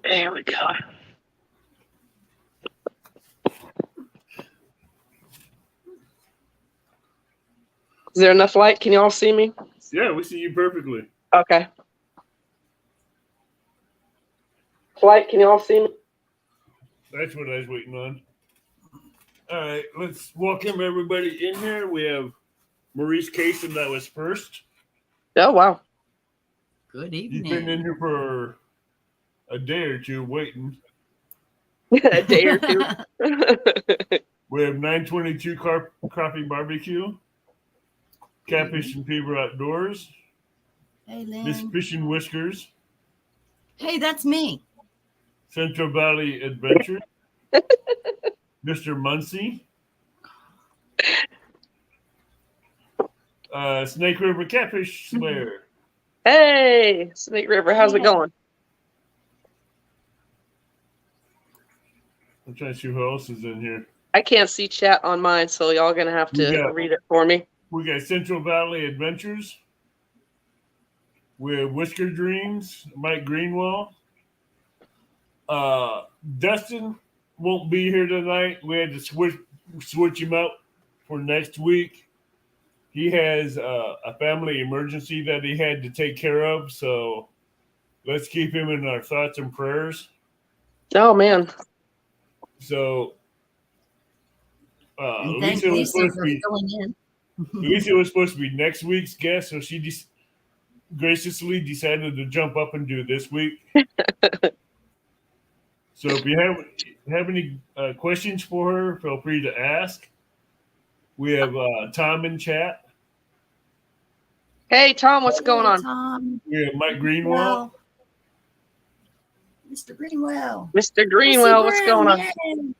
There we go. Is there enough light? Can you all see me? Yeah, we see you perfectly. Okay. Light, can you all see me? That's what I was waiting on. All right, let's welcome everybody in here. We have Maurice Cason that was first. Oh, wow. Good evening. He's been in here for a day or two waiting. A day or two. We have 922 Coffee Barbecue, Catfish and Fever Outdoors, Hey, Miss Lynn. Fish and Whiskers, Hey, that's me. Central Valley Adventure, Mr. Muncie, Snake River Catfish Slayer. Hey, Snake River, how's it going? I'm trying to see who else is in here. I can't see chat on mine, so y'all gonna have to read it for me. We got Central Valley Adventures. We have Whisker Dreams, Mike Greenwell. Dustin won't be here tonight. We had to switch him out for next week. He has a family emergency that he had to take care of, so let's keep him in our thoughts and prayers. Oh, man. So And thank Lisa for filling in. Lisa was supposed to be next week's guest, so she graciously decided to jump up and do this week. So if you have any questions for her, feel free to ask. We have Tom in chat. Hey, Tom, what's going on? Tom. We have Mike Greenwell. Mr. Greenwell. Mr. Greenwell, what's going on? Yay.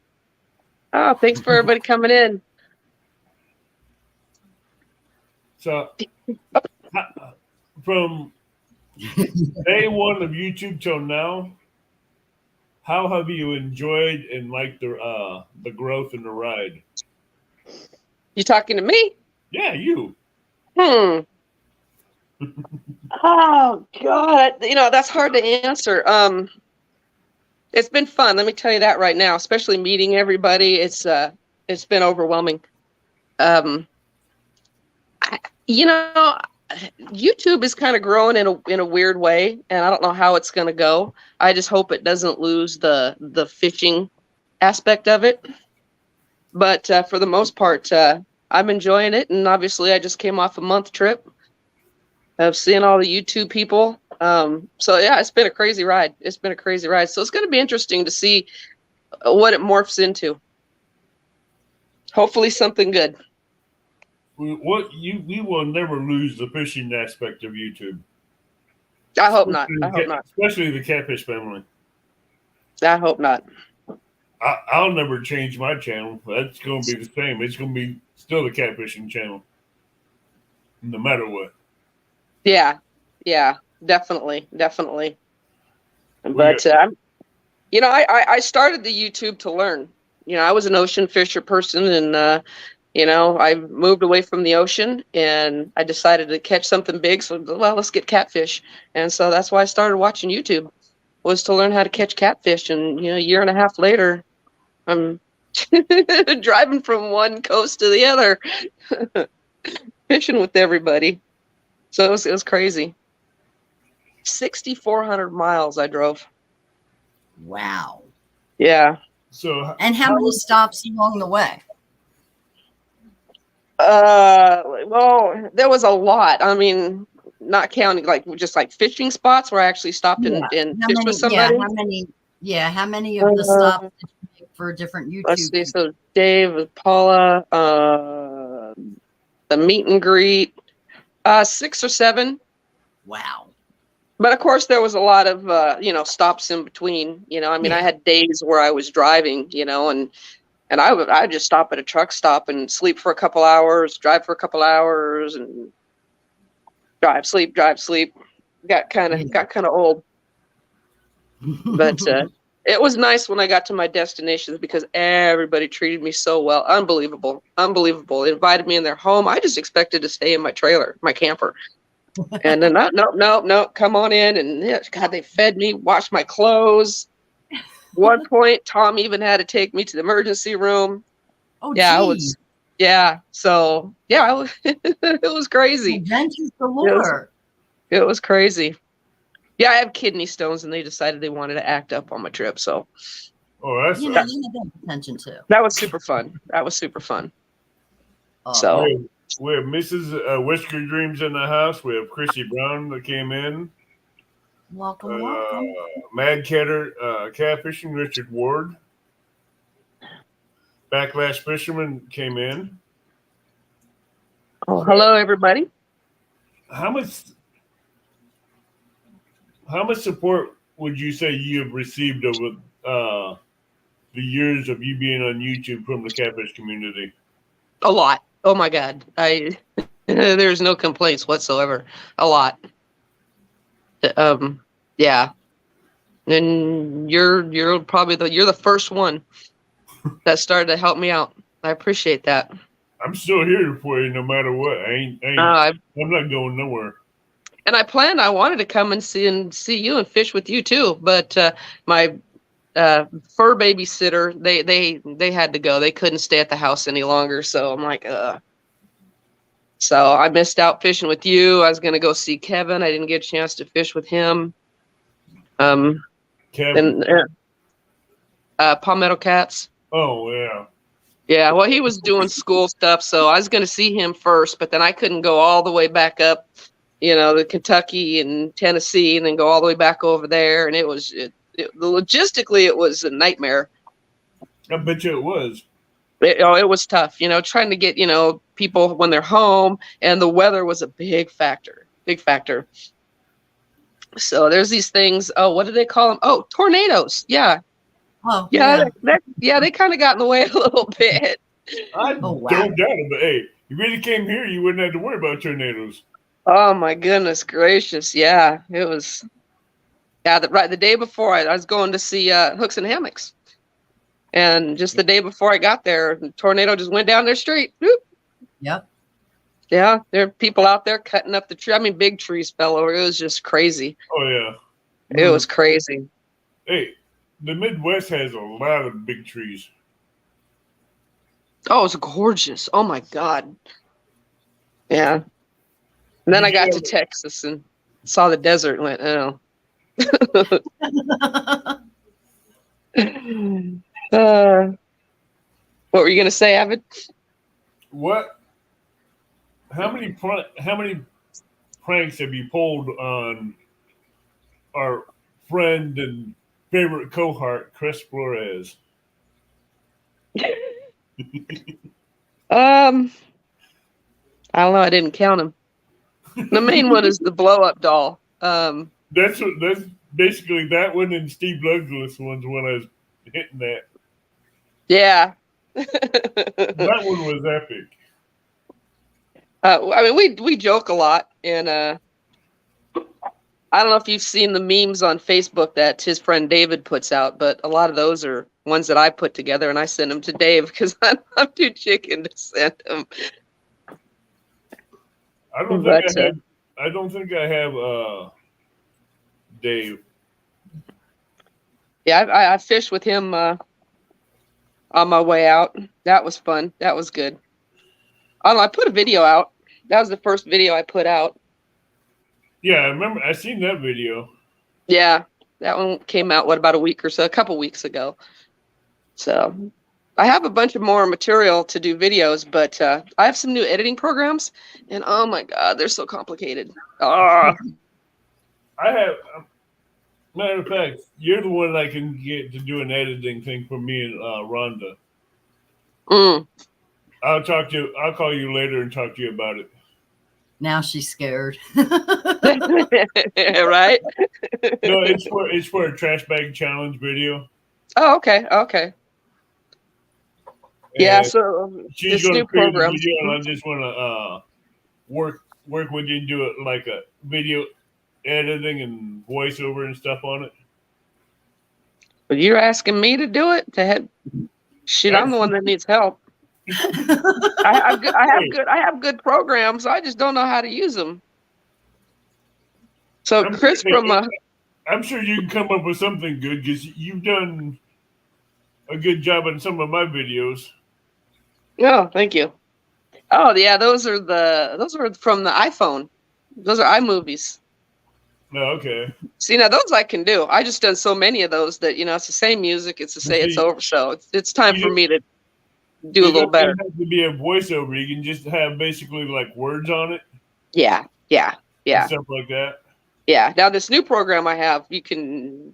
Oh, thanks for everybody coming in. So from day one of YouTube till now, how have you enjoyed and liked the growth and the ride? You talking to me? Yeah, you. Oh, God. That's hard to answer. It's been fun. Let me tell you that right now, especially meeting everybody. It's been overwhelming. YouTube is kind of growing in a weird way, and I don't know how it's going to go. I just hope it doesn't lose the fishing aspect of it. But for the most part, I'm enjoying it, and obviously I just came off a month trip of seeing all the YouTube people. So yeah, it's been a crazy ride. So it's going to be interesting to see what it morphs into. Hopefully something good. We will never lose the fishing aspect of YouTube. I hope not. Especially the Catfish family. I hope not. I'll never change my channel. That's going to be the same. It's going to be still the Catfishing channel, no matter what. Yeah, definitely. But I started the YouTube to learn. I was an ocean fisher person, and I moved away from the ocean, and I decided to catch something big. So, let's get catfish. And so that's why I started watching YouTube, was to learn how to catch catfish. And, a year and a half later, I'm driving from one coast to the other, fishing with everybody. So it was crazy. 6,400 miles I drove. Wow. Yeah. So, and how many stops along the way? Well, there was a lot. I mean, not counting just fishing spots where I actually stopped and fished with somebody. How many of the stops did you make for different YouTube? Let's see. So Dave, Paula, the meet and greet, 6 or 7. Wow. But of course, there was a lot of stops in between. I had days where I was driving, and I just stop at a truck stop and sleep for a couple hours, drive for a couple hours, and drive, sleep. Got kind of old. But it was nice when I got to my destinations because everybody treated me so well. Unbelievable. They invited me in their home. I just expected to stay in my trailer, my camper. And then no, come on in. And God, they fed me, washed my clothes. One point, Tom even had to take me to the emergency room. Oh, Yeah, it geez. was. Yeah, so yeah, it was crazy. Adventures galore. It was crazy. Yeah, I have kidney stones, and they decided they wanted to act up on my trip. So Oh, that's You know, you need to pay attention to. that was super fun. That was super fun. Oh, So we have Mrs. Whisker Dreams in the house. We have Chrissy Brown that came in. welcome, welcome. Mad Catter Catfishing, Richard Ward. Backlash Fisherman came in. oh, hello everybody. How much support would you say you have received over the years of you being on YouTube from the catfish community? A lot. Oh my God. There's no complaints whatsoever. A lot. Yeah. And you're probably you're the first one that started to help me out. I appreciate that. I'm still here for you no matter what. I'm not going nowhere. And I wanted to come and see you and fish with you too, but my fur babysitter, they had to go. They couldn't stay at the house any longer, so I'm like, So I missed out fishing with you. I was gonna go see Kevin. I didn't get a chance to fish with him. Kevin. And Palmetto Cats. Oh yeah. Yeah, well, he was doing school stuff, so I was going to see him first, but then I couldn't go all the way back up, to Kentucky and Tennessee, and then go all the way back over there. And logistically, it was a nightmare. I bet you it was. It was tough, trying to get, people when they're home, and the weather was a big factor. So there's these things. Oh, what do they call them? Oh, tornadoes. Yeah. Oh, yeah. They kind of got in the way a little bit. I don't doubt it, but hey, you really came here, you wouldn't have to worry about tornadoes. Oh my goodness gracious! Yeah, it was. Yeah, the day before I was going to see Hooks and Hammocks, and just the day before I got there, the tornado just went down their street. Whoop. Yep. Yeah, there are people out there cutting up the tree. I mean, big trees fell over. It was just crazy. Oh yeah, it was crazy. Hey. The Midwest has a lot of big trees. Oh, it's gorgeous. Oh my God. Yeah. And then I got to Texas and saw the desert and went, oh. What were you going to say, Avid? What? How many pranks have you pulled on our friend and favorite cohort, Chris Flores? I don't know. I didn't count them. The main one is the blow up doll. That's basically that one and Steve Douglas ones when I was hitting that. Yeah. That one was epic. I mean, we joke a lot, and I don't know if you've seen the memes on Facebook that his friend David puts out, but a lot of those are ones that I put together, and I send them to Dave because I'm too chicken to send them. I don't think I have Dave. Yeah, I fished with him on my way out. That was fun. That was good. I don't know. I put a video out. That was the first video I put out. Yeah, I remember. I seen that video. Yeah, that one came out, about a couple weeks ago. So I have a bunch of more material to do videos, but I have some new editing programs, and oh my God, they're so complicated. I have, matter of fact, you're the one I can get to do an editing thing for me and Rhonda. I'll call you later and talk to you about it. Now she's scared. Right? No, it's for a trash bag challenge video. Oh, okay. Yeah, so she's this new program. And I just want to work with you and do it like a video editing and voiceover and stuff on it. But you're asking me to do it? Shit, I'm the one that needs help. I have good programs. I just don't know how to use them. So Chris I'm sure you can come up with something good because you've done a good job on some of my videos. Oh, thank you. Oh yeah, those are from the iPhone. Those are iMovies. No, okay. See, now those I can do. I just done so many of those that it's the same music. It's to say it's over. So it's time for me to do a little better. It doesn't have to be a voiceover. You can just have basically like words on it. Yeah. And stuff like that. Yeah. Now this new program I have, you can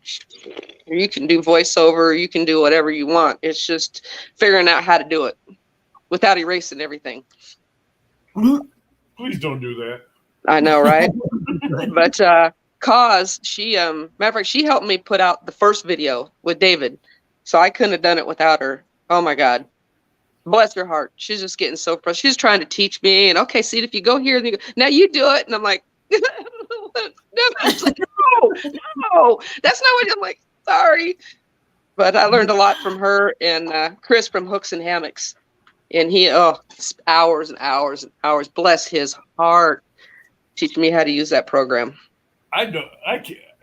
do voiceover. You can do whatever you want. It's just figuring out how to do it without erasing everything. Please don't do that. I know, right? But Cause she matter of fact, she helped me put out the first video with David, so I couldn't have done it without her. Oh my God, bless her heart. She's just getting so frustrated. She's trying to teach me, and okay, see, if you go here, then now you do it, and I'm like, no, that's not what I'm like. Sorry, but I learned a lot from her and Chris from Hooks and Hammocks, and he hours and hours and hours. Bless his heart, teaching me how to use that program. I can't.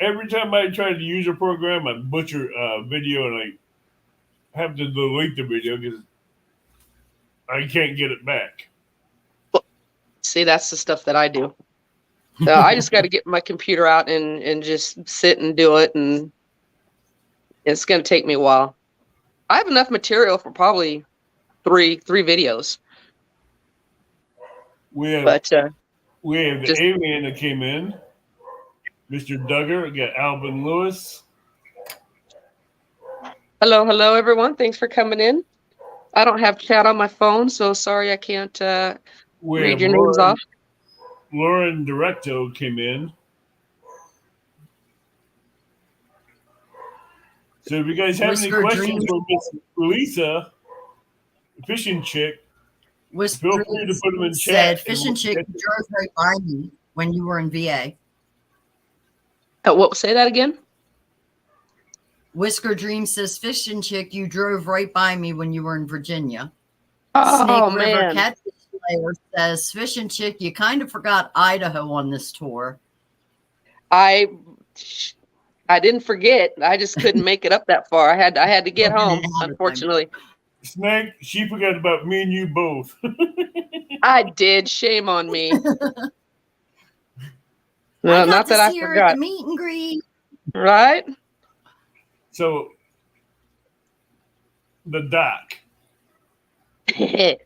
Every time I try to use a program, I butcher video and I have to delete the video because I can't get it back. See, that's the stuff that I do. So I just got to get my computer out and just sit and do it, and it's going to take me a while. I have enough material for probably three videos. We have the alien that came in. Mr. Duggar, we got Alvin Lewis. Hello, everyone. Thanks for coming in. I don't have chat on my phone, so sorry I can't read your names off. Lauren Directo came in. So if you guys have any questions for Miss Lisa, fishing chick, feel free to put them in chat. Fishing chick drove right by me when you were in VA. Say that again? Whisker Dream says, Fishing chick, you drove right by me when you were in Virginia. Oh, Snake River Catfish Slayer says, Fishing chick, you kind of forgot Idaho on this tour. I didn't forget. I just couldn't make it up that far. I had to get home, unfortunately. Snake, she forgot about me and you both. I did. Shame on me. No, not that I forgot. The meet and greet. Right? So, the doc. The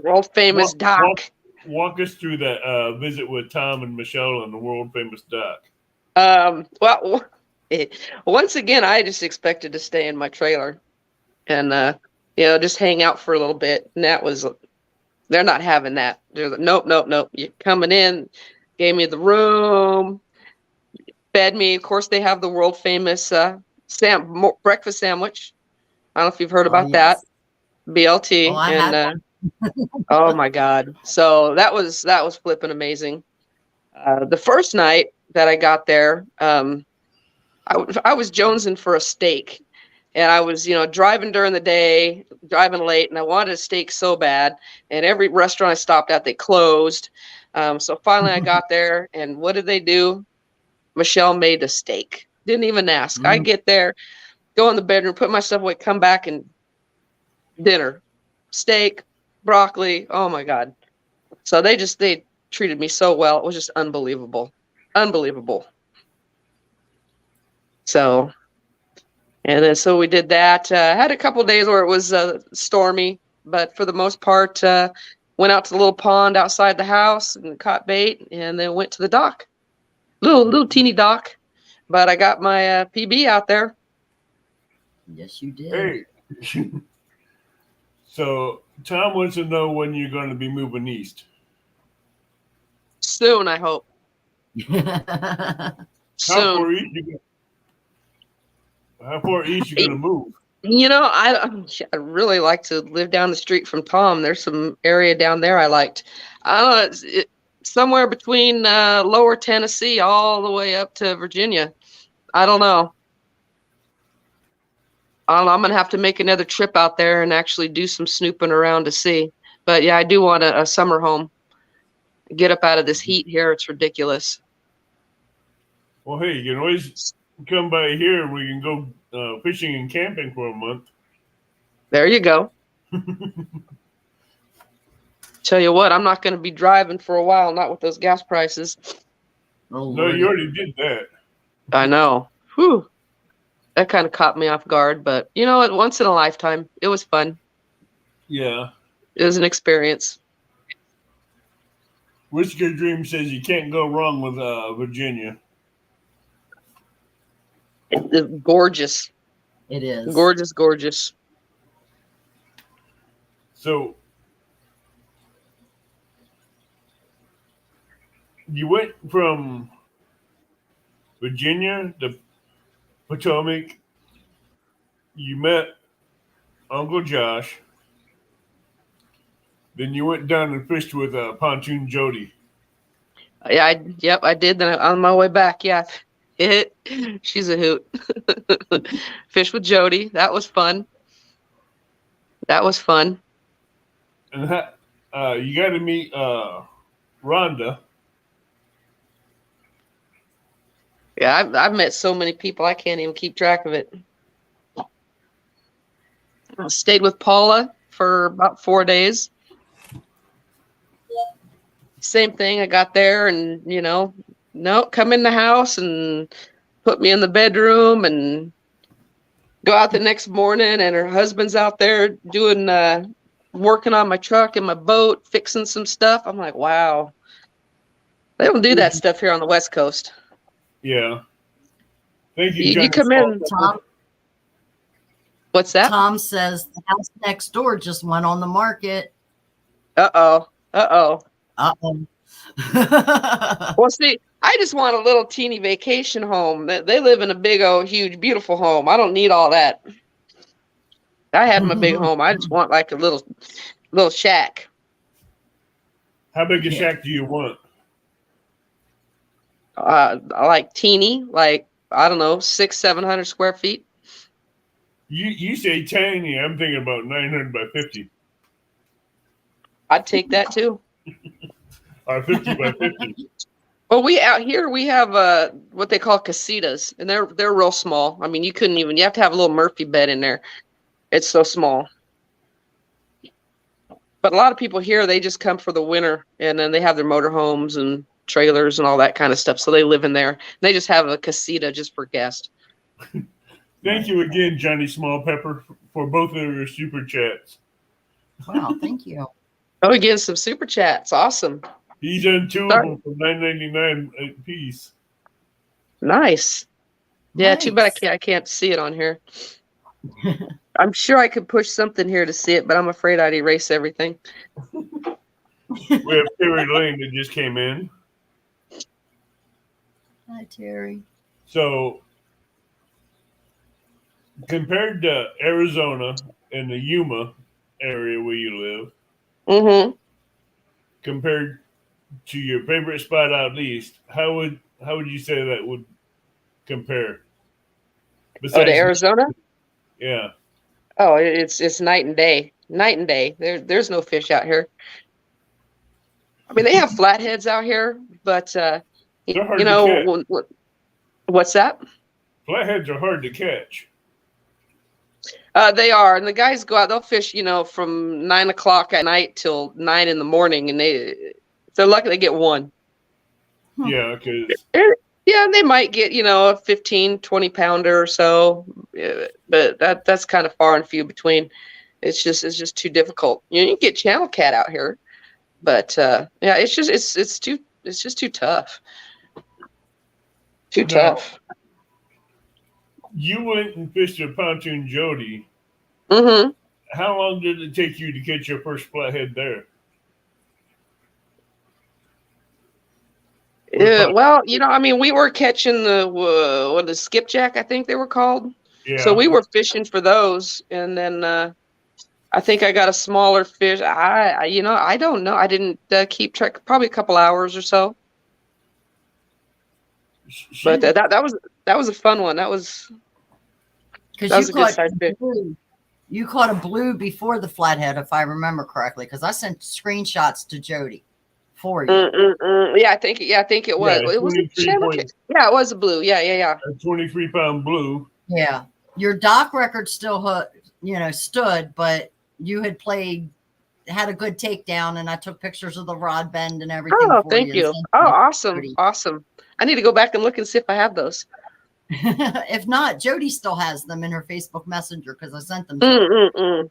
world famous doc. Walk us through that visit with Tom and Michelle on the world famous doc. Well, once again, I just expected to stay in my trailer and just hang out for a little bit. And they're not having that. They're like, nope. You're coming in. Gave me the room, fed me. Of course, they have the world famous breakfast sandwich. I don't know if you've heard about that. BLT. Oh my God. So that was flipping amazing. The first night that I got there, I was jonesing for a steak. And I was, driving during the day, driving late, and I wanted a steak so bad. And every restaurant I stopped at, they closed. So finally I got there, and what did they do? Michelle made a steak. Didn't even ask. I get there, go in the bedroom, put my stuff away, come back, and dinner. Steak, broccoli. Oh, my God. So they treated me so well. It was just unbelievable. Unbelievable. So... And then so we did that. Had a couple of days where it was stormy, but for the most part, went out to the little pond outside the house and caught bait, and then went to the dock. Little teeny dock, but I got my PB out there. Yes, you did. Hey, so Tom wants to know when you're going to be moving east. Soon, I hope. Soon. How far east you gonna move? I really like to live down the street from Tom. There's some area down there I liked. I don't know, somewhere between lower Tennessee all the way up to Virginia. I don't know. I'm going to have to make another trip out there and actually do some snooping around to see. But yeah, I do want a summer home. Get up out of this heat here. It's ridiculous. Well, hey, you can always come by here, we can go fishing and camping for a month. There you go. Tell you what, I'm not going to be driving for a while, not with those gas prices. Oh, No, Lord. you already did that. I know. Whew. That kind of caught me off guard, but you know what? Once in a lifetime, it was fun. Yeah. It was an experience. Whisker Dream says you can't go wrong with Virginia. It's gorgeous. It is. Gorgeous, gorgeous. So you went from Virginia to Potomac. You met Uncle Josh. Then you went down and fished with Pontoon Jody. Yeah, I did. Then on my way back, yeah, she's a hoot. Fish with Jody. That was fun. That was fun. And you got to meet Rhonda. Yeah, I've met so many people I can't even keep track of it. I stayed with Paula for about 4 days. Same thing. I got there and, no, come in the house and put me in the bedroom and go out the next morning. And her husband's out there doing, working on my truck and my boat, fixing some stuff. I'm like, wow. They don't do that stuff here on the West Coast. Yeah. Thank you, You come in. Tom, What's that? Tom says the house next door just went on the market. Uh-oh. Uh-oh. Uh-oh. Well, see, I just want a little teeny vacation home. They live in a big, huge, beautiful home. I don't need all that. I had my big home. I just want like a little shack. How big a shack do you want? I like teeny, like, I don't know, 600-700 square feet. You say tiny. I'm thinking about 900 by 50. I'd take that too. Or 50 by 50. Well, we out here we have what they call casitas, and they're real small. I mean, you have to have a little Murphy bed in there. It's so small. But a lot of people here, they just come for the winter, and then they have their motorhomes and trailers and all that kind of stuff. So they live in there. They just have a casita just for guests. Thank you again, Johnny Small Pepper, for both of your super chats. Wow, thank you. Oh, again, some super chats. Awesome. He's done two of them for $9.99 a piece. Nice. Yeah, Nice. too bad I can't see it on here. I'm sure I could push something here to see it, but I'm afraid I'd erase everything. We have Terry Lane that just came in. Hi, Terry. So, compared to Arizona and the Yuma area where you live, Mm-hmm. compared to your favorite spot out east, how would you say that would compare? To Arizona? Yeah. Oh, it's night and day. Night and day. There's no fish out here. I mean, they have flatheads out here, but They're hard to catch. What's that? Flatheads are hard to catch. They are, and the guys go out. They'll fish, from 9 o'clock at night till 9 in the morning, and if they're lucky, they get one. Yeah, because Yeah, they might get, a 15, 20 pounder or so, but that's kind of far and few between. It's just too difficult. You can get channel cat out here, but yeah, it's just too tough. Too tough. You went and fished a Pontoon Jody. Mm-hmm. How long did it take you to catch your first flathead there? Well, I mean, we were catching the skipjack, I think they were called. Yeah. So we were fishing for those, and then I think I got a smaller fish. I don't know. I didn't keep track. Probably a couple hours or so. But that was a fun one. That was a good size fish. You caught a blue before the flathead, if I remember correctly, because I sent screenshots to Jody for you. Yeah, I think it was. Yeah, It was a 23 channel. point, Yeah, it was a blue. Yeah. a 23-pound blue. Yeah. Your dock record still, stood, but you had had a good takedown, and I took pictures of the rod bend and everything Oh, for thank you. you. Oh, awesome. I need to go back and look and see if I have those. If not, Jody still has them in her Facebook Messenger because I sent them to her.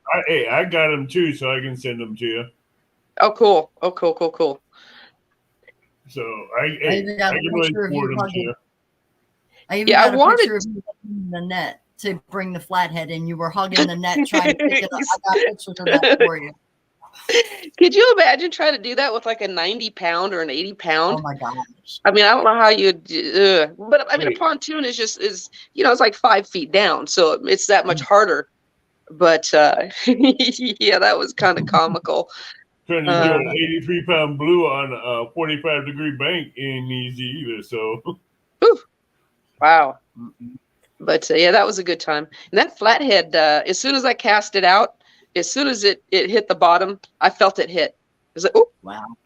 I got them too, so I can send them to you. Oh, cool. Oh, cool. So I even got a can really picture of forward you them to hugging. you. I even Yeah, got a picture of you hugging the net to bring the flathead in. You were hugging the net trying to pick it up. I got pictures of that for you. Could you imagine trying to do that with like a 90-pound or an 80-pound? Oh my gosh. I mean, I don't know how you'd, but I mean, a pontoon is it's like 5 feet down, so it's that much harder. But yeah, that was kind of comical. Trying to do an 83-pound blue on a 45-degree bank ain't easy either. So, wow. But yeah, that was a good time. And that flathead, as soon as I cast it out, as soon as it hit the bottom, I felt it hit. It was like, oh, wow.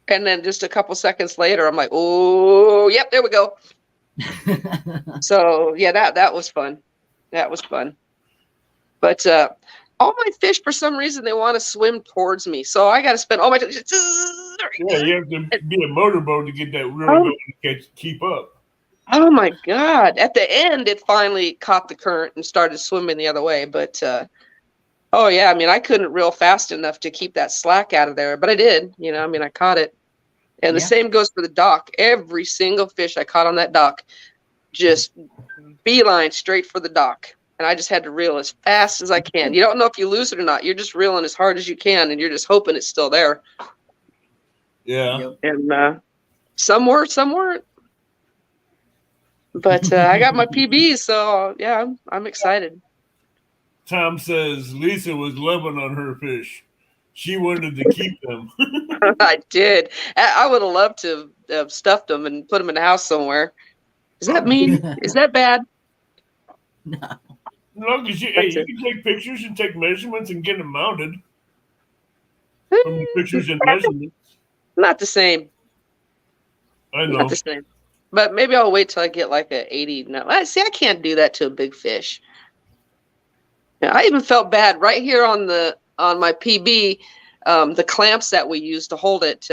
And then just a couple seconds later, I'm like, oh, yep, there we go. So yeah, that was fun. That was fun. But all my fish, for some reason, they want to swim towards me. So I got to spend all my time. yeah, you have to be a motorboat to get that reel going to keep up. Oh my God. At the end, it finally caught the current and started swimming the other way. But oh yeah, I mean, I couldn't reel fast enough to keep that slack out of there, but I did. I mean, I caught it. And the same goes for the dock. Every single fish I caught on that dock, just beeline straight for the dock. And I just had to reel as fast as I can. You don't know if you lose it or not. You're just reeling as hard as you can, and you're just hoping it's still there. Yeah. And some weren't. But I got my PBs, so yeah, I'm excited. Tom says Lisa was loving on her fish. She wanted to keep them. I did. I would have loved to have stuffed them and put them in the house somewhere. Does that mean? Is that bad? No. No, because you can take pictures and take measurements and get them mounted from the pictures and measurements. Not the same. I know. Not the same. But maybe I'll wait till I get like a 80. No, see, I can't do that to a big fish. Yeah, I even felt bad right here on my PB. The clamps that we used to hold it,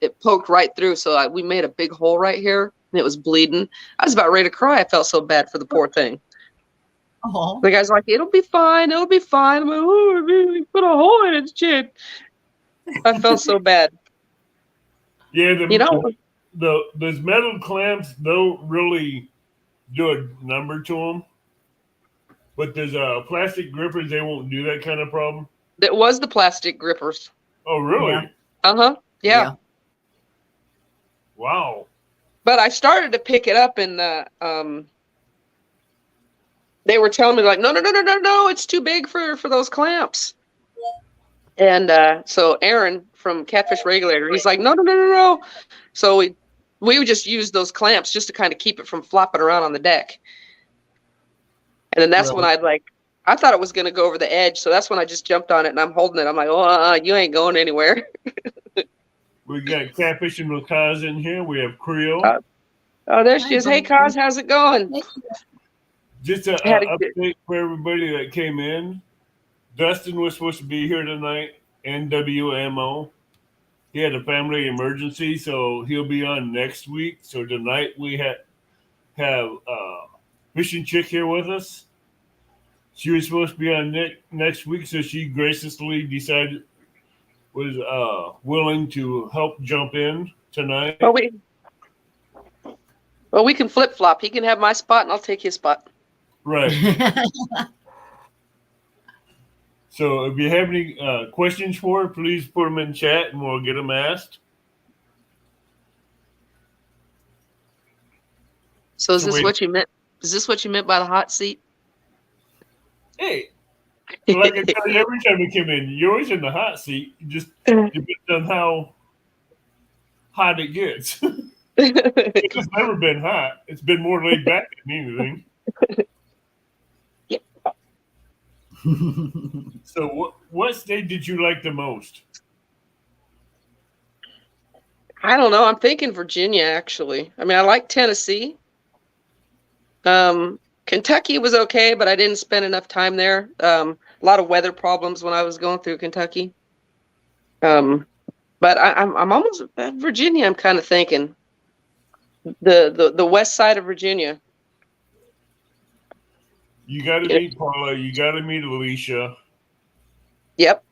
it poked right through. So we made a big hole right here, and it was bleeding. I was about ready to cry. I felt so bad for the poor thing. Oh. The guy's like, "It'll be fine. It'll be fine." I'm like, "Oh, we put a hole in its chin." I felt so bad. Yeah, those metal clamps don't really do a number to them. But there's plastic grippers, they won't do that kind of problem. It was the plastic grippers. Oh, really? Yeah. Yeah. Wow. But I started to pick it up, and they were telling me like, no, it's too big for those clamps. And so Aaron from Catfish Regulator, he's like, no. So we would just use those clamps just to kind of keep it from flopping around on the deck. And then that's when I thought it was going to go over the edge. So that's when I just jumped on it, and I'm holding it. I'm like, oh, you ain't going anywhere. We got Catfish and Kaz in here. We have Creole. Oh, there she is. Hey, Kaz, how's it going? Just an update for everybody that came in. Dustin was supposed to be here tonight, NWMO. He had a family emergency, so he'll be on next week. So tonight we have Fishing Chick here with us. She was supposed to be on next week, so she graciously decided was willing to help jump in tonight. Well, we can flip-flop. He can have my spot, and I'll take his spot. Right. So if you have any questions for her, please put them in chat, and we'll get them asked. So is this what you meant? Is this what you meant by the hot seat? Hey, like I tell you every time we come in, you're always in the hot seat. It just depends on how hot it gets. It's never been hot. It's been more laid back than anything. So what state did you like the most? I don't know. I'm thinking Virginia, actually. I mean, I like Tennessee. Kentucky was okay, but I didn't spend enough time there. A lot of weather problems when I was going through Kentucky. But I'm almost at Virginia. I'm kind of thinking the west side of Virginia. You got to meet Paula. You got to meet Alicia. Yep.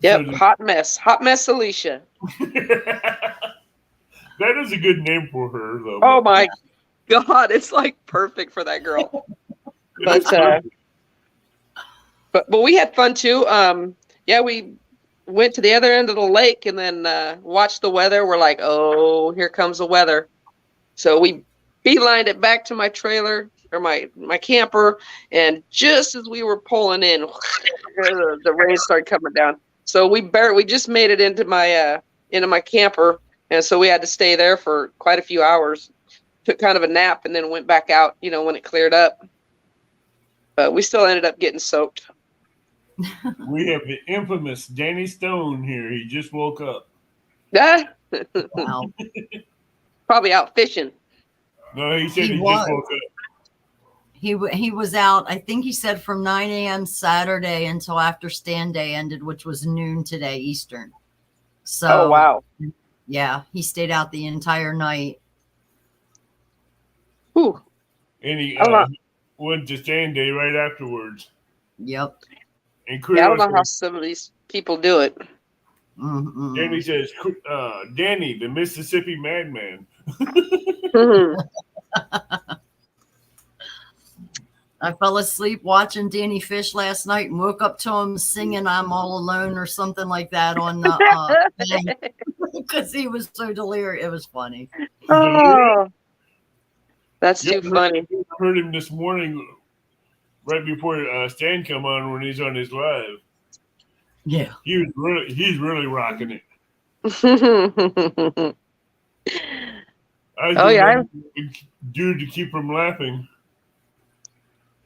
Yep. So Hot mess, Alicia. that is a good name for her, though. Oh my God, it's like perfect for that girl. But we had fun too. Yeah, we went to the other end of the lake and then watched the weather. We're like, oh, here comes the weather. So we beelined it back to my trailer or my camper, and just as we were pulling in, the rain started coming down. So we just made it into my camper, and so we had to stay there for quite a few hours. Took kind of a nap and then went back out, when it cleared up. But we still ended up getting soaked. We have the infamous Danny Stone here. He just woke up. Wow. Probably out fishing. No, he said he just woke up. He was out, I think he said from 9 a.m. Saturday until after stand day ended, which was noon today, Eastern. So, oh, wow. Yeah, he stayed out the entire night. Whew. And he went to stand day right afterwards. Yep. And I don't know how some of these people do it. Mm-mm. Danny says, Danny, the Mississippi Madman. I fell asleep watching Danny fish last night and woke up to him singing "I'm All Alone" or something like that on the because he was so delirious. It was funny. Oh, that's too funny. I heard him this morning, right before Stan come on when he's on his live. Yeah, he's really rocking it. I do to keep from laughing.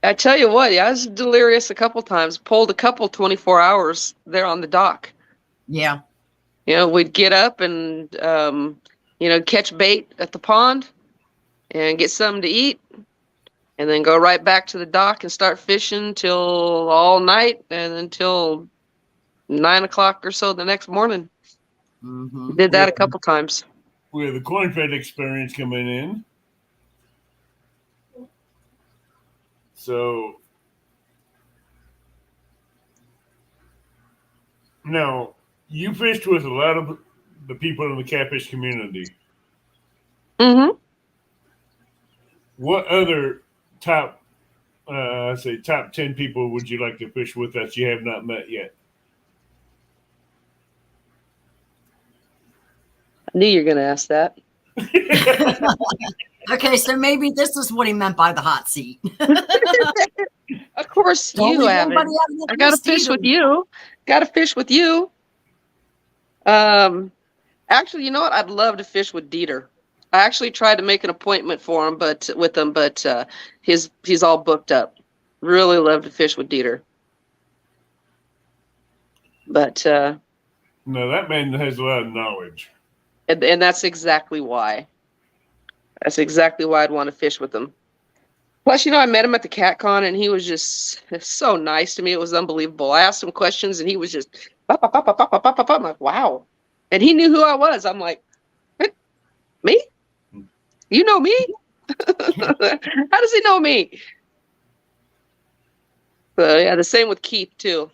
I tell you what, I was delirious a couple times. Pulled a couple 24 hours there on the dock. Yeah. We'd get up and catch bait at the pond and get something to eat, and then go right back to the dock and start fishing till all night and until 9 o'clock or so the next morning. Mm-hmm. Did that a couple times. We have the corn fed experience coming in. So now you fished with a lot of the people in the catfish community. Mm-hmm. What other top 10 people would you like to fish with that you have not met yet? I knew you were going to ask that. Okay, so maybe this is what he meant by the hot seat. Of course, you haven't. I got to fish with you. Got to fish with you. Actually, you know what? I'd love to fish with Dieter. I actually tried to make an appointment for him, but he's all booked up. Really love to fish with Dieter. But no, that man has a lot of knowledge. And that's exactly why. That's exactly why I'd want to fish with him. Plus, I met him at the CatCon, and he was just so nice to me. It was unbelievable. I asked him questions, and he was just, I'm like, wow. And he knew who I was. I'm like, me? You know me? How does he know me? So, yeah, the same with Keith, too.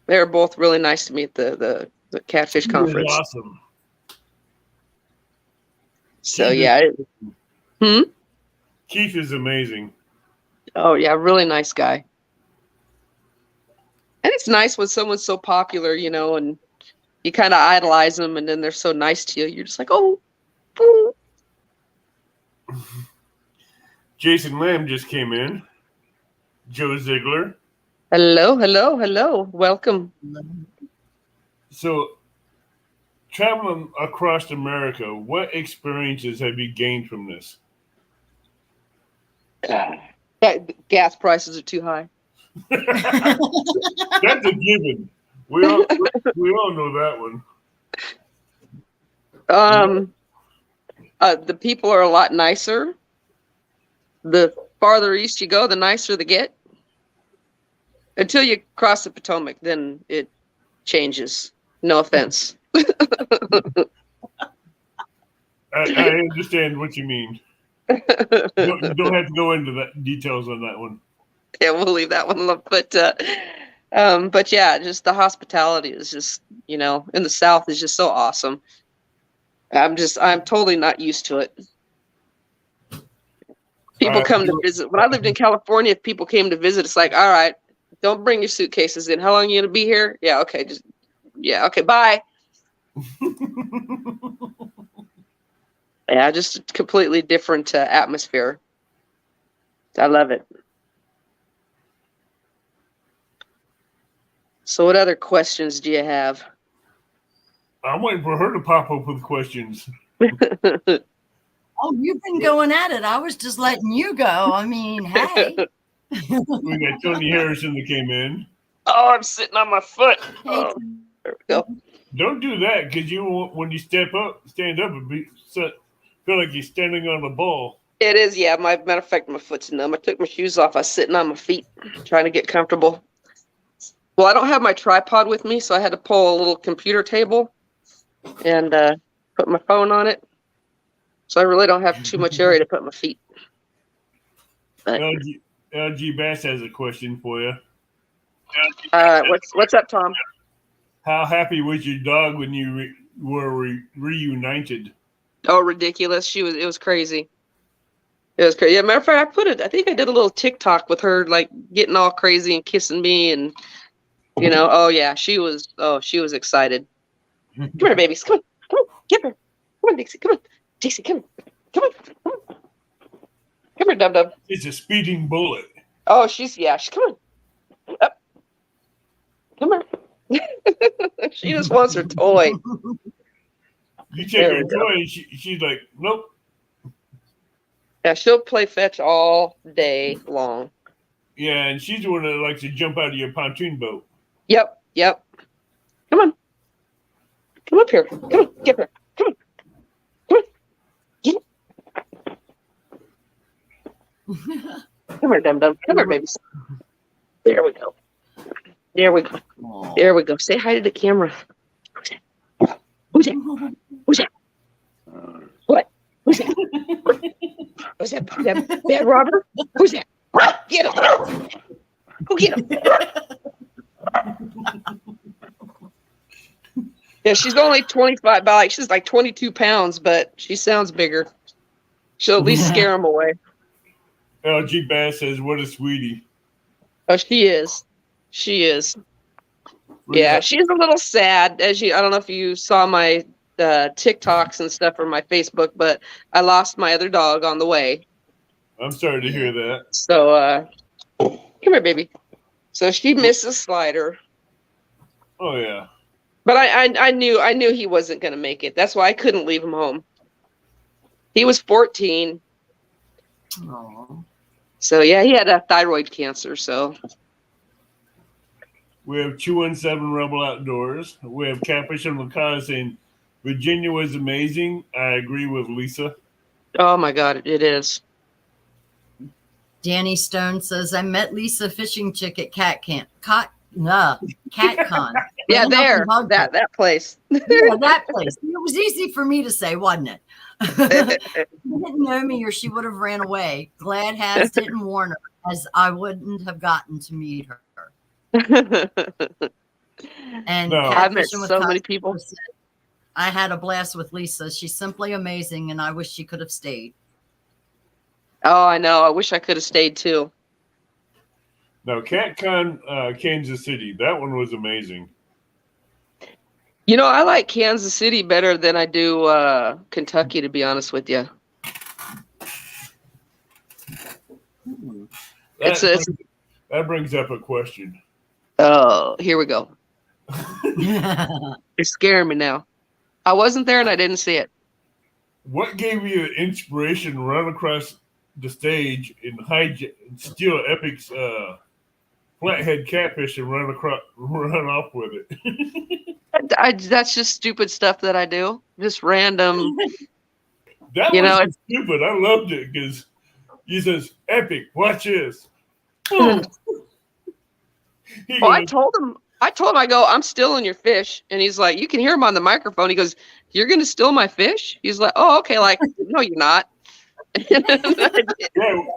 They were both really nice to me at the Catfish Conference. Awesome. So, yeah. Keith is amazing. Oh, yeah, really nice guy. And it's nice when someone's so popular, and you kind of idolize them, and then they're so nice to you. You're just like, oh. Jason Lamb just came in. Joe Ziegler. Hello. Welcome. So, traveling across America, what experiences have you gained from this? Gas prices are too high. That's a given. We all know that one. The people are a lot nicer. The farther east you go, the nicer they get. Until you cross the Potomac, then it changes. No offense. I understand what you mean. You don't have to go into that details on that one. Yeah, we'll leave that one alone. But yeah, just the hospitality is just, in the South is just so awesome. I'm totally not used to it. People come to visit. When I lived in California, if people came to visit, it's like, all right, don't bring your suitcases in. How long are you gonna be here? Yeah, okay, okay, bye. Yeah, just a completely different atmosphere. I love it. So what other questions do you have? I'm waiting for her to pop up with questions. Oh, you've been going at it. I was just letting you go. I mean, hey. We got Tony Harrison that came in. Oh, I'm sitting on my foot. Oh, there we go. Don't do that, because when you stand up, and feel like you're standing on a ball. It is, yeah. Matter of fact, my foot's numb. I took my shoes off. I was sitting on my feet, trying to get comfortable. Well, I don't have my tripod with me, so I had to pull a little computer table and put my phone on it. So I really don't have too much area to put my feet. But, LG Bass has a question for you. what's up, Tom? How happy was your dog when you were reunited? Oh, ridiculous! It was crazy. It was crazy. Yeah, matter of fact, I think I did a little TikTok with her, like getting all crazy and kissing me, and oh yeah, she was excited. Come here, babies. Come on, get her. Come on, Dixie. Come on, Dixie. Come on. Come here, Dub Dub. It's a speeding bullet. Oh, she's come on. Up. Come on. She just wants her toy. You take her toy, and she's like, nope. Yeah, she'll play fetch all day long. Yeah, and she's the one that likes to jump out of your pontoon boat. Yep. Come on. Come up here. Come on, get her. Come on. Get it. Come here, Dum Dum. Come here, babies. There we go. Aww. There we go. Say hi to the camera. Who's that? What? Who's that? Was that bad robber? Who's that? Get him! Go get him! Yeah, she's only 25. She's like 22 pounds, but she sounds bigger. She'll at least scare him away. LG Bass says, "What a sweetie." Oh, she is. Yeah, she's a little sad. I don't know if you saw my TikToks and stuff or my Facebook, but I lost my other dog on the way. I'm sorry to hear that. So, come here, baby. So she misses Slider. Oh yeah. But I knew he wasn't going to make it. That's why I couldn't leave him home. He was 14. Aww. So yeah, he had a thyroid cancer. So we have 217 Rebel Outdoors. We have Catfish and Lakai saying Virginia was amazing. I agree with Lisa. Oh my God, it is. Danny Stone says, I met Lisa Fishing Chick at CatCon. Yeah, there. That place. Yeah, that place. It was easy for me to say, wasn't it? She didn't know me or she would have ran away. Glad Has didn't warn her, as I wouldn't have gotten to meet her. And I've met so many people. Said, I had a blast with Lisa. She's simply amazing, and I wish she could have stayed. Oh, I know. I wish I could have stayed too. No, CatCon Kansas City. That one was amazing. I like Kansas City better than I do Kentucky, to be honest with you. That brings up a question. Oh, here we go. You're scaring me now. I wasn't there and I didn't see it. What gave you the inspiration to run across the stage and steal Epic's flathead catfish and run off with it. That's just stupid stuff that I do. Just random. That You was know, stupid. I loved it because he says, "Epic, watch this." Boom. He Well, I goes, told him, I go, I'm stealing your fish. And he's like, you can hear him on the microphone. He goes, you're going to steal my fish? He's like, oh, okay. Like, no, you're not. yeah,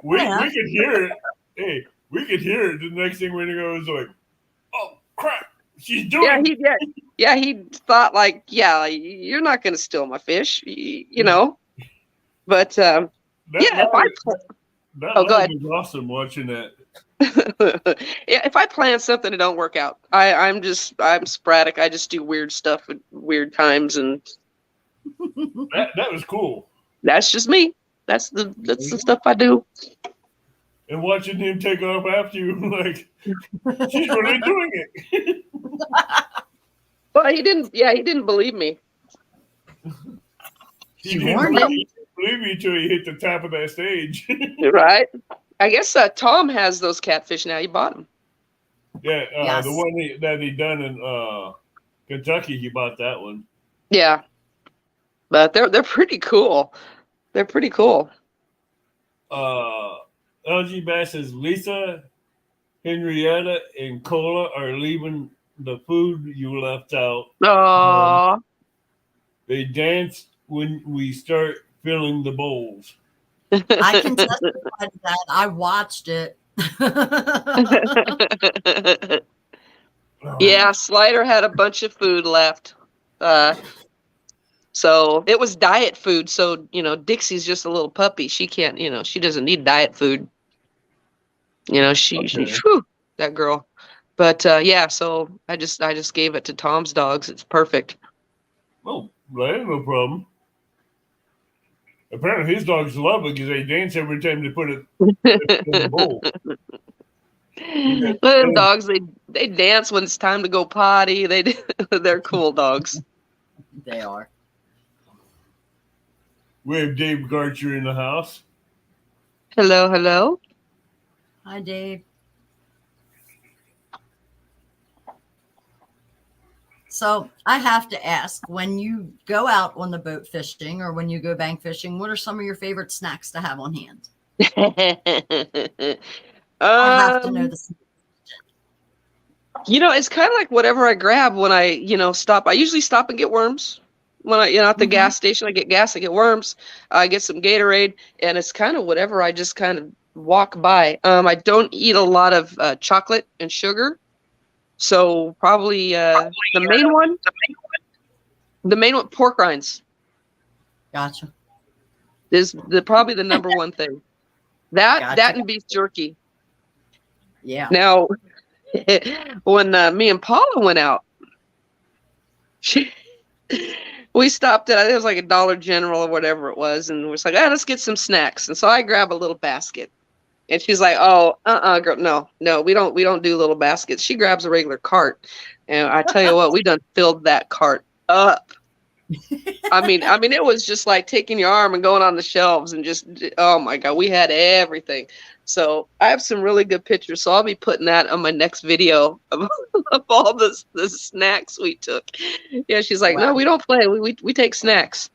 we could hear it. Hey, we could hear it. The next thing we know is like, oh, crap, she's doing it. He thought like, yeah, you're not going to steal my fish, you know? But, That go ahead. was awesome watching that. Yeah, if I plan something, it don't work out. I'm sporadic. I just do weird stuff at weird times, and That was cool. that's just me. That's the stuff I do. And watching him take off after you, like, she's really doing it. Well, he didn't believe me. He didn't believe you till he hit the top of that stage. Right. I guess Tom has those catfish now. He bought them. Yeah, Yes. the one that he done in Kentucky, he bought that one. Yeah, but they're pretty cool. They're pretty cool. LG Bass says Lisa, Henrietta, and Cola are leaving the food you left out. Oh, They dance when we start filling the bowls. I can testify to that. I watched it. yeah. Slider had a bunch of food left. So it was diet food. So, Dixie's just a little puppy. She can't, she doesn't need diet food. Whew, that girl. But yeah, so I just gave it to Tom's dogs. It's perfect. Oh, that ain't no problem. Apparently his dogs love it because they dance every time they put it in the bowl. Little dogs, they dance when it's time to go potty. They're cool dogs. They are. We have Dave Garcher in the house. Hello. Hi, Dave. So I have to ask, when you go out on the boat fishing or when you go bank fishing, what are some of your favorite snacks to have on hand? I have to know this. It's kind of like whatever I grab when I, stop. I usually stop and get worms. When I, at the gas station, I get gas, I get worms, I get some Gatorade, and it's kind of whatever I just kind of walk by. I don't eat a lot of chocolate and sugar. So probably the main one, pork rinds. Gotcha. Is probably the number one thing. That and beef jerky. Yeah. Now, when me and Paula went out, we stopped at, it was like a Dollar General or whatever it was, and we're like, let's get some snacks. And so I grab a little basket. And she's like, "Oh, girl, no, we don't do little baskets." She grabs a regular cart, and I tell you what, we done filled that cart up. I mean, it was just like taking your arm and going on the shelves and just, oh my God, we had everything. So I have some really good pictures. So I'll be putting that on my next video of all the snacks we took. Yeah, she's like, "No, we don't play. We take snacks."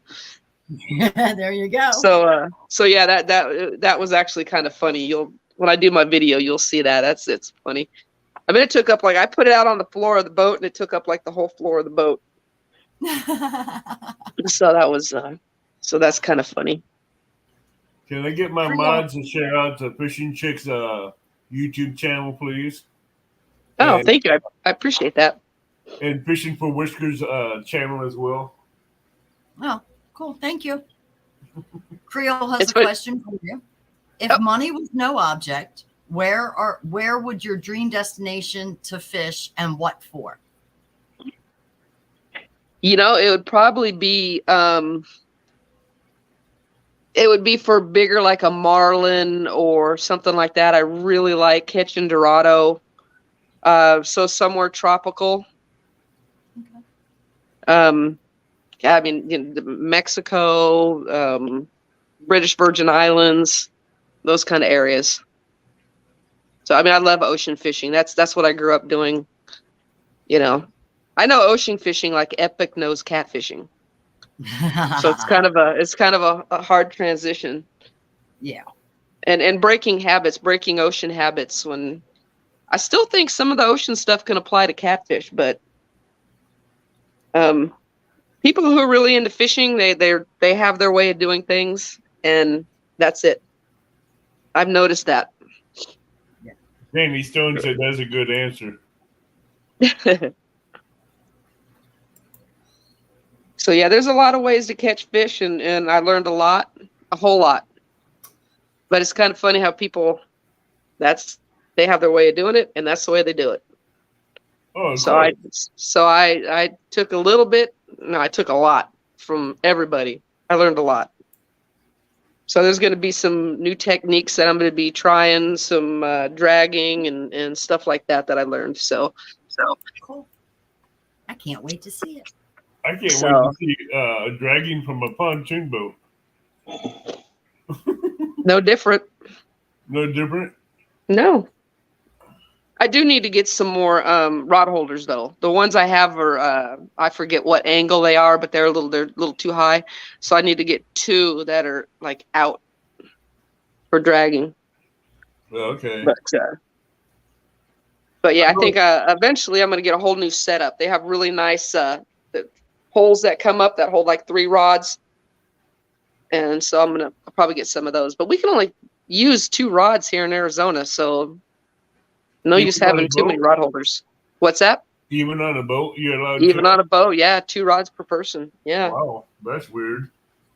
There you go. So yeah, that was actually kind of funny. When I do my video, you'll see that. It's funny. I mean, it took up, like, I put it out on the floor of the boat, and it took up like the whole floor of the boat. So that was so that's kind of funny. Can I get my mods to share out to Fishing Chicks YouTube channel, please? Oh, thank you. I appreciate that. And Fishing for Whiskers channel as well. Oh, cool. Thank you. Creole has a question for you. If money was no object, where would your dream destination to fish and what for? It would probably be it would be for bigger, like a marlin or something like that. I really like catching Dorado. So somewhere tropical. Okay. I mean, Mexico, British Virgin Islands, those kind of areas. So I mean, I love ocean fishing. That's what I grew up doing. You know, I know ocean fishing like Epic knows catfishing. So it's kind of a hard transition. Yeah. And breaking ocean habits. When I still think some of the ocean stuff can apply to catfish, but people who are really into fishing, they have their way of doing things, and that's it. I've noticed that. Danny Stone said that's a good answer. So yeah, there's a lot of ways to catch fish, and I learned a whole lot. But it's kind of funny how people they have their way of doing it, and that's the way they do it. Oh, So I took a little bit. No, I took a lot from everybody. I learned a lot. So there's going to be some new techniques that I'm going to be trying, some dragging and stuff like that I learned. So Cool. I can't wait to see it. I can't wait to see dragging from a pontoon boat. No different. No different? No. I do need to get some more rod holders though. The ones I have are I forget what angle they are, but they're a little too high. So I need to get 2 that are like out for dragging. Okay. But yeah, I think eventually I'm going to get a whole new setup. They have really nice the poles that come up that hold like 3 rods. And so I'm going to probably get some of those. But we can only use 2 rods here in Arizona, so no use having too many rod holders. What's that? Even on a boat, you're allowed Even on a boat, yeah, 2 rods per person. Yeah. Wow, that's weird.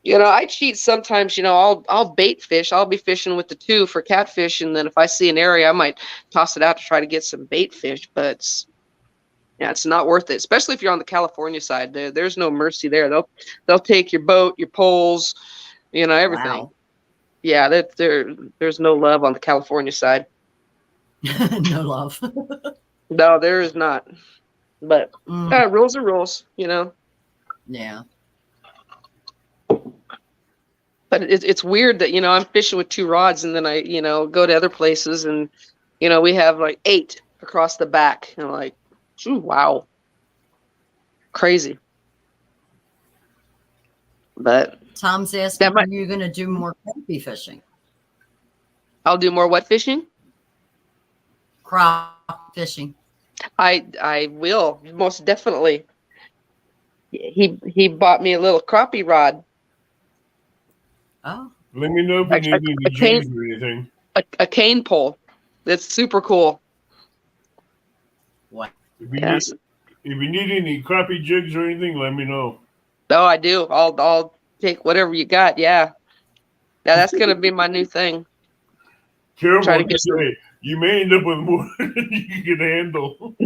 You know, I cheat sometimes. You know, I'll bait fish. I'll be fishing with the 2 for catfish, and then if I see an area, I might toss it out to try to get some bait fish. But it's not worth it, especially if you're on the California side. There's no mercy there. They'll take your boat, your poles, you know, everything. Wow. Yeah, there's no love on the California side. No love. No, there is not. But rules are rules, you know. Yeah. But it's weird that, you know, I'm fishing with 2 rods, and then I, you know, go to other places, and, you know, we have like 8 across the back. And I'm like, ooh, wow. Crazy. But Tom's asking, are you going to do more crappie fishing? I'll do more what fishing? Crop fishing. I will, most definitely. He bought me a little crappie rod. Oh. Let me know if you need any jigs or anything. A cane pole. That's super cool. What? If you need any crappie jigs or anything, let me know. Oh, I do. I'll take whatever you got. Yeah. Yeah, that's gonna be my new thing. Careful, try to get you may end up with more than you can handle.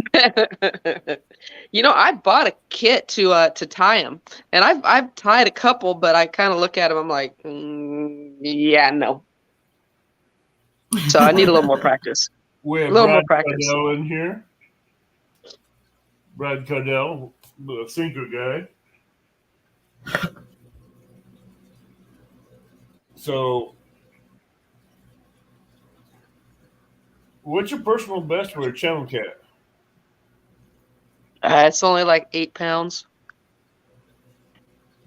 You know, I bought a kit to tie them, and I've tied a couple, but I kind of look at them. I'm like, yeah, no. So I need a little more practice. We have Brad Cardell in here. Brad Cardell, the sinker guy. So, what's your personal best for a channel cat? It's only like 8 pounds.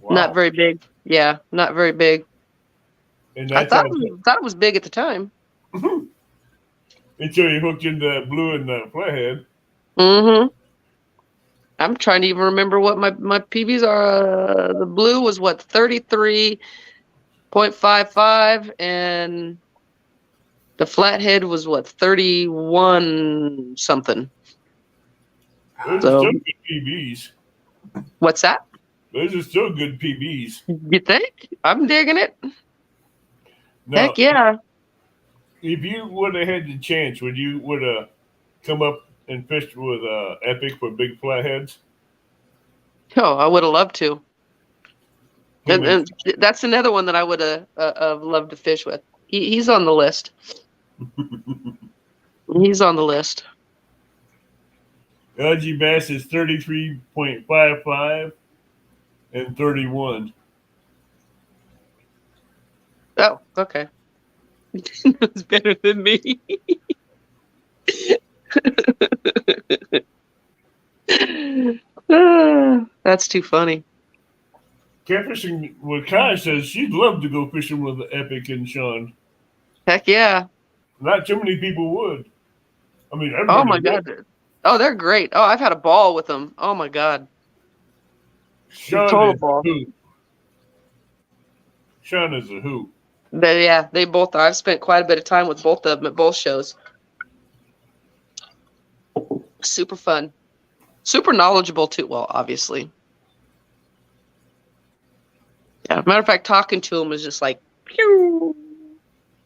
Wow. Not very big. Yeah, not very big. And I thought it was big at the time. Until you hooked into that blue and that flathead. Mm-hmm. I'm trying to even remember what my PBs are. The blue was what, 33.55, and the flathead was what, 31 something. Those are still good PBs. What's that? Those are still good PBs. You think? I'm digging it. Now, heck yeah. If you would have had the chance, would have come up and fished with Epic for big flatheads? Oh, I would have loved to. And that's another one that I would have loved to fish with. He's on the list. He's on the list. LG Bass is 33.55 and 31. Oh, okay. It's better than me. That's too funny. Catfishing, what Kai says, she'd love to go fishing with Epic and Sean. Heck yeah. Not too many people would. I mean, Oh everybody my would. God. Oh, they're great. Oh, I've had a ball with them. Oh my God. Sean Total is ball. a hoot. Sean is a hoot. They both are. I've spent quite a bit of time with both of them at both shows. Super fun. Super knowledgeable too. Well, obviously. Yeah. Matter of fact, talking to him was just like, pew.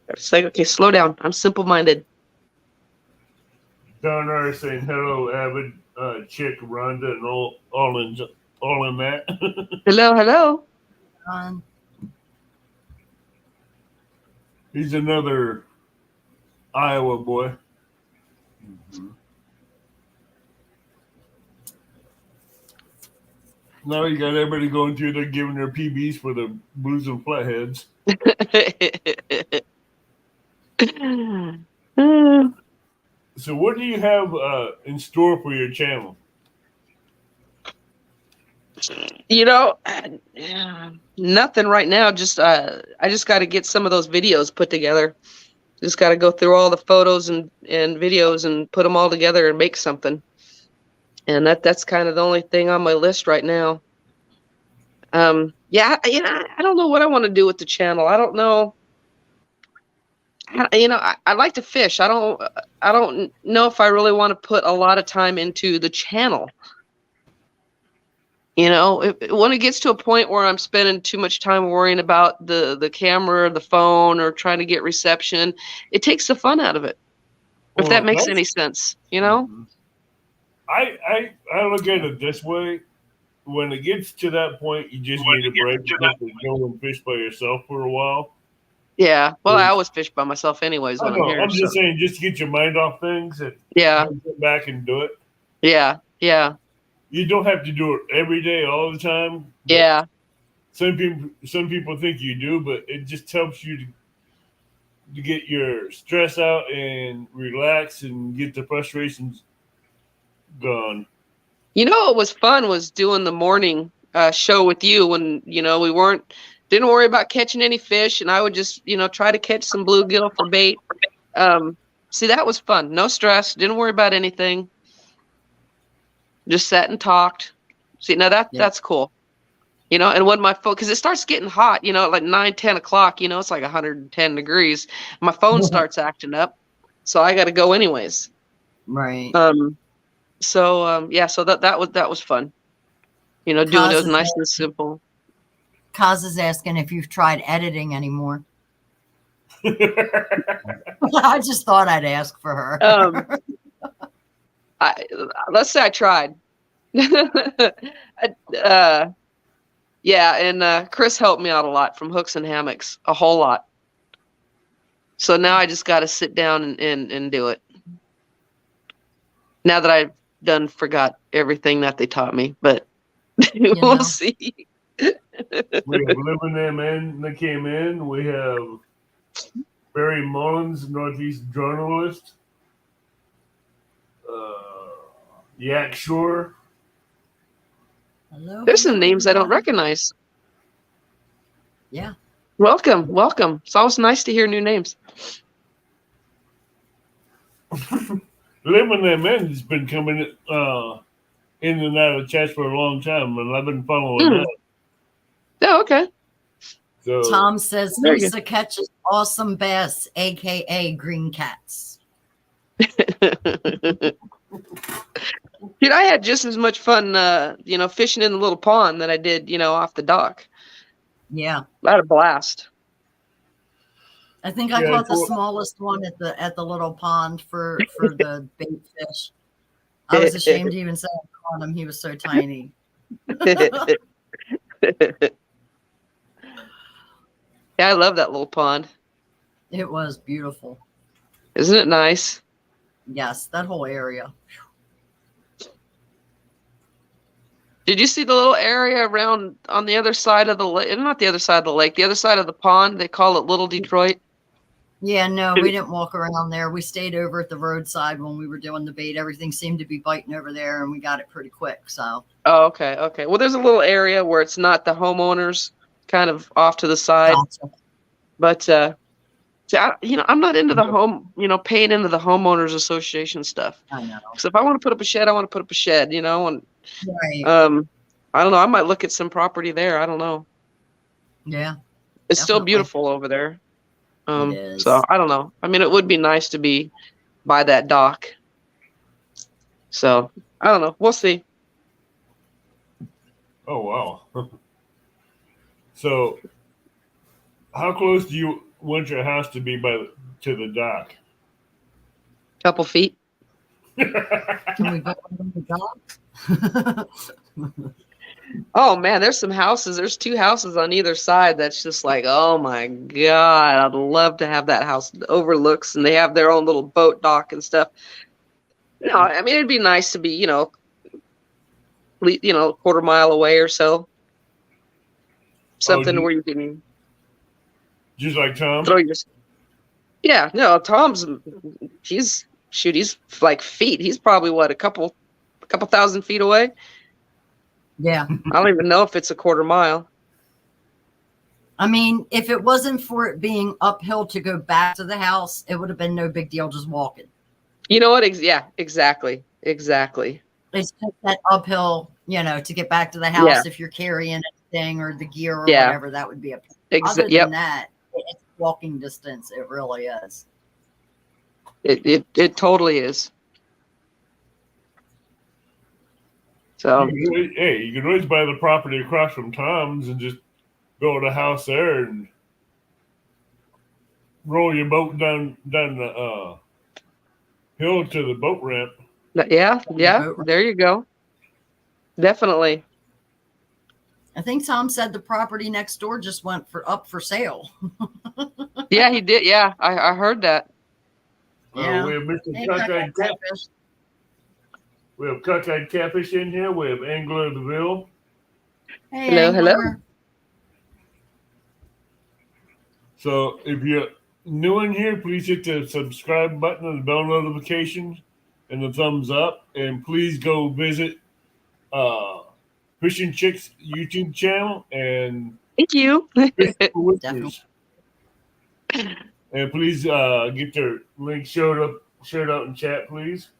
It's like, okay, slow down. I'm simple-minded. Don R saying hello, Avid, Chick, Rhonda, and all in that. Hello, hello. He's another Iowa boy. Mm-hmm. Now you got everybody going through there giving their PBs for the Blues and Flatheads. So what do you have in store for your channel? You know, nothing right now. Just I just got to get some of those videos put together. Just got to go through all the photos and videos and put them all together and make something. And that's kind of the only thing on my list right now. Yeah, you know, I don't know what I want to do with the channel. I don't know. You know, I like to fish. I don't know if I really want to put a lot of time into the channel. You know, when it gets to a point where I'm spending too much time worrying about the camera or the phone or trying to get reception, it takes the fun out of it. If that makes any sense, you know? I look at it this way. When it gets to that point, you just need a break. You have to go and fish by yourself for a while. Yeah. Well, I always fish by myself anyways when I'm here. I'm just saying, just to get your mind off things and get back and do it. Yeah. Yeah. You don't have to do it every day, all the time. Yeah. Some people think you do, but it just helps you to get your stress out and relax and get the frustrations gone. You know what was fun was doing the morning show with you when, you know, didn't worry about catching any fish, and I would just, you know, try to catch some bluegill for bait. See, that was fun. No stress. Didn't worry about anything. Just sat and talked. See, now that's cool. You know, and when my phone, because it starts getting hot, you know, at like 9, 10 o'clock, you know, it's like 110 degrees. My phone starts acting up. So I got to go anyways. Right. So that was fun. You know, doing it nice and simple. Kaz is asking if you've tried editing anymore. I just thought I'd ask for her. Let's say I tried. Yeah, and Chris helped me out a lot from Hooks and Hammocks, a whole lot. So now I just got to sit down and do it. Now that I've forgot everything that they taught me, but we'll see. We have Living Them In that came in. We have Barry Mullins, Northeast journalist. Yak Shore. Hello. There's some names I don't recognize. Yeah. Welcome. It's always nice to hear new names. Living Them In has been coming in and out of chats for a long time, and I've been following that. Oh, okay. So, Tom says Lisa catches awesome bass, aka green cats. Dude, I had just as much fun, you know, fishing in the little pond that I did, you know, off the dock. Yeah, I had a blast. I think I caught the smallest one at the little pond for the bait fish. I was ashamed to even say I caught him. He was so tiny. Yeah, I love that little pond. It was beautiful. Isn't it nice? Yes, that whole area. Did you see the little area around on the other side of the lake? Not the other side of the lake, the other side of the pond. They call it Little Detroit. Yeah, no, we didn't walk around there. We stayed over at the roadside when we were doing the bait. Everything seemed to be biting over there, and we got it pretty quick. So, Oh, okay, okay. Well, there's a little area where it's not the homeowners, kind of off to the side. gotcha. But see, I'm not into the paying into the homeowners association stuff. I know. So if I want to put up a shed, I want to put up a shed, and Right. I don't know. I might look at some property there. I don't know. Yeah. It's still Definitely. beautiful over there. It is. So I don't know. I mean, it would be nice to be by that dock. So I don't know. We'll see. Oh wow. So, how close do you want your house to be to the dock? Couple feet. Can we go on the dock? Oh man, there's some houses. There's 2 houses on either side. That's just like, oh my God, I'd love to have that house that overlooks, and they have their own little boat dock and stuff. No, I mean it'd be nice to be, a quarter mile away or so. Something where you can just like Tom. throw your. Yeah, no, Tom's. He's like feet. He's probably what, a couple thousand feet away. Yeah. I don't even know if it's a quarter mile. I mean, if it wasn't for it being uphill to go back to the house, it would have been no big deal just walking. You know what? Yeah, exactly. Exactly. It's just that uphill, to get back to the house. Yeah. If you're carrying anything or the gear or Yeah. whatever, that would be a other than that, it's walking distance. It really is. It totally is. So Hey, you can always buy the property across from Tom's and just build a house there and roll your boat down the hill to the boat ramp. yeah, there you go. Definitely. I think Tom said the property next door just went up for sale. Yeah, he did. Yeah, I heard that. Yeah. We have Mr. Hey, Cockeyed catfish. Catfish. We have Cockeyed Catfish in here. We have Angler of the Ville. Hey, Hello, hello. Angler. So if you're new in here, please hit the subscribe button and the bell notifications and the thumbs up. And please go visit Fishing Chicks YouTube channel and Thank you. Fish for Whiskers. Definitely. And please get their link shared out in chat, please.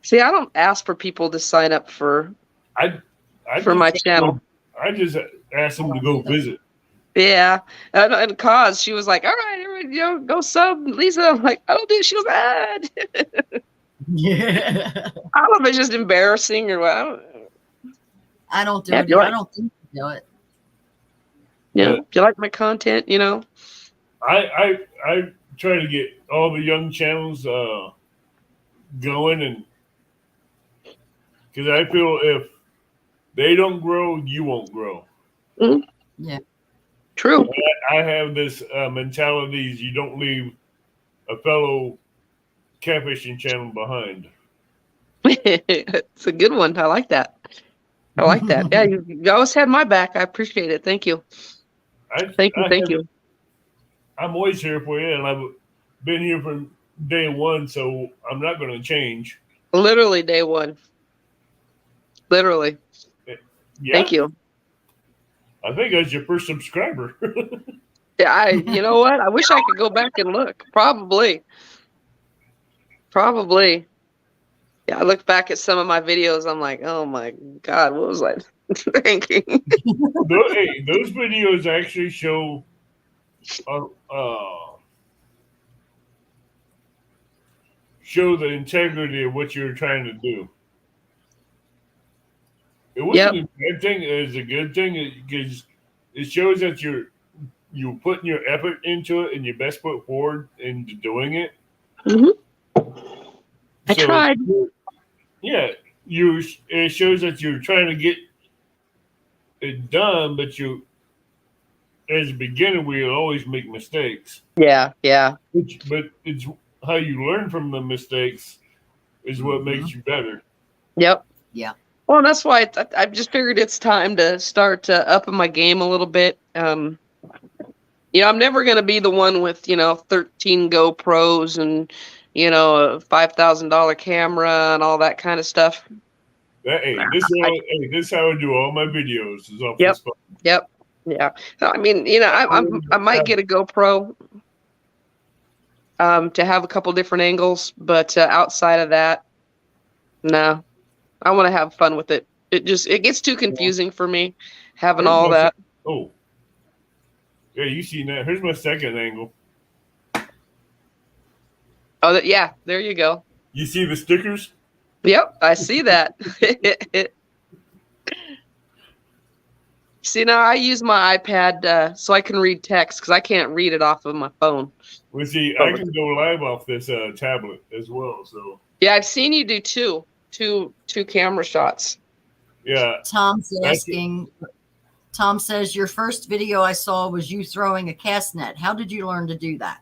See, I don't ask for people to sign up for my channel. I just asked them to go visit. Yeah, and Cause she was like, "All right, everybody, go sub Lisa." I'm like, "I don't do." She goes, Yeah. I don't know if it's just embarrassing or what. I don't do Yeah, it. you're I don't think you do it. Do you like my content? I try to get all the young channels going, and because I feel if they don't grow, you won't grow. Mm-hmm. Yeah. True. I have this mentality: is you don't leave a fellow catfishing channel behind. It's a good one. I like that. Yeah, you always had my back. I appreciate it. Thank you. Thank you. I'm always here for you, and I've been here from day one, so I'm not going to change. Literally day one. Literally. Yeah, Thank you. I think I was your first subscriber. Yeah, you know what? I wish I could go back and look. Probably. Yeah, I look back at some of my videos. I'm like, oh my God, what was I thinking? Those videos actually show the integrity of what you're trying to do. It wasn't a bad thing. It was a good thing because it shows that you're putting your effort into it and your best foot forward into doing it. Mm-hmm. I tried. Yeah, it shows that you're trying to get it done, but as a beginner, we always make mistakes. Yeah. But it's how you learn from the mistakes is what makes you better. Yep. Yeah. Well, that's why I just figured it's time to start upping my game a little bit. I'm never going to be the one with, 13 GoPros and, a $5,000 camera and all that kind of stuff. This is how I do all my videos. Is off Yep. this phone. Yep. Yeah. So, I mean, I might get a GoPro to have a couple different angles, but outside of that, no. I want to have fun with it. It gets too confusing for me having all that. Oh. Yeah, you seen that. Here's my second angle. Oh, yeah, there you go. You see the stickers? Yep, I see that. See, now I use my iPad so I can read text because I can't read it off of my phone. Well, see, I can go live off this tablet as well. So yeah, I've seen you do two camera shots. Yeah. Tom's asking. Tom says your first video I saw was you throwing a cast net. How did you learn to do that?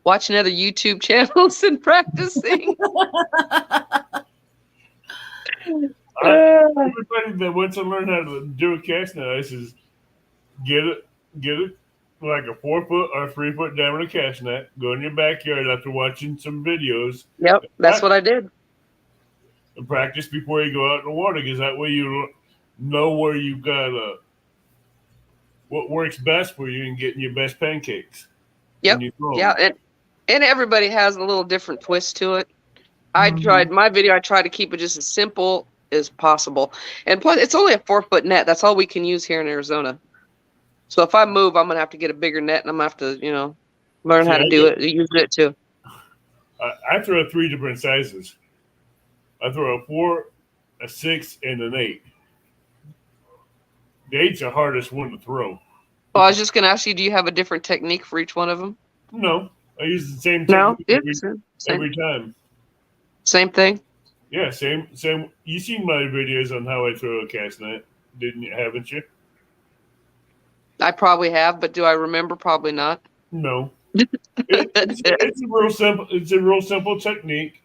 Watching other YouTube channels and practicing. Everybody that wants to learn how to do a cast net, I says, get it like a 4-foot or 3-foot diameter cast net. Go in your backyard after watching some videos. Yep, that's what I did. And practice before you go out in the water, because that way you know where you got what works best for you and getting your best pancakes. Yep. Yeah, and everybody has a little different twist to it. I tried to keep it just as simple as possible. And plus, it's only a 4-foot net. That's all we can use here in Arizona. So if I move, I'm going to have to get a bigger net, and I'm going to have to, learn how to do it, use it too. I throw 3 different sizes. I throw a 4, a 6, and an 8. The 8's the hardest one to throw. Well, I was just going to ask you, do you have a different technique for each one of them? No, I use the same technique every time. Same thing? Yeah, same. You seen my videos on how I throw a cast net, haven't you? I probably have, but do I remember? Probably not. No. It's a real simple. It's a real simple technique,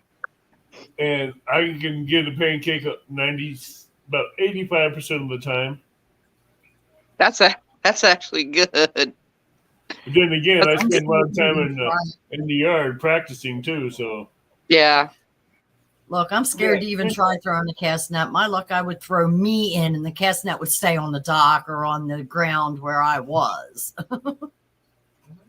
and I can get a pancake about 85% of the time. That's actually good. But then again, I spend a lot of time in the yard practicing too. So yeah. Look, I'm scared to even try throwing a cast net. My luck, I would throw me in, and the cast net would stay on the dock or on the ground where I was.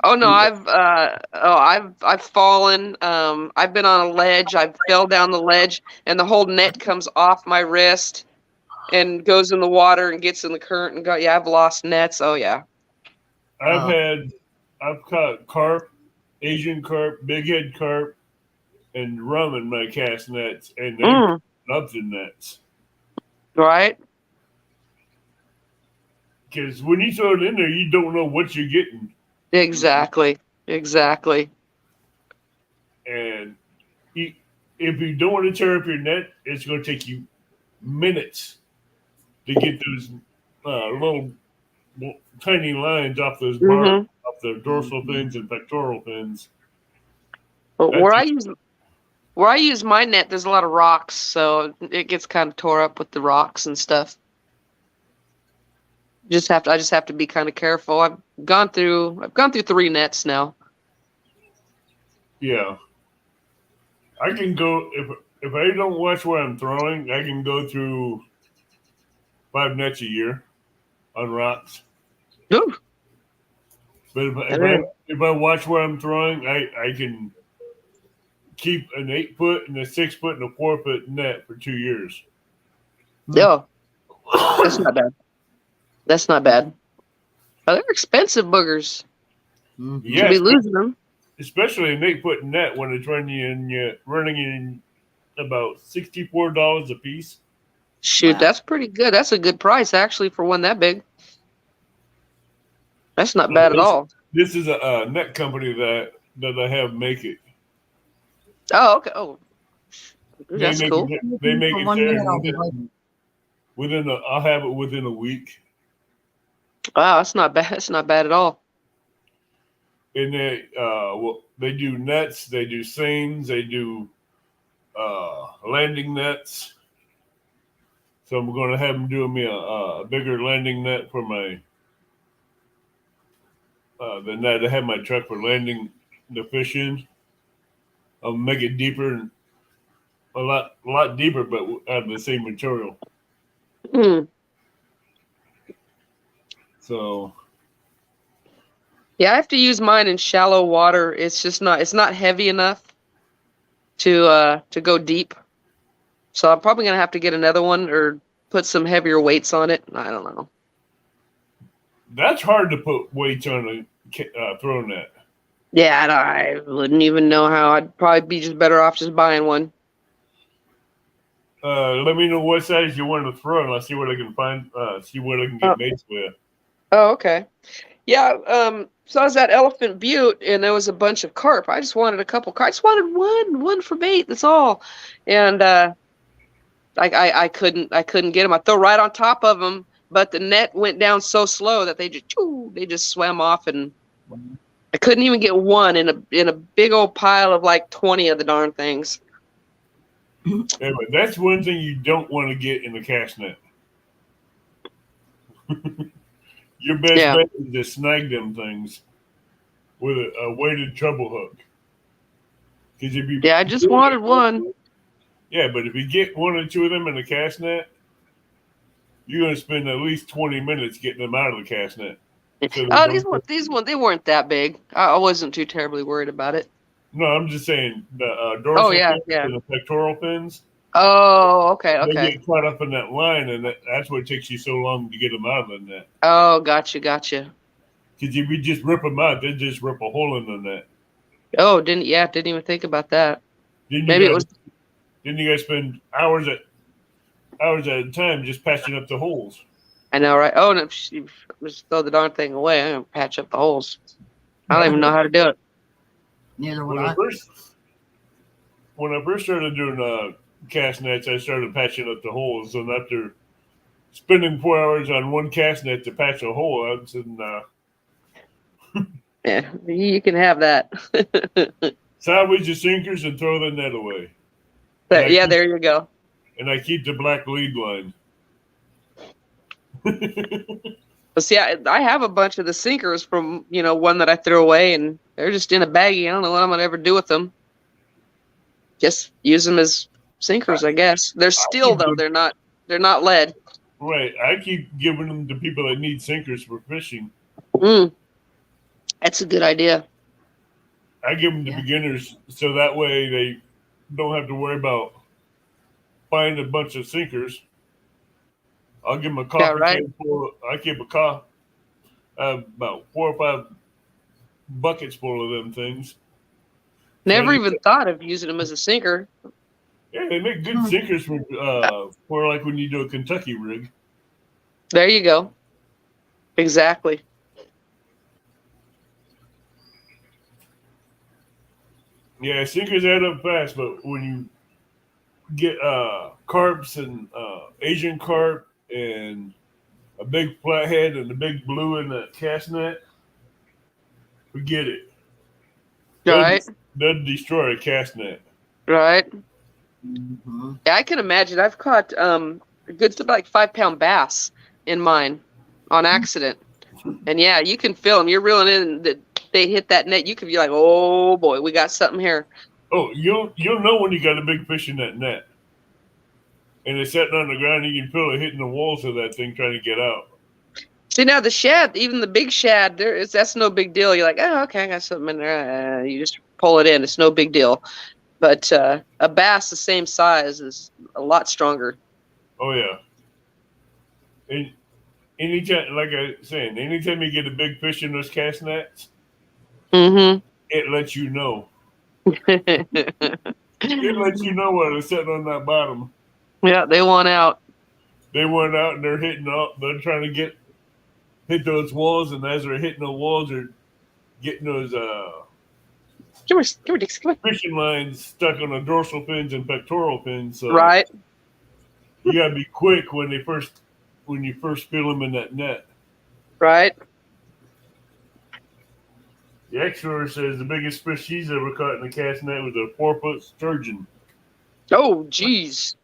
Oh no, I've fallen. I've been on a ledge. I fell down the ledge, and the whole net comes off my wrist and goes in the water and gets in the current and go. Yeah, I've lost nets. Oh yeah. I've caught carp, Asian carp, big head carp, and rum in my cast nets, and they love the nets. Right. Because when you throw it in there, you don't know what you're getting. Exactly. And if you don't want to tear up your net, it's going to take you minutes to get those little tiny lines off those bars, off the dorsal fins and pectoral fins. But where I use my net, there's a lot of rocks, so it gets kind of tore up with the rocks and stuff. I just have to be kind of careful. I've gone through 3 nets now. Yeah. I can go if I don't watch where I'm throwing, I can go through 5 nets a year on rocks. Ooh. But if I watch where I'm throwing, I can keep an 8-foot and a 6-foot and a 4-foot net for 2 years. Yeah. That's not bad. That's not bad. Oh, they're expensive boogers. Yeah, be losing them. Especially an 8-foot net when it's running in about $64 a piece. Shoot, That's pretty good. That's a good price actually for one that big. That's not bad at all. This is a net company that I have make it. Oh, okay. Oh, that's cool. They make it there I'll have it within a week. Wow, that's not bad. That's not bad at all. And they do nets, they do seines, they do landing nets. So I'm going to have them doing me a bigger landing net for my the net I have my truck for landing the fish in. I'll make it deeper, a lot deeper, but out of the same material. Mm. So Yeah, I have to use mine in shallow water. It's not heavy enough to go deep. So I'm probably gonna have to get another one or put some heavier weights on it. I don't know. that's hard to put weights on a throw net. Yeah, I wouldn't even know how. I'd probably be just better off just buying one. Let me know what size you want to throw, and I'll see what I can find. See what I can get mates with. Oh, okay. Yeah, so I was at Elephant Butte and there was a bunch of carp. I just wanted a couple carp. I just wanted one for bait, that's all. And I couldn't get them. I throw right on top of them, but the net went down so slow that they just swam off, and I couldn't even get one in a big old pile of like 20 of the darn things. Anyway, that's one thing you don't want to get in the cast net. Your best bet is to snag them things with a weighted treble hook. Because if you I just wanted one. Yeah, but if you get one or two of them in the cast net, you're going to spend at least 20 minutes getting them out of the cast net. So These ones they weren't that big. I wasn't too terribly worried about it. No, I'm just saying the dorsal fins and the pectoral fins. Oh, okay. They get caught up in that line, and that's what takes you so long to get them out of the net. Oh, gotcha. Because if you just rip them out, they just rip a hole in the net. Oh, didn't even think about that. Didn't you guys spend hours at a time just patching up the holes? I know, right? Oh, no, just throw the darn thing away. I'm gonna patch up the holes. I don't even know how to do it. Neither would I. When I first started doing cast nets, I started patching up the holes, and after spending 4 hours on one cast net to patch a hole, I said, nah. Yeah, you can have that. Salvage the sinkers and throw the net away. But yeah, there you go. And I keep the black lead line. Well, see, I have a bunch of the sinkers from one that I threw away, and they're just in a baggie. I don't know what I'm gonna ever do with them. Just use them as sinkers, I guess. They're steel though. They're not lead. Right. I keep giving them to people that need sinkers for fishing. That's a good idea. I give them to beginners so that way they don't have to worry about buying a bunch of sinkers. I'll give them a coffee can full. I keep about 4 or 5 buckets full of them things. Never even thought of using them as a sinker. Yeah, they make good sinkers for like when you do a Kentucky rig. There you go. Exactly. Yeah, sinkers add up fast, but when you get carps and Asian carp and a big flathead and a big blue in the cast net, forget it. Right. They'll destroy a cast net. Right. Mm-hmm. Yeah, I can imagine. I've caught a good stuff like 5-pound bass in mine on accident. And yeah, you can feel them. You're reeling in that they hit that net. You could be like, oh boy, we got something here. Oh, you'll know when you got a big fish in that net. And it's sitting on the ground, you can feel it hitting the walls of that thing trying to get out. See, now the shad, even the big shad, that's no big deal. You're like, oh, okay, I got something in there. You just pull it in. It's no big deal. But a bass the same size is a lot stronger. Oh, yeah. And anytime, like I was saying, anytime you get a big fish in those cast nets, it lets you know. It lets you know what is sitting on that bottom. Yeah, they want out. They want out, and they're hitting up. They're trying to hit those walls, and as they're hitting the walls, they're getting those fishing lines stuck on the dorsal fins and pectoral fins. So right. You gotta be quick when you first feel them in that net. Right. The explorer says the biggest fish she's ever caught in the cast net was a 4-foot sturgeon. Oh, geez.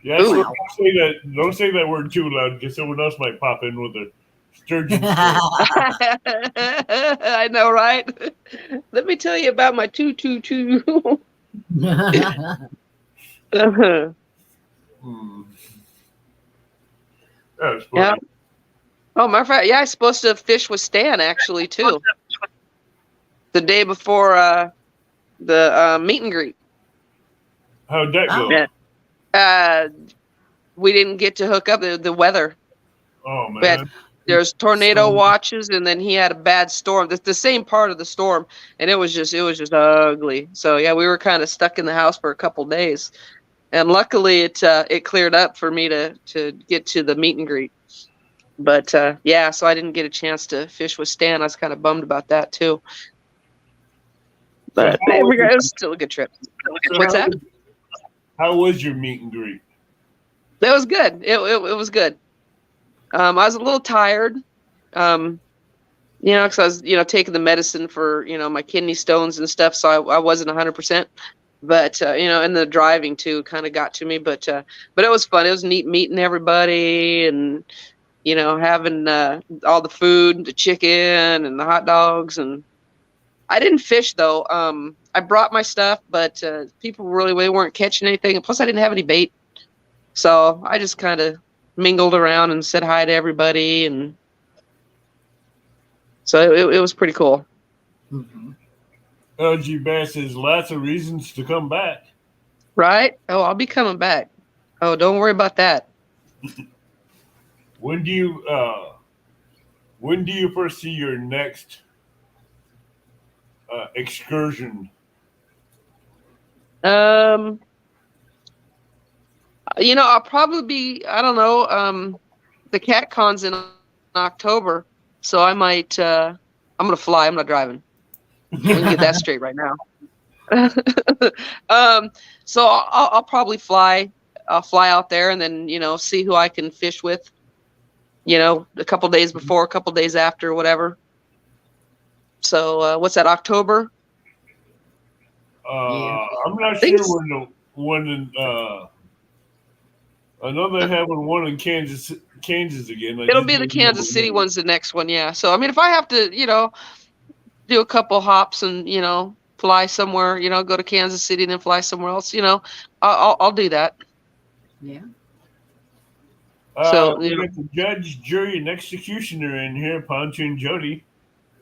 Yeah, so don't say that word too loud because someone else might pop in with a sturgeon. I know, right? Let me tell you about my 222. That's funny. Yeah. Oh, matter of fact, yeah, I was supposed to fish with Stan actually too. The day before the meet and greet. How'd that go? Yeah. We didn't get to hook up the weather. Oh man. There's tornado watches, and then he had a bad storm. The same part of the storm, and it was just ugly. So yeah, we were kind of stuck in the house for a couple days, and luckily it cleared up for me to get to the meet and greet. But yeah, so I didn't get a chance to fish with Stan. I was kind of bummed about that too. But it was still a good trip. What's that? How was your meet and greet? That was good. It was good. I was a little tired, because I was, taking the medicine for, my kidney stones and stuff. So I wasn't 100%, but, and the driving too kind of got to me, but it was fun. It was neat meeting everybody and, having all the food, the chicken and the hot dogs. And I didn't fish though. I brought my stuff, but people they weren't catching anything. And plus I didn't have any bait. So I just kind of mingled around and said hi to everybody, and so it was pretty cool. Mm-hmm. LG Bass has lots of reasons to come back. Right? Oh, I'll be coming back. Oh, don't worry about that. When do you first see your next excursion? I'll probably be, I don't know, the Cat Con's in October, so I might, I'm going to fly. I'm not driving. We can get that straight right now. So I'll probably fly. I'll fly out there and then, see who I can fish with, a couple days before, a couple days after, whatever. So what's that, October? I'm not sure when I know they're having one in Kansas again. It'll be the Kansas City one's the next one, yeah. So I mean, if I have to, do a couple hops and fly somewhere, go to Kansas City and then fly somewhere else, I'll do that. Yeah. So we got the judge, jury, and executioner in here, Pontoon Jody.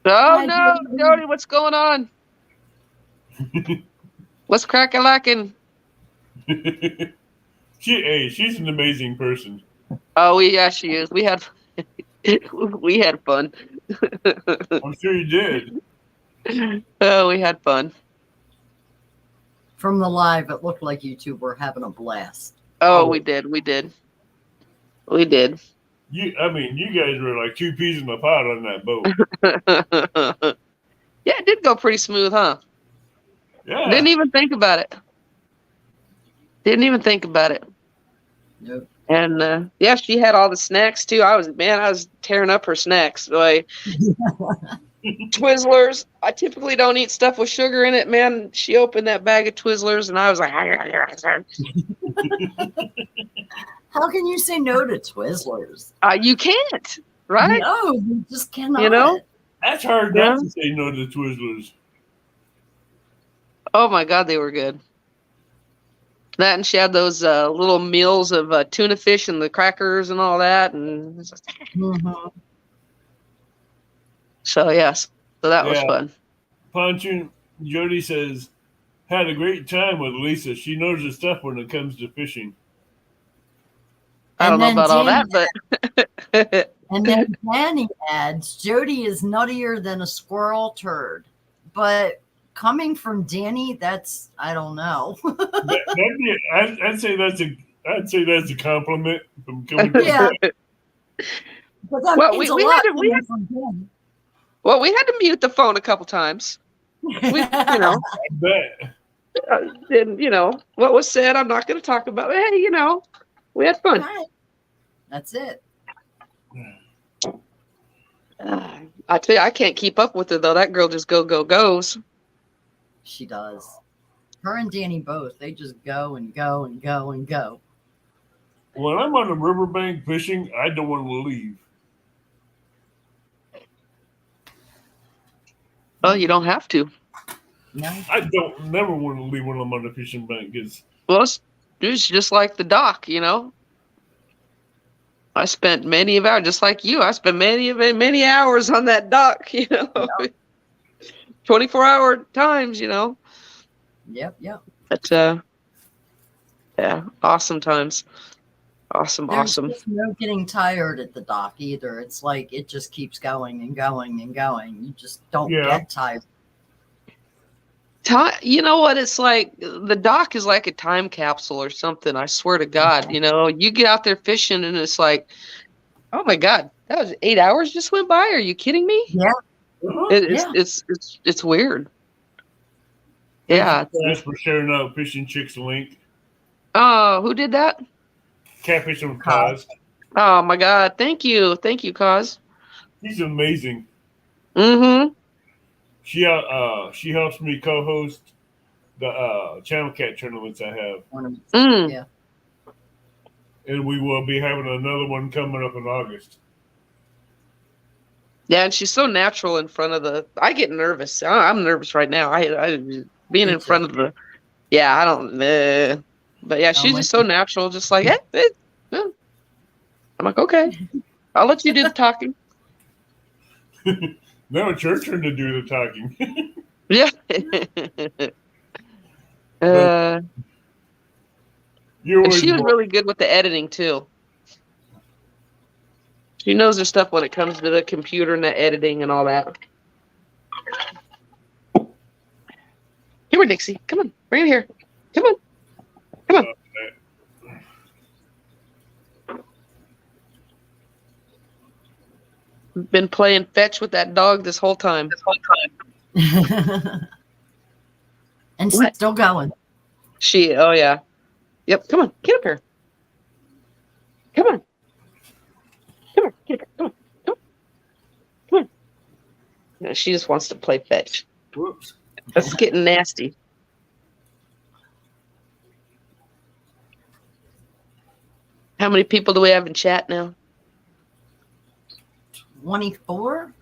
Oh no, Jody, what's going on? What's crack-a-lackin'? She's an amazing person. Oh, yeah, she is. We had fun. I'm sure you did. Oh, we had fun. From the live, it looked like you two were having a blast. Oh, we did. You guys were like two peas in a pod on that boat. Yeah, it did go pretty smooth, huh? Yeah. Didn't even think about it. Nope. And yeah, she had all the snacks too. I was tearing up her snacks. Like Twizzlers. I typically don't eat stuff with sugar in it, man. She opened that bag of Twizzlers and I was like, how can you say no to Twizzlers? You can't, right? No, you just cannot. That's hard not to say no to Twizzlers. Oh my God, they were good. That, and she had those little meals of tuna fish and the crackers and all that, and so yes, so that was fun. Pontoon Jody says, had a great time with Lisa. She knows her stuff when it comes to fishing. I don't know about all that, but and then Danny adds, Jody is nuttier than a squirrel turd, but coming from Danny, that's, I don't know. I'd say that's a compliment from coming from But that means a lot we had to mute the phone a couple times. I bet. And what was said, I'm not going to talk about. Hey, we had fun. Right. That's it. I tell you, I can't keep up with her though. That girl just goes. She does. Her and Danny both. They just go and go and go and go. When I'm on the riverbank fishing, I don't want to leave. Well, you don't have to. No. I don't never want to leave when I'm on the fishing bank. Well, it's just like the dock, I spent many of hours, just like you. I spent many hours on that dock, 24-hour times, Yep. But yeah, awesome times. There's Awesome. just no getting tired at the dock either. It's like it just keeps going and going and going. You just don't get tired. You know what? It's like the dock is like a time capsule or something. I swear to God, you get out there fishing and it's like, oh my God, that was 8 hours just went by. Are you kidding me? Yeah. It's weird. Yeah. Thanks for sharing out Fishing Chicks link. Oh, who did that? Catfishing with Kaz. Oh my God. Thank you, Kaz. He's amazing. Mm-hmm. She helps me co-host the Channel Cat tournaments I have. Yeah. And we will be having another one coming up in August. Yeah, and she's so natural in front of I get nervous. I'm nervous right now. I being in front of I don't. But yeah, she's just so natural, just like I'm like, okay, I'll let you do the talking. Now it's your turn to do the talking. Yeah. And she was really good with the editing too. She knows her stuff when it comes to the computer and the editing and all that. Here, Dixie. Come on. Bring it here. Come on. Been playing fetch with that dog this whole time. And still going. Oh yeah. Yep. Come on. Get up here. Come on. Come on. Get up here. Come on. Come on. No, she just wants to play fetch. Whoops. That's getting nasty. How many people do we have in chat now? 24.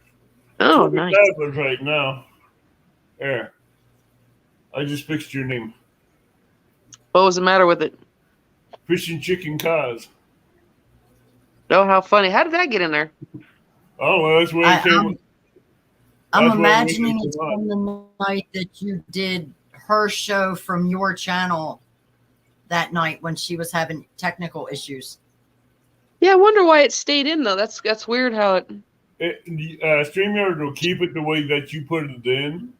Oh, nice. Right now. There. I just fixed your name. What was the matter with it? Fishing Chicken Kaz. Oh, how funny. How did that get in there? Oh, well, that's where it came. I'm imagining it's from the night that you did her show from your channel that night when she was having technical issues. Yeah, I wonder why it stayed in, though. That's weird how it... StreamYard will keep it the way that you put it in.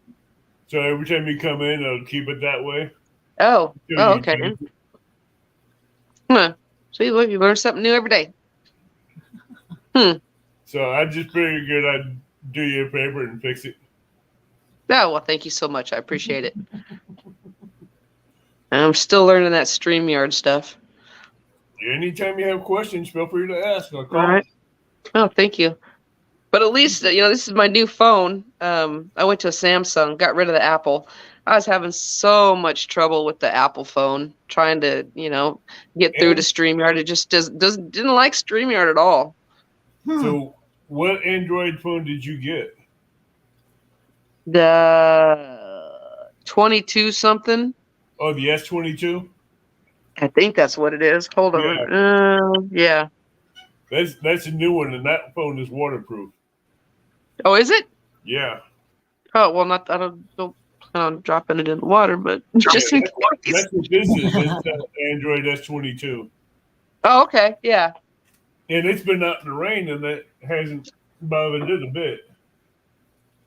So every time you come in, it'll keep it that way. Oh, okay. Huh. See, look, you learn something new every day. So I just figured I'd do you a favor and fix it. Oh, well, thank you so much. I appreciate it. I'm still learning that StreamYard stuff. Anytime you have questions, feel free to ask. I'll call. All right. Oh, thank you. But at least, this is my new phone. I went to a Samsung, got rid of the Apple. I was having so much trouble with the Apple phone, trying to, get through to StreamYard. It just didn't like StreamYard at all. So what Android phone did you get? The 22 something. Oh, the S22? I think that's what it is. Hold on. Yeah. That's a new one, and that phone is waterproof. Oh, is it? Yeah. Oh, well, I don't plan on dropping it in the water, but just in case. That's what this is. It's Android S22. Oh, okay. Yeah. And it's been out in the rain, and that hasn't bothered it a bit.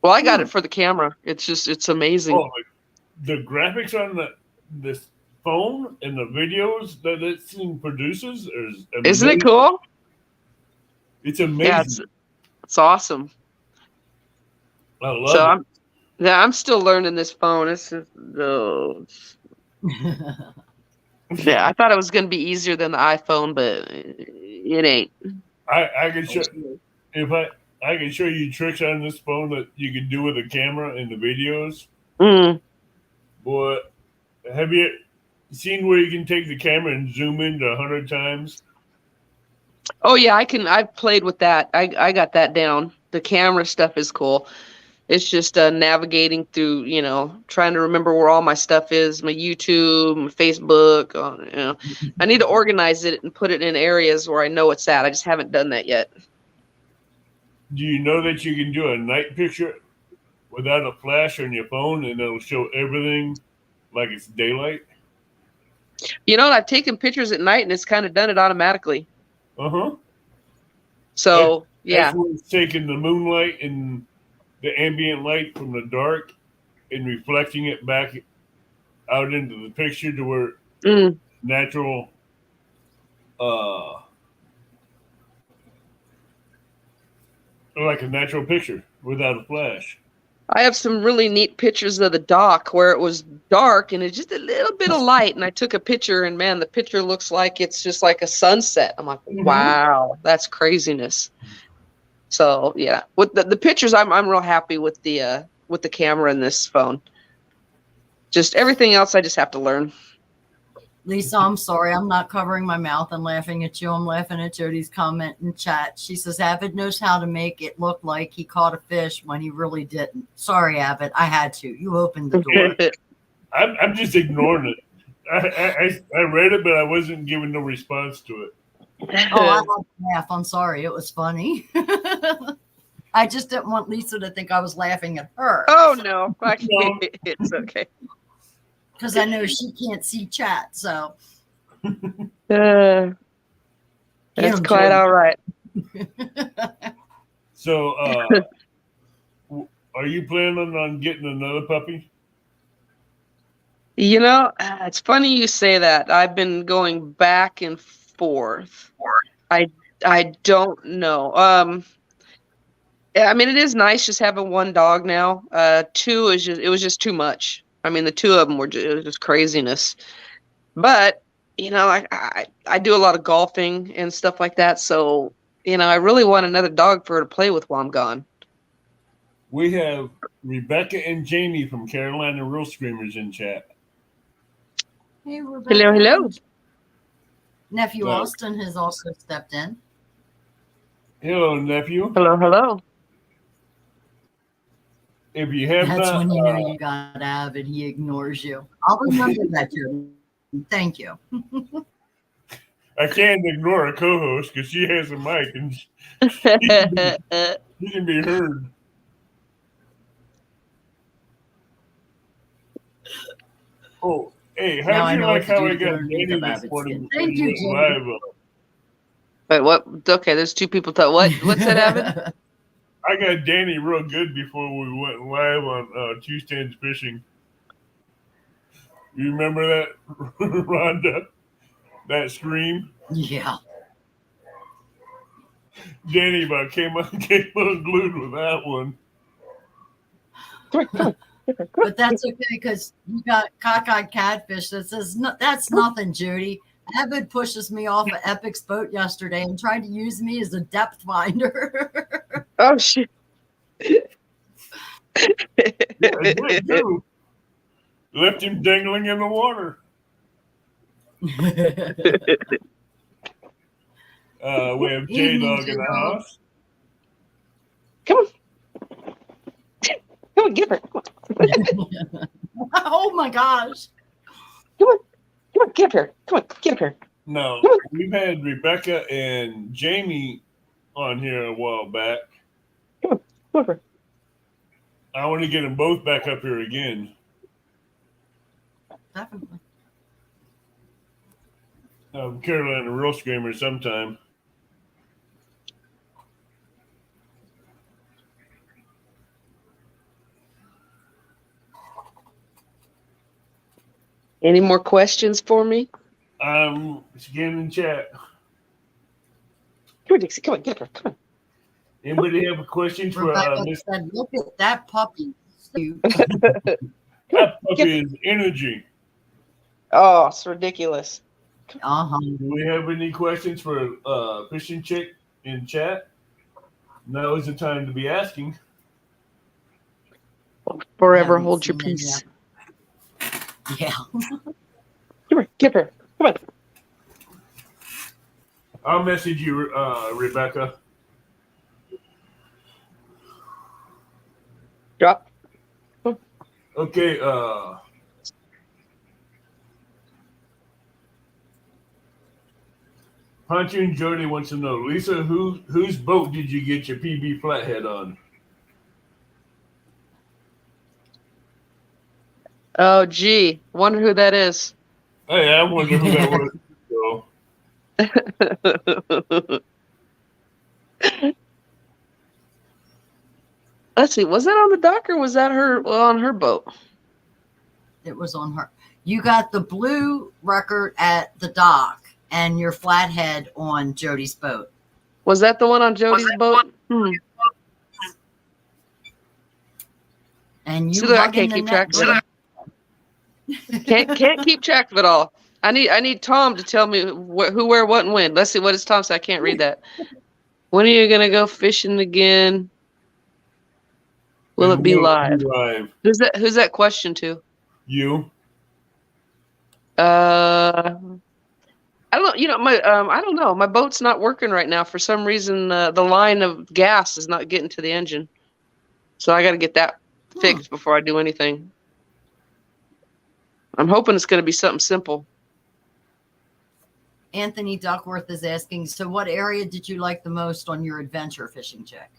Well, I got it for the camera. It's amazing. Oh, the graphics on this phone and the videos that this thing produces is amazing. Isn't it cool? It's amazing. Yeah, it's awesome. I love it. I'm still learning this phone. Yeah, I thought it was going to be easier than the iPhone, but it ain't. I can show I can show you tricks on this phone that you can do with the camera and the videos. But have you seen where you can take the camera and zoom in 100 times? Oh yeah, I've played with that. I got that down. The camera stuff is cool. It's just navigating through, trying to remember where all my stuff is, my YouTube, my Facebook. I need to organize it and put it in areas where I know it's at. I just haven't done that yet. Do you know that you can do a night picture without a flash on your phone and it'll show everything like it's daylight? I've taken pictures at night and it's kind of done it automatically. Uh-huh. So, yeah. That's when it's taking the moonlight and the ambient light from the dark and reflecting it back out into the picture to where natural like a natural picture without a flash. I have some really neat pictures of the dock where it was dark and it's just a little bit of light. And I took a picture and man, the picture looks like it's just like a sunset. I'm like, wow, that's craziness. So yeah, with the pictures, I'm real happy with the camera in this phone. Just everything else, I just have to learn. Lisa, I'm sorry. I'm not covering my mouth and laughing at you. I'm laughing at Jody's comment in chat. She says, Avid knows how to make it look like he caught a fish when he really didn't. Sorry, Avid. I had to. You opened the door. I'm just ignoring it. I read it, but I wasn't giving no response to it. Oh, I had to laugh. I'm sorry. It was funny. I just didn't want Lisa to think I was laughing at her. Oh, no. It's okay. Because I know she can't see chat, so. That's quite all right. So, are you planning on getting another puppy? It's funny you say that. I've been going back and forth. I don't know. I mean, it is nice just having one dog now. Two it was just too much. I mean, the two of them it was just craziness. But, I do a lot of golfing and stuff like that. So, I really want another dog for her to play with while I'm gone. We have Rebecca and Jamie from Carolina Real Screamers in chat. Hey, Rebecca. Hello. Nephew Austin has also stepped in. Hello, nephew. Hello. If you have That's not, when you know you got Avid. He ignores you. I'll remember that, Jody. Thank you. I can't ignore a co-host because she has a mic and she can be heard. Oh, hey, how'd you like how I got Danny this morning? Thank you, Jody. Live? Wait, what? Okay, there's two people. What's that, Avid? I got Danny real good before we went live on Two Stands Fishing. You remember that, Rhonda? That scream? Yeah. Danny about came unglued with that one. Come on. But that's okay because you got cockeyed catfish that says, no, that's nothing, Judy. Avid pushes me off an Epic's boat yesterday and tried to use me as a depth finder. Oh, shit. Yeah, I did too. Left him dangling in the water. We have J-Dog in the house. Come on, give her. Come on. Oh my gosh. Come on, give her. Come on, give her. No, we've had Rebecca and Jamie on here a while back. Come over. I want to get them both back up here again. Definitely. Carolina Real Screamer sometime. Any more questions for me? Scanning chat. Come on, Dixie. Come on, get her. Come on. Anybody have a question for Rebecca said, look at that puppy. That puppy is energy. Oh, it's ridiculous. Uh-huh. Do we have any questions for Fishing Chick in chat? Now is the time to be asking. Forever hold your peace. Yeah. Give her. Come on. I'll message you, Rebecca. Drop. Okay. Pontoon Jody wants to know, Lisa, whose boat did you get your PB flathead on? Oh, gee. Wonder who that is. Hey, I wonder who that was. So, Let's see. Was that on the dock or was that on her boat? It was on her. You got the blue record at the dock and your flathead on Jody's boat. Was that the one on Jody's boat? And you See, look, I hugging can't the keep track net. of it. Can't keep track of it all. I need Tom to tell me who, where, what, and when. Let's see. What does Tom say? I can't read that. When are you gonna go fishing again? Will it be live? Who's that question to? You. I don't. You know, I don't know. My boat's not working right now for some reason. The line of gas is not getting to the engine, so I got to get that fixed before I do anything. I'm hoping it's going to be something simple. Anthony Duckworth is asking, so what area did you like the most on your adventure fishing check?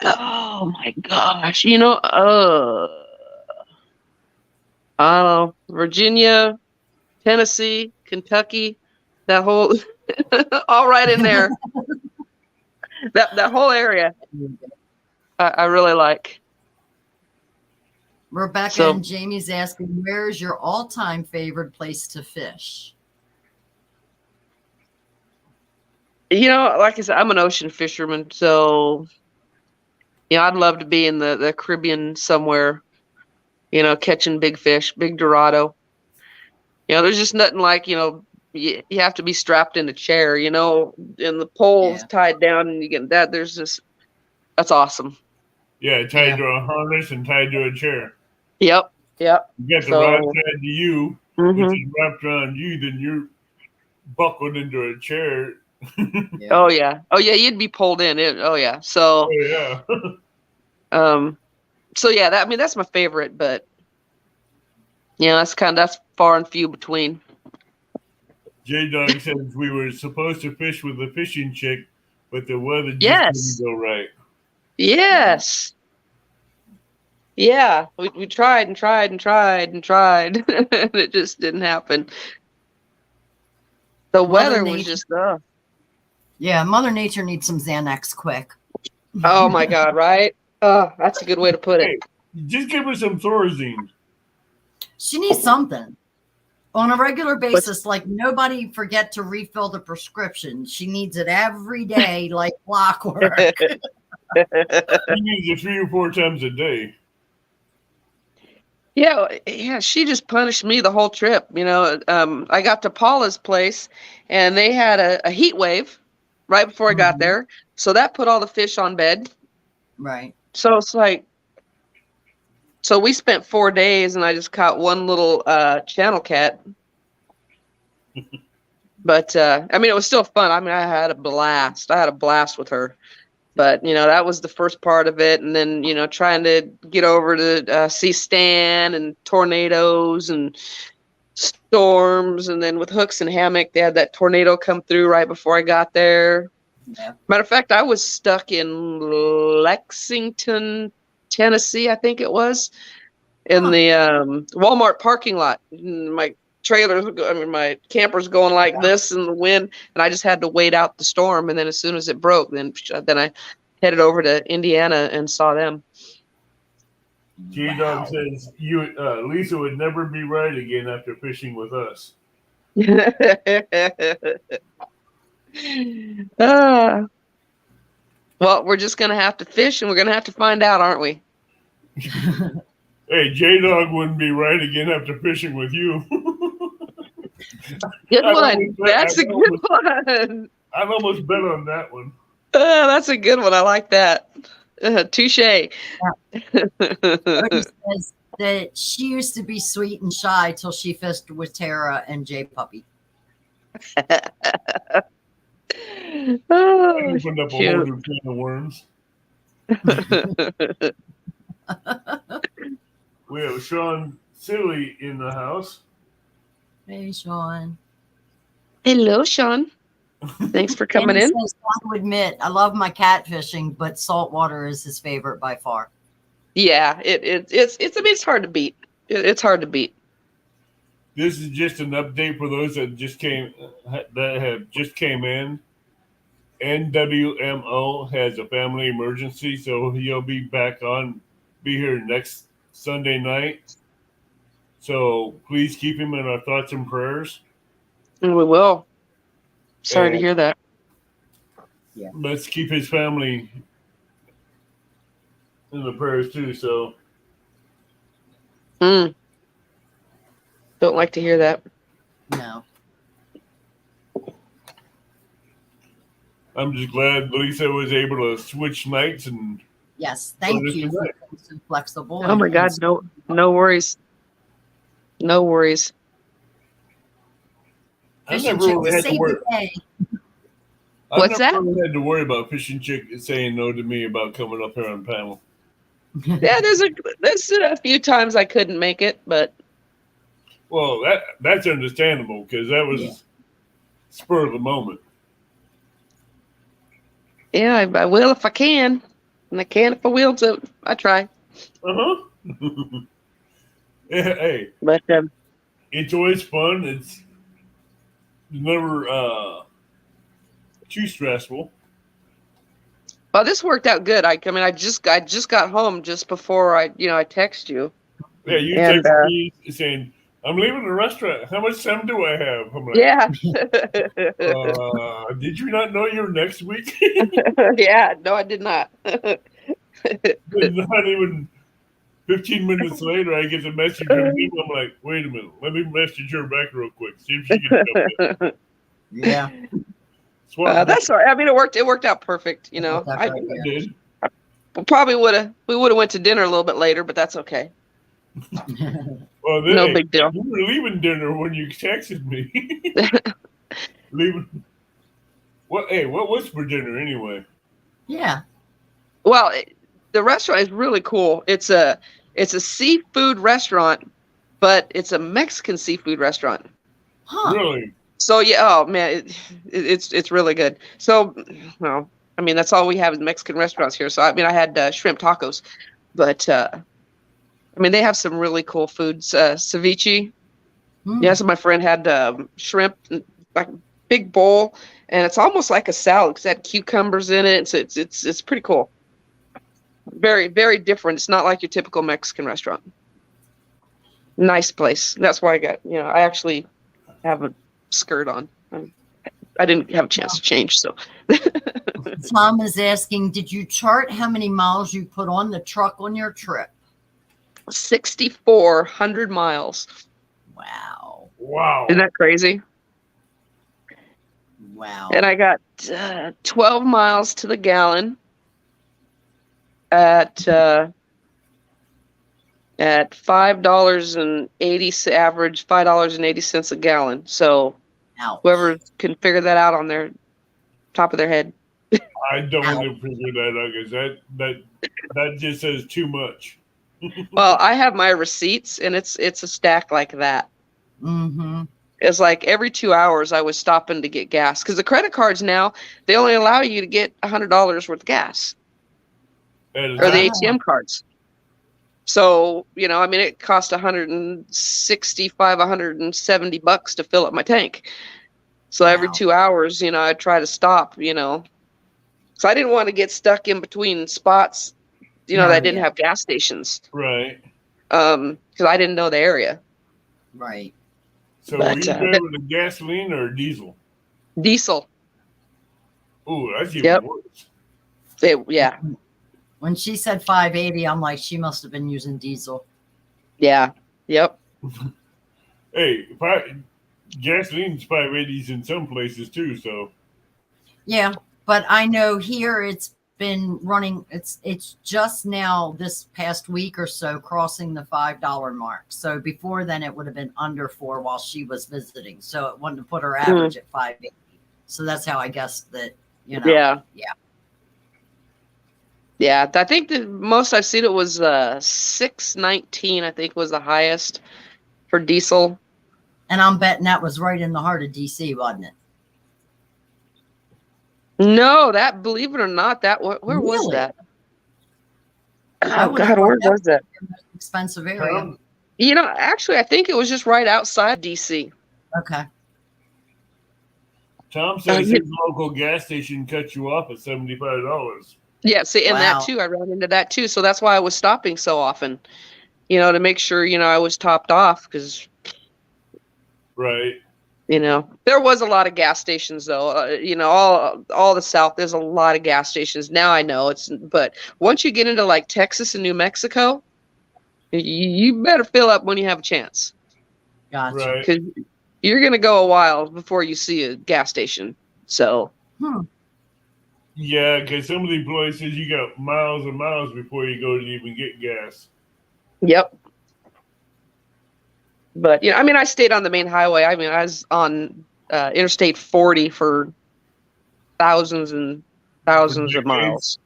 Oh my gosh. You know, I don't know, Virginia, Tennessee, Kentucky, that whole all right in there. that whole area I really like. Rebecca and Jamie's asking, where's your all-time favorite place to fish? You know, like I said, I'm an ocean fisherman, so I'd love to be in the Caribbean somewhere, catching big fish, big Dorado. There's just nothing like, you have to be strapped in a chair, and the pole's tied down and you get that. That's awesome. Yeah, tied to a harness and tied to a chair. Yep. You got the rod tied to you, which is wrapped around you, then you're buckled into a chair. Oh yeah. You'd be pulled in. Oh yeah. So. Oh yeah. So yeah, that's my favorite, but that's far and few between. J-Dog says we were supposed to fish with a fishing chick, but the weather just didn't go right. Yes. Yeah, we tried and tried and tried and tried, and it just didn't happen. The weather was just Yeah, Mother Nature needs some Xanax quick. Oh my God, right? Oh, that's a good way to put it. Hey, just give her some Thorazine. She needs something on a regular basis. Like nobody forget to refill the prescription. She needs it every day, like clockwork. She needs it 3 or 4 times a day. Yeah, she just punished me the whole trip. I got to Paula's place, and they had a heat wave right before I got there, so that put all the fish on bed. Right. So it's like, so we spent 4 days, and I just caught one little channel cat. But it was still fun. I had a blast. I had a blast with her. But, that was the first part of it. And then, trying to get over to see Stan and tornadoes and storms. And then with Hooks and Hammock, they had that tornado come through right before I got there. Yeah. Matter of fact, I was stuck in Lexington, Tennessee, I think it was, in the Walmart parking lot. My my camper's going like this in the wind, and I just had to wait out the storm. And then as soon as it broke, then I headed over to Indiana and saw them. J-Dog says Lisa would never be right again after fishing with us. Well, we're just gonna have to fish, and we're gonna have to find out, aren't we? Hey, J-Dog wouldn't be right again after fishing with you. Good one. That's a good one. I've almost bet on that one. That's a good one. I like that. Touche. Yeah. Says that she used to be sweet and shy till she fished with Tara and J Puppy. Oh, Opened up a whole new can of worms. We have Sean Silly in the house. Hey, Sean. Hello, Sean. Thanks for coming in. Says, I have to admit, I love my catfishing, but saltwater is his favorite by far. Yeah, it's I mean, it's hard to beat. It's hard to beat. This is just an update for those that have just came in. NWMO has a family emergency, so he'll be be here next Sunday night. So please keep him in our thoughts and prayers. And we will. Sorry to hear that. Yeah. Let's keep his family in the prayers too. So. Don't like to hear that. No. I'm just glad Lisa was able to switch nights and. Yes, thank you for being so flexible. Oh my God, no worries. No worries. I never really had to worry. What's that? I never really had to worry about Fishing Chick saying no to me about coming up here on panel. Yeah, there's a few times I couldn't make it, but. Well, that's understandable because that was spur of the moment. Yeah, I will if I can, and I can if I will. So I try. Hey, but it's always fun. It's never too stressful. Well, this worked out good. I mean, I just got home just before I text you. Yeah, you texted me saying, I'm leaving the restaurant. How much time do I have? I'm like, yeah. Did you not know you're next week? Yeah, no, I did not. Not even 15 minutes later, I get a message from him. I'm like, wait a minute. Let me message her back real quick. See if she can jump in. Yeah. That's all right. I mean, it worked out perfect. I did. We would have went to dinner a little bit later, but that's okay. Well, no big deal. You were leaving dinner when you texted me. Leaving. What was for dinner anyway? Yeah. Well, the restaurant is really cool. It's a seafood restaurant, but it's a Mexican seafood restaurant. Huh. Really? So yeah, oh man, it's really good. So, well, I mean, that's all we have is Mexican restaurants here. So I mean, I had shrimp tacos, but I mean, they have some really cool foods. Ceviche. Yeah, so my friend had shrimp, like big bowl, and it's almost like a salad because it had cucumbers in it. So it's pretty cool. Very, very different. It's not like your typical Mexican restaurant. Nice place. That's why I got. I actually have a skirt on. I didn't have a chance to change. So. Tom is asking, did you chart how many miles you put on the truck on your trip? 6,400 miles. Wow. Isn't that crazy? Wow. And I got 12 miles to the gallon at $5.80 average, $5.80 a gallon. So whoever can figure that out on their top of their head. I don't want to figure that out because that just says too much. Well, I have my receipts, and it's a stack like that. Mm-hmm. It's like every 2 hours I was stopping to get gas because the credit cards now they only allow you to get $100 worth of gas, or the ATM cards. So I mean, it cost $165, $170 to fill up my tank. So every 2 hours, I try to stop. So I didn't want to get stuck in between spots. That didn't have gas stations. Right. Because I didn't know the area. Right. So were you driving a gasoline or diesel? Diesel. Oh, that's even worse. Yeah. When she said 580, I'm like, she must have been using diesel. Yeah. Yep. Hey, gasoline's 580s in some places too, so. Yeah, but I know here it's been running. It's just now this past week or so crossing the $5 mark. So before then, it would have been under $4 while she was visiting. So it wanted to put her average at $5.80. So that's how I guessed that. You know. Yeah. Yeah. Yeah. I think the most I've seen it was $6.19. I think was the highest for diesel. And I'm betting that was right in the heart of DC, wasn't it? No, that, believe it or not, that where was Really? that? I Oh would have God, thought where that was that? the most expensive area. You know, actually, I think it was just right outside DC. Okay. Tom says his local gas station cut you off at $75. Yeah, see, and that Wow. too, I ran into that too. So that's why I was stopping so often, you know, to make sure, you know, I was topped off because, Right. you know, there was a lot of gas stations though. You know, all the South, there's a lot of gas stations. Now I know but once you get into like Texas and New Mexico, you better fill up when you have a chance. Gotcha. Right. Because you're going to go a while before you see a gas station. So. Yeah, because some of these places you got miles and miles before you go to even get gas. Yep. But, you know, I mean, I stayed on the main highway. I mean, I was on Interstate 40 for thousands and thousands of miles.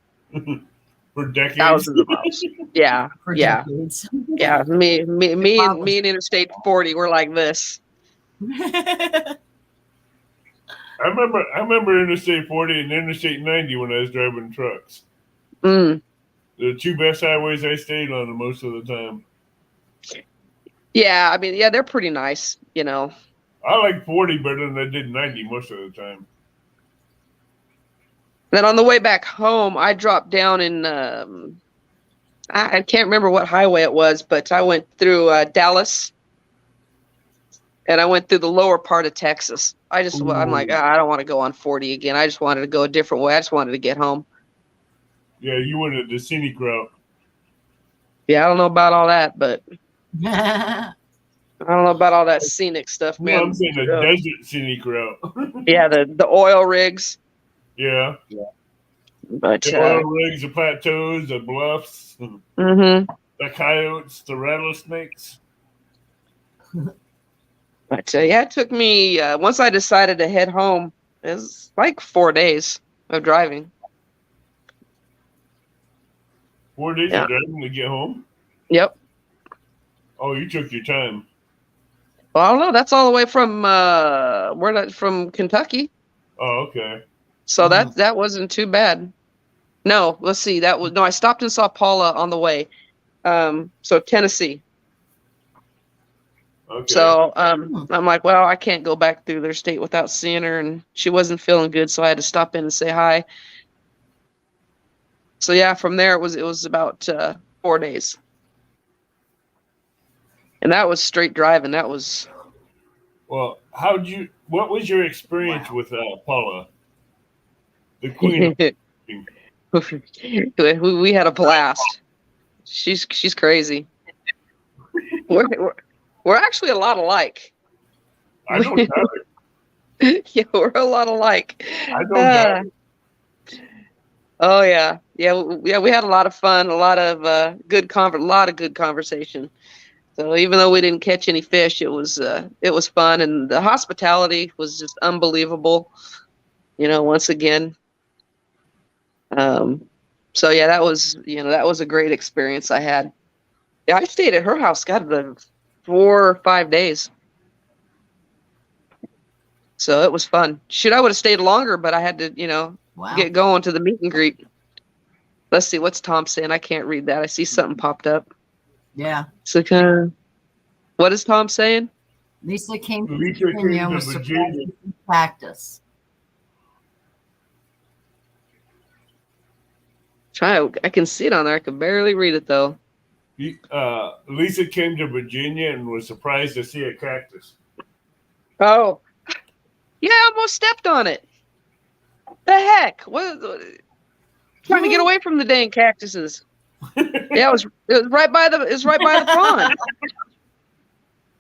For decades. Thousands of miles. Yeah. For Yeah. decades. Yeah. Me and Interstate 40 were like this. I remember Interstate 40 and Interstate 90 when I was driving trucks. Mm. The two best highways I stayed on most of the time. Yeah, I mean, yeah, they're pretty nice, you know. I like 40 better than I did 90 most of the time. Then on the way back home, I dropped down in, I can't remember what highway it was, but I went through Dallas, and I went through the lower part of Texas. I'm like, I don't want to go on 40 again. I just wanted to go a different way. I just wanted to get home. Yeah, you went the scenic route. Yeah, I don't know about all that, but I don't know about all that scenic stuff, man. No, I'm saying the desert scenic route. Yeah, the oil rigs. Yeah. But the oil rigs, the plateaus, the bluffs, the coyotes, the rattlesnakes. But yeah, it took me, once I decided to head home, it was like 4 days of driving. 4 days of driving to get home? Yep. Oh, you took your time. Well, I don't know. That's all the way from from Kentucky. Oh, okay. So that wasn't too bad. No, let's see. I stopped and saw Paula on the way. So Tennessee. Okay. So I'm like, well, I can't go back through their state without seeing her, and she wasn't feeling good, so I had to stop in and say hi. So yeah, from there it was about 4 days. And that was straight driving. That was. Well, what was your experience with Paula, the queen? We had a blast. She's crazy. We're actually a lot alike. I don't doubt it. Yeah, we're a lot alike. I don't doubt it. Oh yeah. We had a lot of fun, a lot of good conversation. So even though we didn't catch any fish, it was fun, and the hospitality was just unbelievable. You know, once again. So yeah, that was a great experience I had. Yeah, I stayed at her house, God, the 4 or 5 days. So it was fun. I would have stayed longer, but I had to, get going to the meet and greet. Let's see, what's Tom saying? I can't read that. I see something popped up. Yeah. So what is Tom saying? Lisa came to Virginia and was surprised to practice. I can see it on there. I can barely read it though. Lisa came to Virginia and was surprised to see a cactus. Oh, yeah, I almost stepped on it. The heck? What? Trying to get away from the dang cactuses. Yeah, it was right by the pond.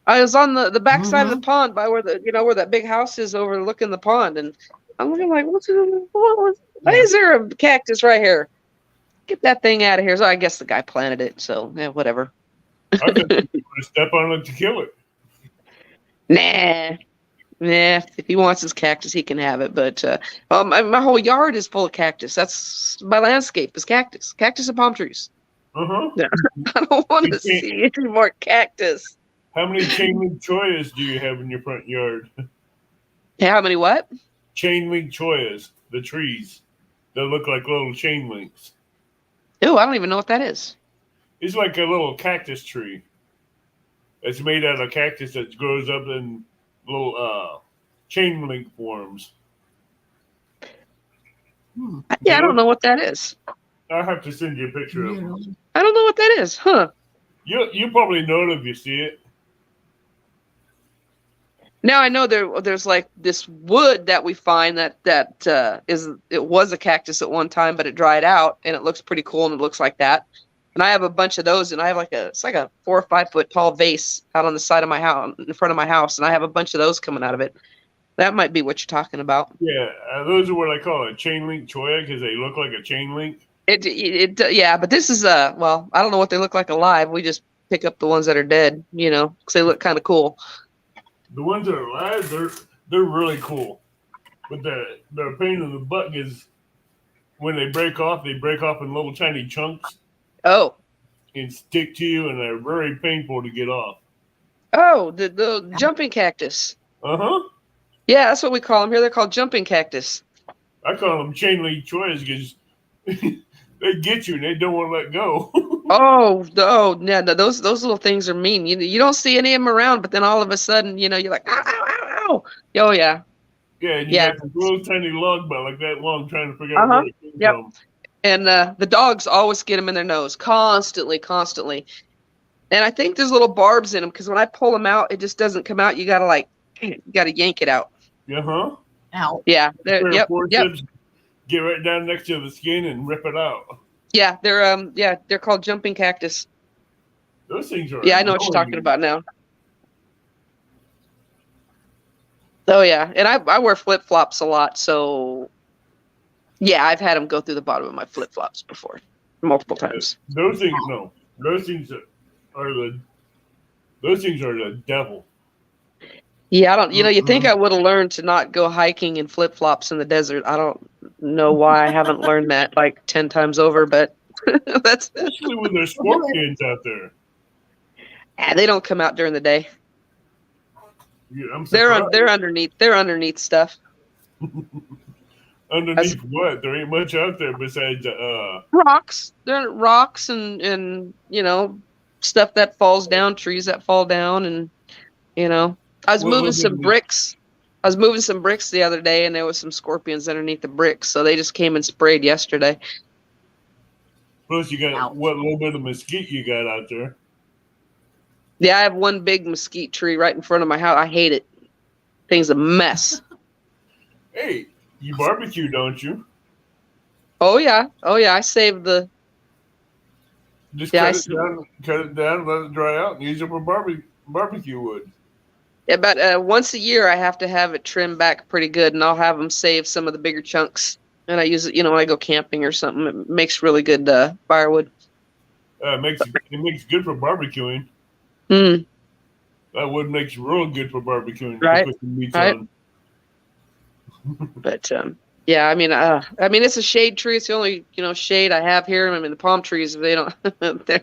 I was on the back side of the pond by where where that big house is overlooking the pond, and I'm looking like, what Why is there a cactus right here? Get that thing out of here. So I guess the guy planted it. So yeah, whatever. I thought you were going to step on it to kill it. Nah. Yeah, if he wants his cactus, he can have it. But my whole yard is full of cactus. That's my landscape is cactus and palm trees. Uh-huh. Yeah. I don't want to see any more cactus. How many chain link choyas do you have in your front yard? How many what? Chain link choyas, the trees that look like little chain links. Oh, I don't even know what that is. It's like a little cactus tree. It's made out of cactus that grows up in little chain link forms. Yeah, I don't know what that is. I'll have to send you a picture of it. I don't know what that is, huh? You probably know it if you see it. Now I know there's like this wood that we find that was a cactus at one time, but it dried out and it looks pretty cool and it looks like that. And I have a bunch of those, and I have it's like a 4 or 5 foot tall vase out on the side of my house, in front of my house, and I have a bunch of those coming out of it. That might be what you're talking about. Yeah, those are what I call a chain link choya because they look like a chain link. Yeah, but this is well, I don't know what they look like alive. We just pick up the ones that are dead, because they look kind of cool. The ones that are alive, they're really cool. But the pain in the butt is when they break off in little tiny chunks. Oh. And stick to you, and they're very painful to get off. Oh, the jumping cactus. Uh-huh. Yeah, that's what we call them here. They're called jumping cactus. I call them chain link choyas because they get you and they don't want to let go. No, those little things are mean. You don't see any of them around, but then all of a sudden, you're like, ow, ow, ow, ow. Oh, yeah. Yeah, and you got this little tiny log about like that long trying to figure out where it came from. And the dogs always get them in their nose, constantly. And I think there's little barbs in them because when I pull them out, it just doesn't come out. You gotta yank it out. Uh-huh. Ow. Yeah. Yep. Get right down next to the skin and rip it out. Yeah, they're called jumping cactus. Those things are. Yeah, I know what you're talking about now. Oh yeah, and I wear flip flops a lot, so yeah, I've had them go through the bottom of my flip flops before, multiple times. Those things are the devil. Yeah, I don't. You think I would have learned to not go hiking in flip flops in the desert? I don't know why I haven't learned that like 10 times over, but that's especially when there's scorpions out there. Yeah, they don't come out during the day. Yeah, I'm they're underneath stuff. Underneath what? There ain't much out there besides rocks. They're rocks and stuff that falls down, trees that fall down, and I was moving some bricks. I was moving some bricks the other day, and there was some scorpions underneath the bricks, so they just came and sprayed yesterday. Plus, you got what little bit of mesquite you got out there. Yeah, I have one big mesquite tree right in front of my house. I hate it. Thing's a mess. Hey, you barbecue, don't you? Oh yeah. I saved the. Just cut it down, let it dry out, and use it for barbecue wood. Yeah, but once a year I have to have it trimmed back pretty good, and I'll have them save some of the bigger chunks, and I use it. When I go camping or something, it makes really good firewood. It makes good for barbecuing. Mm. That wood makes real good for barbecuing. Right. Put some meat on. But yeah, I mean, it's a shade tree. It's the only shade I have here. I mean, the palm trees they're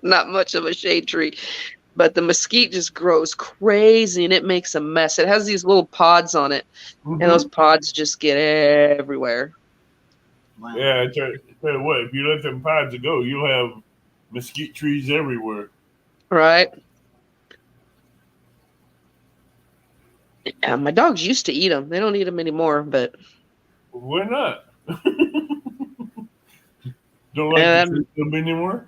not much of a shade tree. But the mesquite just grows crazy, and it makes a mess. It has these little pods on it, and those pods just get everywhere. Wow. Yeah, I tell you what, if you let them pods go, you'll have mesquite trees everywhere. Right. Yeah, my dogs used to eat them. They don't eat them anymore, but... Why not? Don't like to eat them anymore?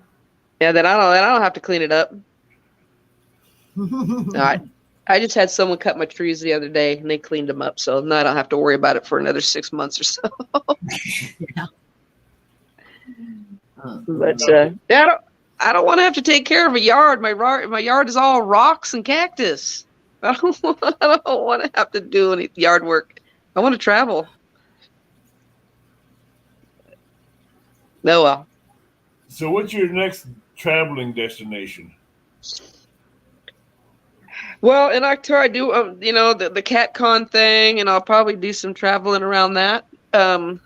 Yeah, then I don't have to clean it up. No, I just had someone cut my trees the other day, and they cleaned them up, so now I don't have to worry about it for another 6 months or so. Yeah. But I don't want to have to take care of a yard. My yard is all rocks and cactus. I don't want to have to do any yard work. I want to travel. Oh well. So, what's your next traveling destination? Well, in October I do, the CatCon thing, and I'll probably do some traveling around that. I don't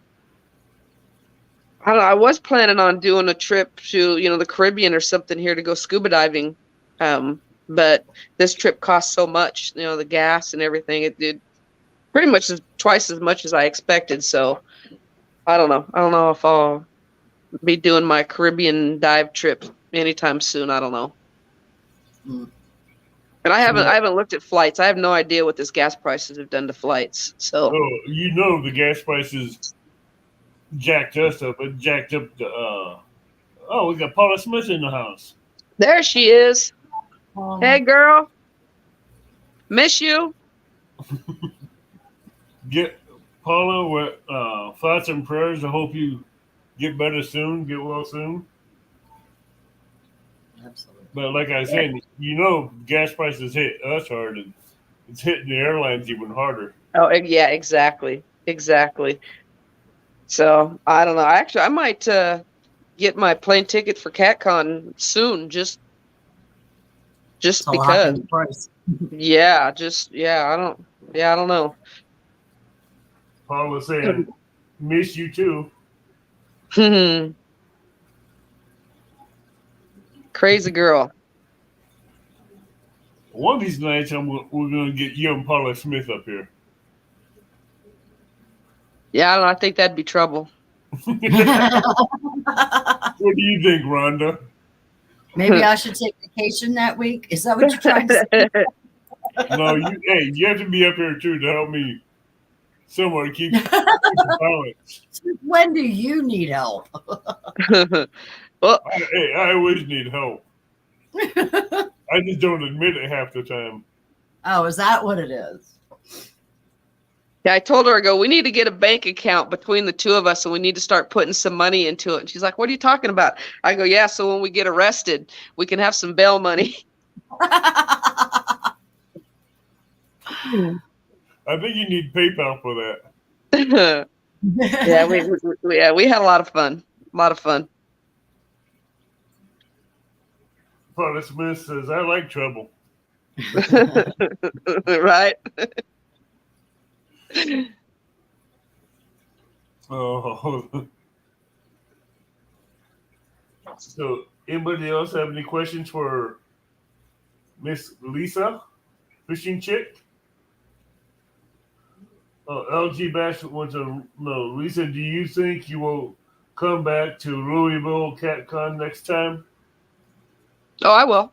know. I was planning on doing a trip to, the Caribbean or something here to go scuba diving. But this trip cost so much, the gas and everything. It did pretty much twice as much as I expected. So I don't know. I don't know if I'll be doing my Caribbean dive trip anytime soon. I don't know. Mm. And I haven't looked at flights. I have no idea what this gas prices have done to flights. So Oh, the gas prices jacked us up. It jacked up the. We got Paula Smith in the house. there she is. Hey, girl. Miss you. Get Paula with thoughts and prayers. I hope you get better soon, get well soon. Absolutely. But like I said, gas prices hit us hard, and it's hitting the airlines even harder. Oh, yeah, exactly. Exactly. So I don't know. Actually, I might get my plane ticket for CatCon soon, just To lock in because. the price. Yeah, I don't know. Paula saying, "Miss you too." Crazy girl. One of these nights, we're gonna get you and Paula Smith up here. Yeah, I don't know. I think that'd be trouble. What do you think, Rhonda? Maybe I should take vacation that week. Is that what you're trying to say? No, you have to be up here too to help me somewhere keep the balance. When do you need help? Well, I always need help. I just don't admit it half the time. Oh, is that what it is? yeah, I told her, I go, we need to get a bank account between the two of us, and we need to start putting some money into it. And she's like, what are you talking about? I go, yeah, so when we get arrested, we can have some bail money. I think you need PayPal for that. Yeah, we had a lot of fun. A lot of fun. Paula Smith says, I like trouble. Right? Oh. So, anybody else have any questions for Miss Lisa, fishing chick? LG Bash wants to know, Lisa, do you think you will come back to Louisville CatCon next time? Oh, I will.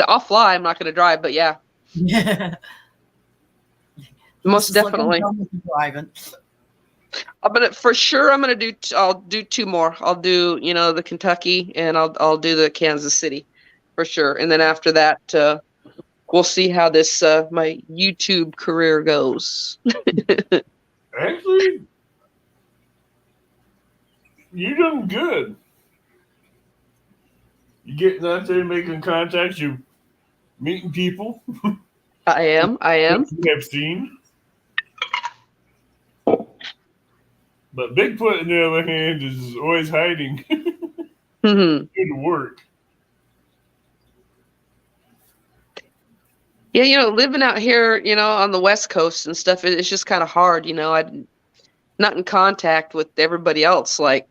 I'll fly. I'm not going to drive, but yeah, Yeah. most definitely. But for sure, I'll do two more. I'll do, the Kentucky, and I'll do the Kansas City for sure. And then after that, we'll see how this my YouTube career goes. Actually, you're doing good. You're getting out there, making contacts. You're meeting people. I am. You have seen. But Bigfoot, on the other hand, is always hiding. Mm-hmm. Good work. Yeah, living out here, on the West Coast and stuff, it's just kind of hard. I'm not in contact with everybody else, like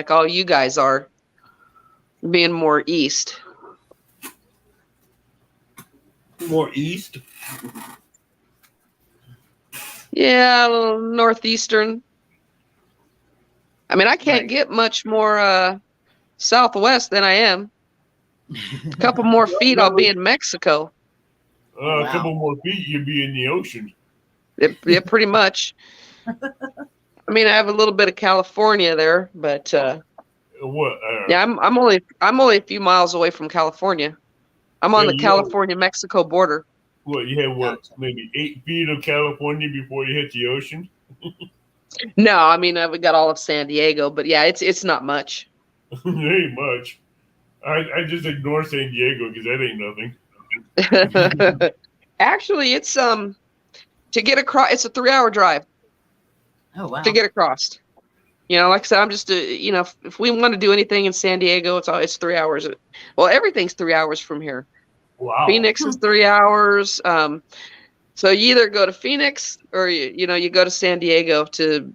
all you guys are, being more east. More east? Yeah, a little northeastern. I mean, I can't get much more southwest than I am. A couple more feet, I'll be in Mexico. A couple more feet, you'll be in the ocean. Yeah, pretty much. I mean, I have a little bit of California there, but what? yeah, I'm only a few miles away from California. I'm on the California-Mexico border. What, you have maybe 8 feet of California before you hit the ocean? No, I mean, we got all of San Diego, but yeah, it's not much. It ain't much. I just ignore San Diego because that ain't nothing. Actually, it's to get across. It's a 3-hour drive. Oh wow! To get across. Like I said, I'm just, if we want to do anything in San Diego, it's 3 hours. Well, everything's 3 hours from here. Wow. Phoenix is 3 hours. So you either go to Phoenix or you go to San Diego to,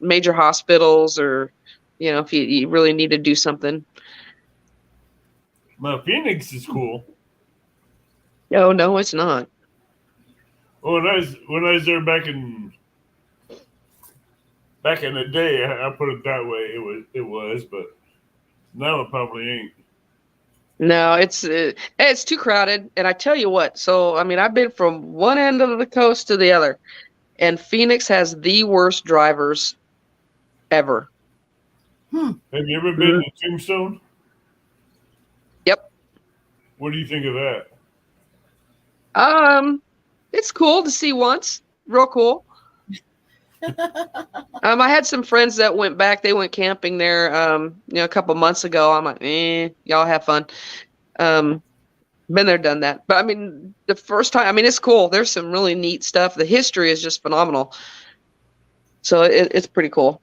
major hospitals, or, if you really need to do something. Now, Phoenix is cool. Oh, no, it's not. Well, when I was there back in the day, I put it that way. It was, but now it probably ain't. No, it's too crowded. And I tell you what, so, I mean, I've been from one end of the coast to the other, and Phoenix has the worst drivers ever. Have you ever been to Tombstone? Yep. What do you think of that? It's cool to see once. Real cool. I had some friends that went back. They went camping there, a couple months ago. I'm like, y'all have fun. Been there, done that. But I mean, the first time, I mean, it's cool. There's some really neat stuff. The history is just phenomenal. So it's pretty cool.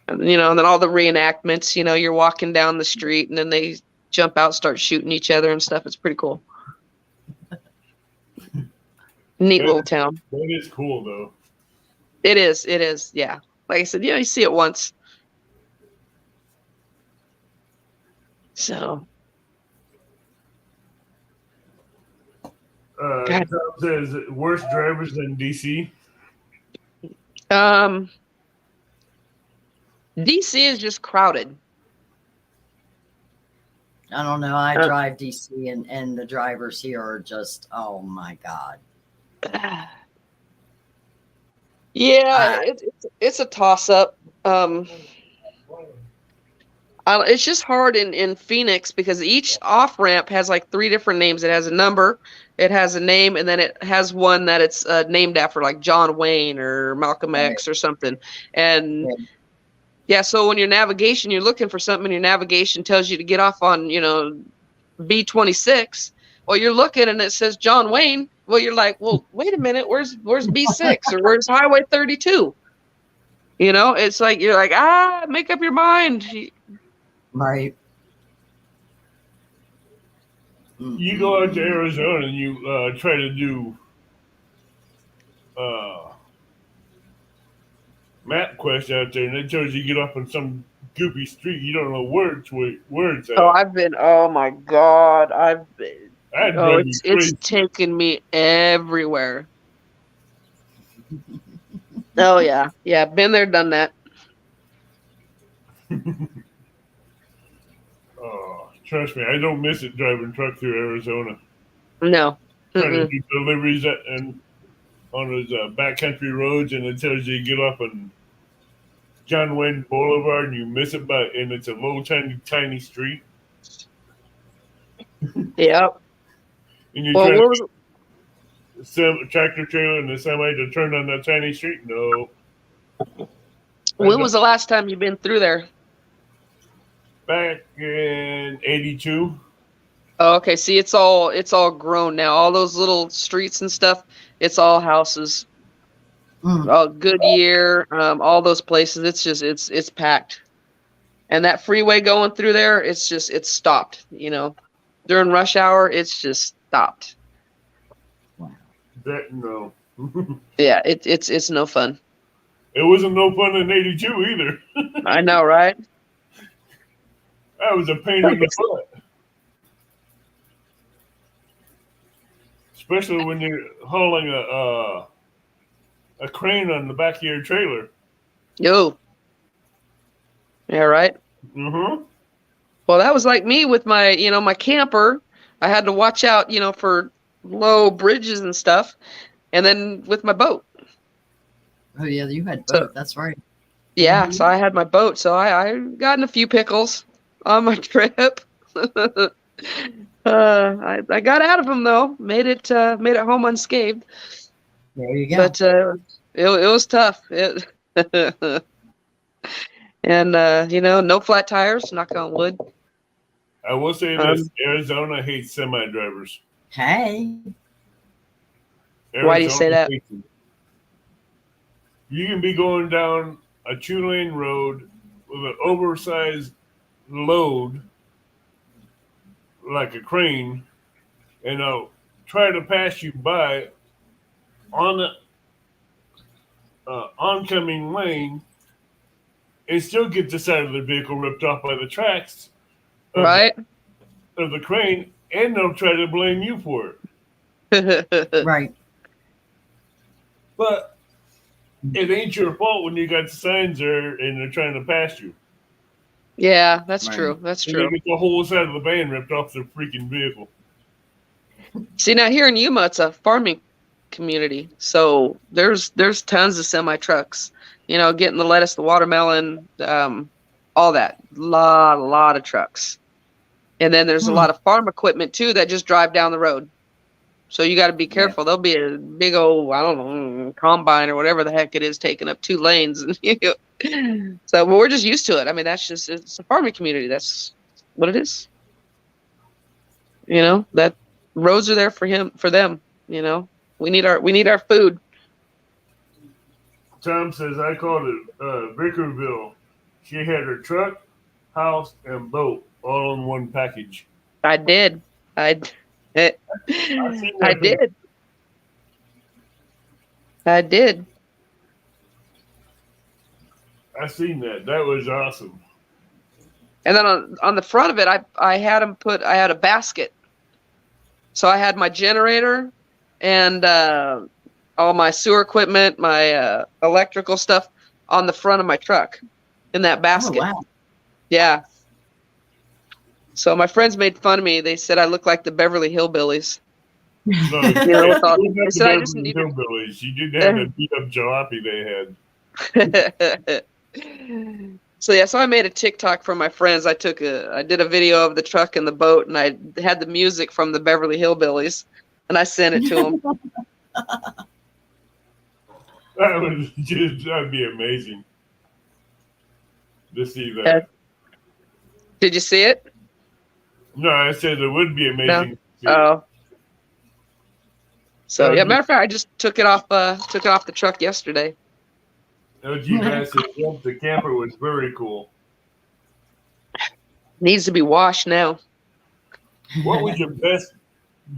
And then all the reenactments, you're walking down the street and then they jump out, start shooting each other and stuff. It's pretty cool. Neat little town. That is cool, though. It is. Yeah. Like I said, you see it once. So. Tom says worse drivers than DC. DC is just crowded. I don't know. I drive DC, and the drivers here are just, oh my God. Yeah, it's a toss up. It's just hard in Phoenix because each off ramp has like 3 different names. It has a number, it has a name, and then it has one that it's named after, like John Wayne or Malcolm X or something. And yeah, so when your navigation, you're looking for something, and your navigation tells you to get off on, B26. Well, you're looking and it says John Wayne. Well, you're like, well, wait a minute, where's B6 or where's Highway 32? It's like you're like, make up your mind. Right. You go out to Arizona and you try to do map quest out there, and it tells you to get off on some goofy street. You don't know where it's at. Oh my God, it's taken me everywhere. Oh yeah, been there, done that. Trust me, I don't miss it driving truck through Arizona. No. Trying to do deliveries on those backcountry roads, and it tells you to get off on John Wayne Boulevard, and you miss it and it's a little tiny street. Yep. And you're trying to tractor trailer and the semi to turn on that tiny street. No. When was the last time you've been through there? Back in 82. Oh, okay. See, it's all grown now. All those little streets and stuff, it's all houses. Goodyear, all those places. It's just it's packed. And that freeway going through there, it's stopped. During rush hour, it's just stopped. Wow. No. Yeah, it's no fun. It wasn't no fun in 82 either. I know, right? That was a pain in the butt. Especially when you're hauling a crane on the back of your trailer. Yo. Yeah, right? Mm-hmm. Well, that was like me with my, my camper. I had to watch out, for low bridges and stuff. And then with my boat. Oh, yeah, you had boat. That's right. Yeah, so I had my boat. So I got in a few pickles on my trip. I got out of them, though. Made it home unscathed. There you go. But it was tough. And, no flat tires, knock on wood. I will say this, Arizona hates semi-drivers. Hey. Arizona, why do you say that? You can be going down a 2-lane road with an oversized load like a crane, and I'll try to pass you by on the oncoming lane and still get the side of the vehicle ripped off by the tracks of Right. of the crane, and they'll try to blame you for it. Right. But it ain't your fault when you got the signs there and they're trying to pass you. Yeah, that's Right. true. That's And true. they get the whole side of the van ripped off their freaking vehicle. See, now here in Yuma, it's a farming community, so there's tons of semi trucks. You know, getting the lettuce, the watermelon, all that. Lot of trucks. And then there's a lot of farm equipment too that just drive down the road. So you got to be careful. There'll be a big old, I don't know, combine or whatever the heck it is, taking up 2 lanes. So, but we're just used to it. I mean, it's a farming community. That's what it is. You know, that roads are there for them. You know, we need our food. Tom says, I called it Vickerville. She had her truck, house, and boat all in one package. I did. I did. I did. I seen that. That was awesome. And then on the front of it, I had a basket. So I had my generator and all my sewer equipment, my electrical stuff on the front of my truck in that basket. Oh, wow. Yeah. So my friends made fun of me. They said I look like the Beverly Hillbillies. No, You know, with all- you I said I just needed- hillbillies. You didn't have the beat up jalopy they had. So I made a TikTok for my friends. I did a video of the truck and the boat, and I had the music from the Beverly Hillbillies, and I sent it to them. That'd be amazing to see that. Did you see it? No, I said it would be amazing. No. To see Oh. So yeah, matter of fact, I just took it off the truck yesterday. OG Bassett, the camper was very cool. Needs to be washed now. What was your best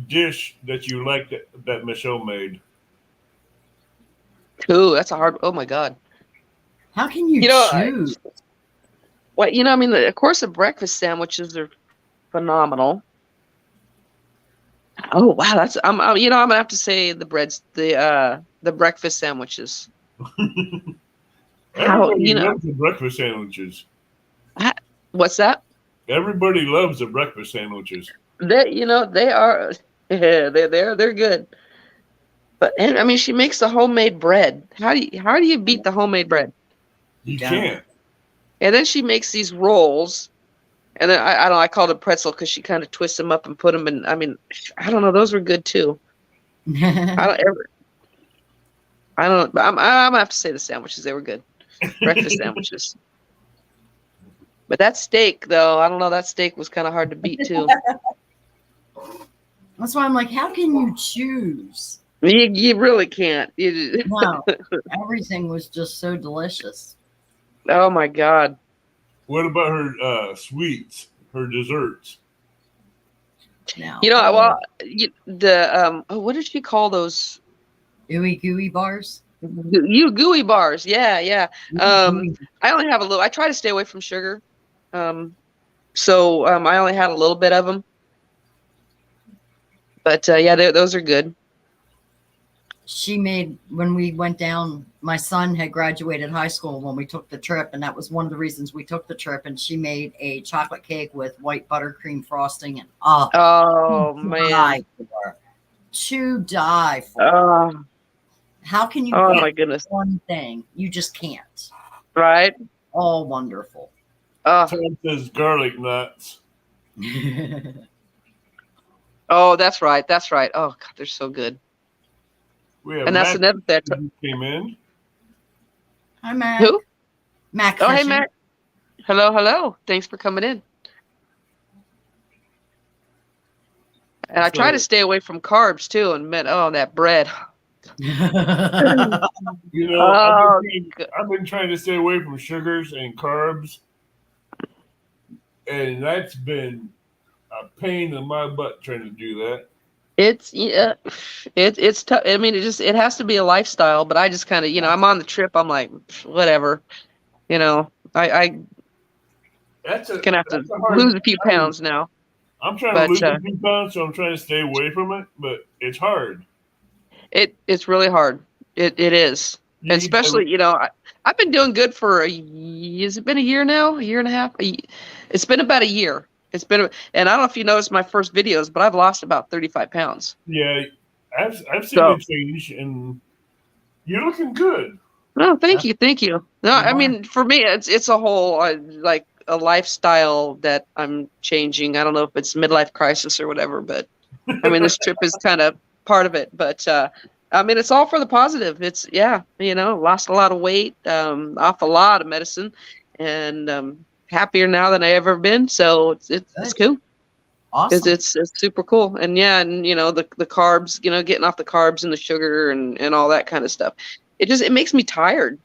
dish that you liked that Michelle made? Ooh, that's a hard. Oh my God. How can you choose? I mean, of course, the breakfast sandwiches are phenomenal. Oh wow, I'm gonna have to say the breakfast sandwiches. Everybody loves the breakfast sandwiches. What's that? Everybody loves the breakfast sandwiches. They are. Yeah, they're good. But and I mean, she makes the homemade bread. How do you beat the homemade bread? You can't. And then she makes these rolls, and then I called it pretzel because she kind of twists them up and put them in. I mean, I don't know. Those were good too. I don't. But I'm gonna have to say the sandwiches. They were good. Breakfast sandwiches. But that steak, though, I don't know. That steak was kind of hard to beat too. That's why I'm like, how can you choose? You really can't. No, everything was just so delicious. Oh my God. What about her sweets, her desserts? No. What did she call those? Ooey gooey bars. Gooey bars. Yeah. I only have a little. I try to stay away from sugar. So I only had a little bit of them. But yeah, those are good. She made, when we went down, my son had graduated high school when we took the trip, and that was one of the reasons we took the trip. And she made a chocolate cake with white buttercream frosting, and man, to die for. How can you my goodness, one thing? You just can't. Right? All wonderful. Tom says garlic nuts. Oh, that's right. Oh God, they're so good. And that's another thing. Came in. Hi, Mac. Who? Mac. Oh, hey, Mac. Hello. Thanks for coming in. And I try to stay away from carbs too. And that bread. You know, Oh, I've been trying to stay away from sugars and carbs, and that's been a pain in my butt trying to do that. it's yeah, it's tough. I mean, it has to be a lifestyle. But I just kind of, I'm on the trip. I'm like, whatever. I gonna have to that's a hard. lose a few pounds now. I'm trying to But lose a few pounds, so I'm trying to stay away from it, but it's hard. it's really hard. It is, You and eat the, especially I've been doing good for has it been a year now? A year and a half? It's been about a year. And I don't know if you noticed my first videos, but I've lost about 35 pounds. yeah, I've seen So, the change, and you're looking good. no, thank you, thank you. No, You I are. mean, for me, it's a whole like a lifestyle that I'm changing. I don't know if it's midlife crisis or whatever, but I mean, this trip is kind of part of it. But I mean, it's all for the positive. It's lost a lot of weight, off a lot of medicine, and happier now than I ever been. So it's cool. Awesome. It's super cool. And yeah, and the carbs, getting off the carbs and the sugar and all that kind of stuff. It makes me tired.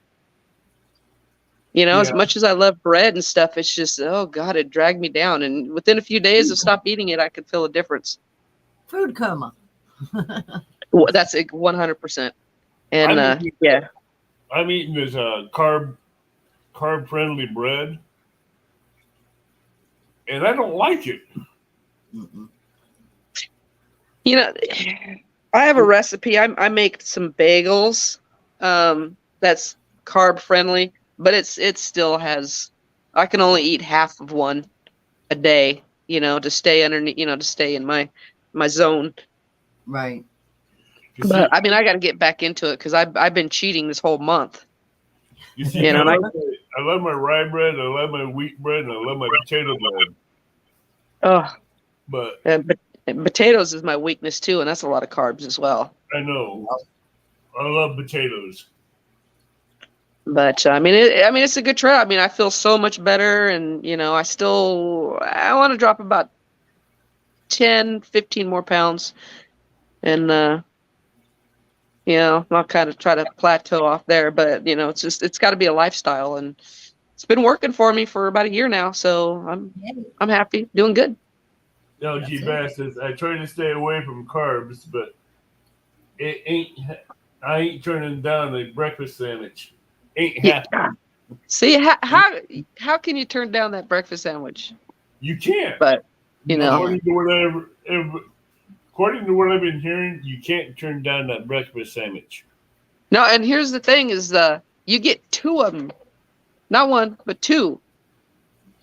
As Yeah. much as I love bread and stuff, it's just, oh God, it dragged me down. And within a few days of stop eating it, I could feel a difference. Food coma. Well, that's 100%. And yeah, I'm eating this carb friendly bread, and I don't like it. Mm-mm. I have a recipe. I make some bagels, that's carb friendly, but it still has. I can only eat half of one a day, to stay underneath, to stay in my zone. Right. You see, But I mean, I got to get back into it because I've been cheating this whole month. you see, And I love my rye bread, I love my wheat bread, and I love my potato bread. Oh, But but potatoes is my weakness too, and that's a lot of carbs as well. I know I love potatoes. But I mean, it's a good try. I mean, I feel so much better, and I want to drop about 10, 15 more pounds, and I'll kind of try to plateau off there. But it's got to be a lifestyle, and it's been working for me for about a year now. So I'm happy, doing good. LG Bass says I try to stay away from carbs, but I ain't turning down a breakfast sandwich. Ain't happening. See how can you turn down that breakfast sandwich? You can't. But according to what I've been hearing, you can't turn down that breakfast sandwich. no. And here's the thing: is you get two of them, not one, but two.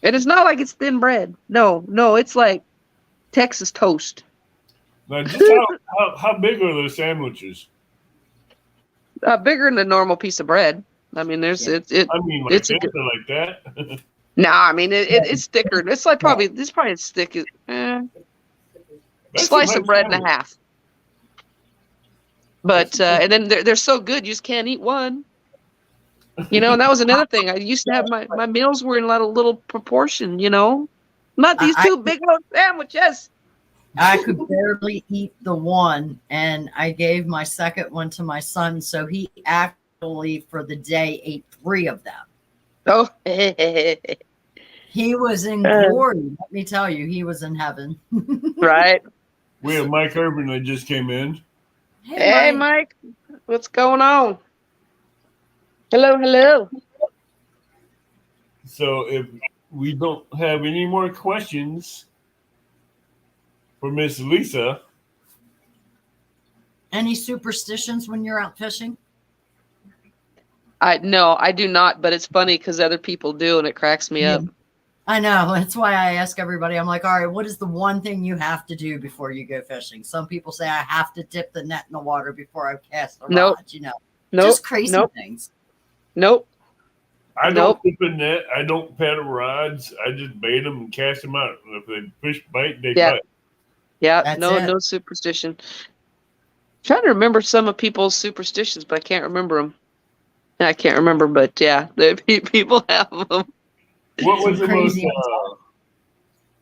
And it's not like it's thin bread. No, it's like Texas toast. Now, just how big are those sandwiches? Bigger than a normal piece of bread. I mean, I mean, like it's this or like that. no. I mean, it's thicker. It's like probably as thick as slice of bread and a half. But and then they're so good, you just can't eat one. And that was another thing. I used to have my meals were in a little proportion. Not these two big old sandwiches. I could barely eat the one, and I gave my second one to my son, so he actually for the day ate 3 of them. Oh, he was in glory. Let me tell you, he was in heaven. Right. We have Mike Urban that just came in. Hey, Mike, what's going on? Hello. So if we don't have any more questions for Miss Lisa. Any superstitions when you're out fishing? No, I do not, but it's funny because other people do, and it cracks me up. I know. That's why I ask everybody. I'm like, all right, what is the one thing you have to do before you go fishing? Some people say I have to dip the net in the water before I cast the rod. Just crazy things. Nope. I don't dip a net. I don't paddle rods. I just bait them and cast them out. And if they fish bite, they bite. Yeah, That's no superstition. Trying to remember some of people's superstitions, but I can't remember them. I can't remember, but yeah, people have them. What was the most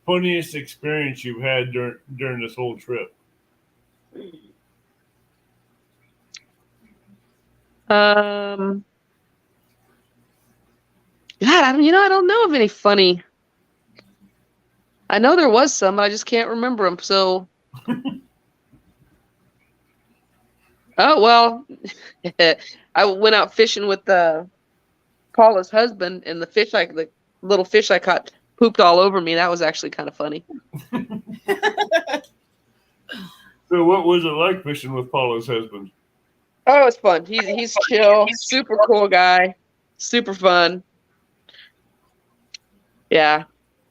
funniest experience you've had during this whole trip? God, I don't know of any funny. I know there was some, but I just can't remember them. So, oh well, I went out fishing with Paula's husband, and the little fish I caught pooped all over me. That was actually kind of funny. So, what was it like fishing with Paula's husband? Oh, it was fun. He's chill, super cool guy, super fun. Yeah,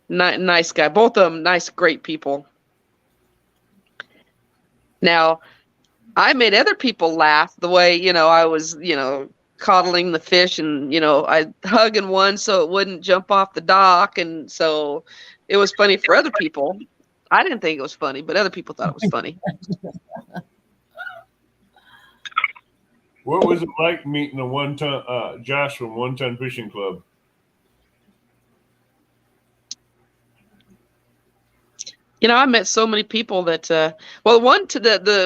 nice guy. Both of them nice, great people. Now, I made other people laugh the way, I was, coddling the fish and, I hugging one so it wouldn't jump off the dock. And so it was funny for other people. I didn't think it was funny, but other people thought it was funny. What was it like meeting the Josh from One Ton Fishing Club? I met so many people that, the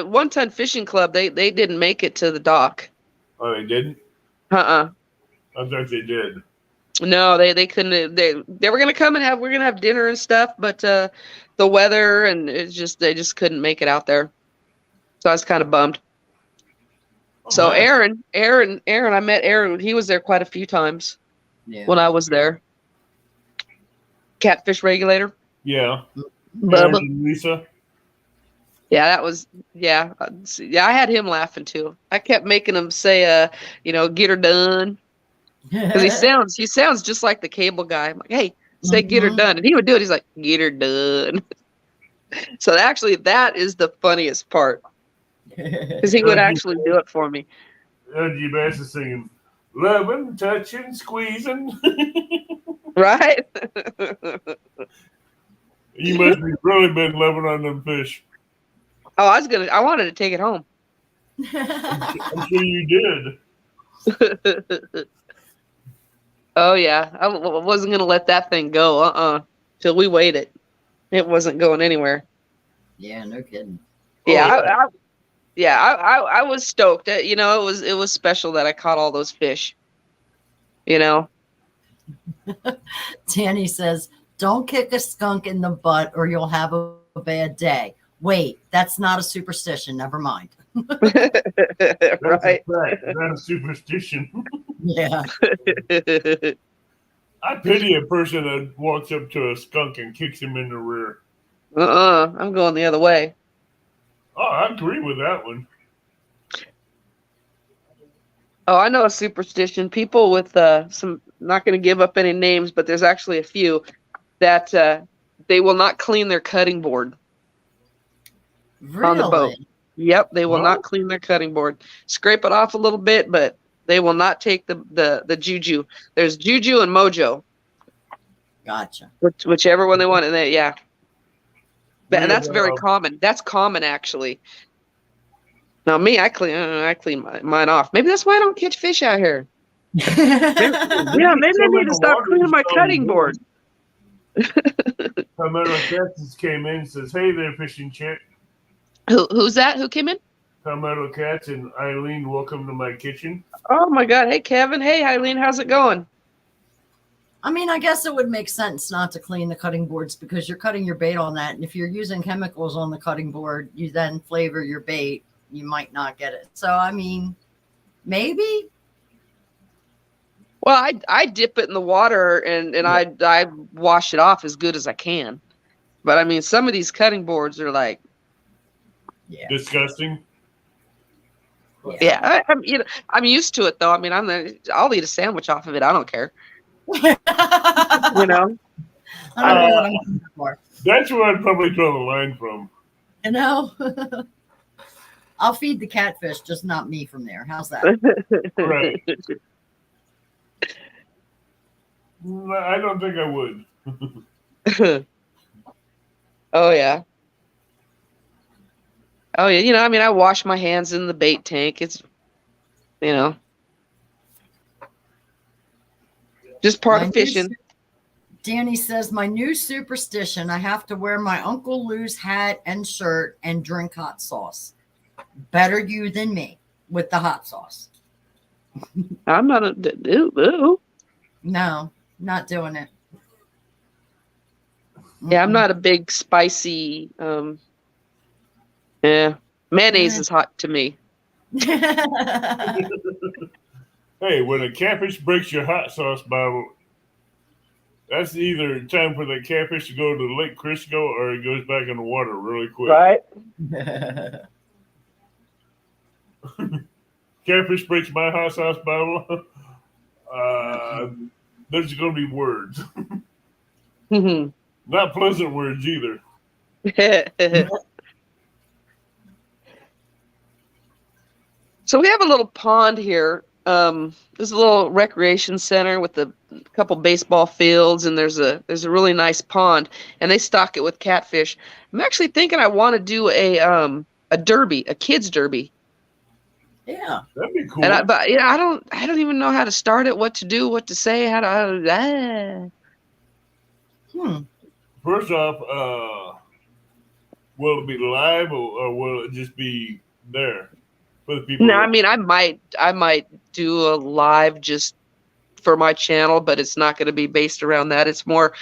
1 Ton Fishing Club, they didn't make it to the dock. Oh, they didn't? I thought they did. No, they couldn't. They were gonna come and we're gonna have dinner and stuff, but the weather and they just couldn't make it out there. So I was kind of bummed. Oh, so nice. Aaron, I met Aaron. He was there quite a few times when I was there. Catfish regulator. Yeah. Bubba. And Lisa. Yeah, that was I had him laughing too. I kept making him say, get her done. Because he sounds just like the cable guy. I'm like, hey, say get her done. And he would do it. He's like, get her done. So actually, that is the funniest part. Because he would actually do it for me. Reggie Bass is singing, loving, touching, squeezing. Right? You must have really been loving on them fish. Oh, I wanted to take it home. I'm sure you did. Oh, yeah. I wasn't going to let that thing go. Till we weighed it. It wasn't going anywhere. Yeah, no kidding. Yeah, I was stoked. It was special that I caught all those fish. Danny says, don't kick a skunk in the butt or you'll have a bad day. Wait, that's not a superstition. Never mind. Right. Not a superstition. Yeah. I pity a person that walks up to a skunk and kicks him in the rear. I'm going the other way. Oh, I agree with that one. Oh, I know a superstition. People with some, not going to give up any names, but there's actually a few that they will not clean their cutting board. Really? On the boat. Yep, they will not clean their cutting board. Scrape it off a little bit, but they will not take the juju. There's juju and mojo. Gotcha. Whichever one they want, and and that's very common. That's common, actually. Now, me, I clean mine off. Maybe that's why I don't catch fish out here. Maybe I need to stop cleaning my cutting board. Carmelo Katz came in and says, hey there, fishing chick. Who's that? Who came in? Carmelo Katz and Eileen, welcome to my kitchen. Oh, my God. Hey, Kevin. Hey, Eileen. How's it going? I mean, I guess it would make sense not to clean the cutting boards because you're cutting your bait on that. And if you're using chemicals on the cutting board, you then flavor your bait. You might not get it. So, I mean, maybe. Well, I dip it in the water and I wash it off as good as I can. But, I mean, some of these cutting boards are like, disgusting. Yeah, I'm used to it though. I mean, I'll eat a sandwich off of it. I don't care. I don't know what I'm looking for. That's where I'd probably draw the line from. I'll feed the catfish, just not me from there. How's that? Right. I don't think I would. Oh yeah. Oh yeah. I wash my hands in the bait tank. It's, just part of fishing. Danny says, my new superstition, I have to wear my Uncle Lou's hat and shirt and drink hot sauce. Better you than me with the hot sauce. I'm not ooh. No, not doing it. Yeah, I'm not a big spicy. Yeah, mayonnaise is hot to me. Hey, when a catfish breaks your hot sauce bottle, that's either time for the catfish to go to Lake Crisco or it goes back in the water really quick. Right. Catfish breaks my hot sauce bottle. There's going to be words. Not pleasant words either. So we have a little pond here. There's a little recreation center with a couple baseball fields, and there's a really nice pond, and they stock it with catfish. I'm actually thinking I want to do a derby, a kids derby. Yeah, that'd be cool. And but I don't even know how to start it, what to do, what to say, how to. First off, will it be live or will it just be there for the people? No, I mean I might do a live just for my channel, but it's not going to be based around that. It's more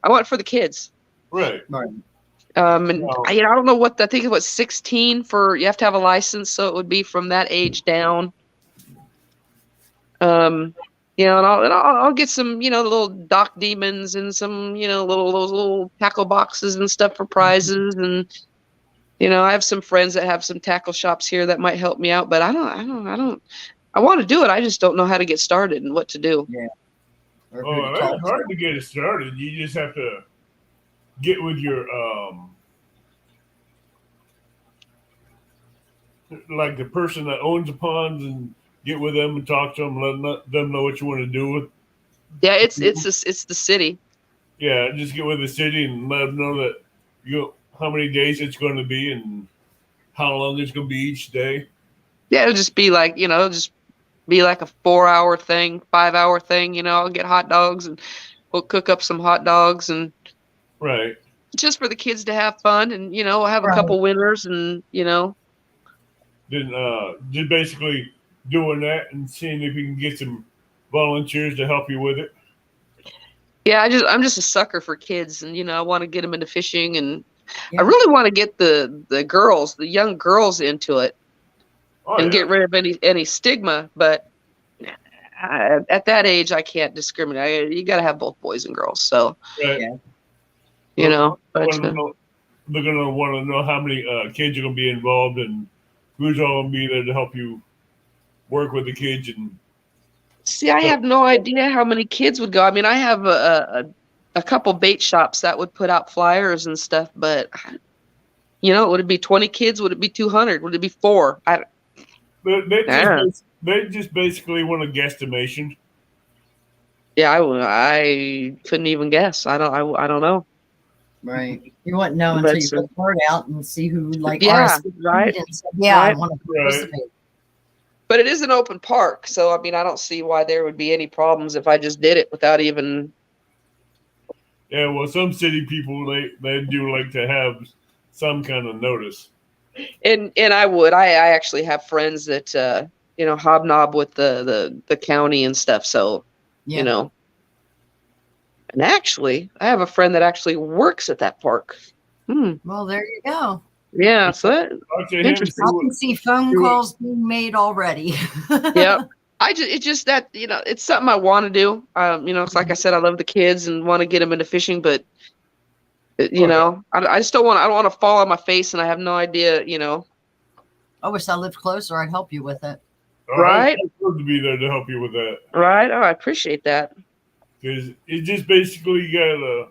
I want it for the kids. Right. And I don't know what I think it was 16 for you have to have a license, so it would be from that age down. And I'll get some, the little dock demons and some, those little tackle boxes and stuff for prizes. And, I have some friends that have some tackle shops here that might help me out, but I want to do it. I just don't know how to get started and what to do. Yeah. That's hard to get it started. You just have to get with your, like the person that owns the ponds and get with them and talk to them, let them know what you want to do with. Yeah, it's the city. Yeah, just get with the city and let them know that how many days it's going to be and how long it's going to be each day. Yeah, it'll just be like just be like a 4-hour thing, 5-hour thing. I'll get hot dogs and we'll cook up some hot dogs and right, just for the kids to have fun and we'll have a couple winners and Then just basically doing that and seeing if you can get some volunteers to help you with it. Yeah, I'm just a sucker for kids, and I want to get them into fishing, and I really want to get the girls, the young girls, into it, and get rid of any stigma. But at that age, I can't discriminate. You got to have both boys and girls. So, right. But they're gonna want to know how many kids are gonna be involved and who's all gonna be there to help you work with the kids and. See, I have no idea how many kids would go. I mean, I have a couple bait shops that would put out flyers and stuff, but would it be 20 kids? Would it be 200? Would it be 4? They just basically want a guesstimation. Yeah, I couldn't even guess. I don't know. Right. You wouldn't know until you put the word out and see who right. And say, I want to participate. But it is an open park, so I mean, I don't see why there would be any problems if I just did it without even. Yeah, well, some city people they do like to have some kind of notice. And I would. I actually have friends that hobnob with the county and stuff. So and actually, I have a friend that actually works at that park. Well, there you go. Yeah, so interesting. I can see phone calls being made already. Yeah, it's just that it's something I want to do. It's like I said, I love the kids and want to get them into fishing, but I just don't want. I don't want to fall on my face, and I have no idea. I wish I lived closer. I'd help you with it. Right, I'd love to be there to help you with that. Right. Oh, I appreciate that. Because it's just basically you gotta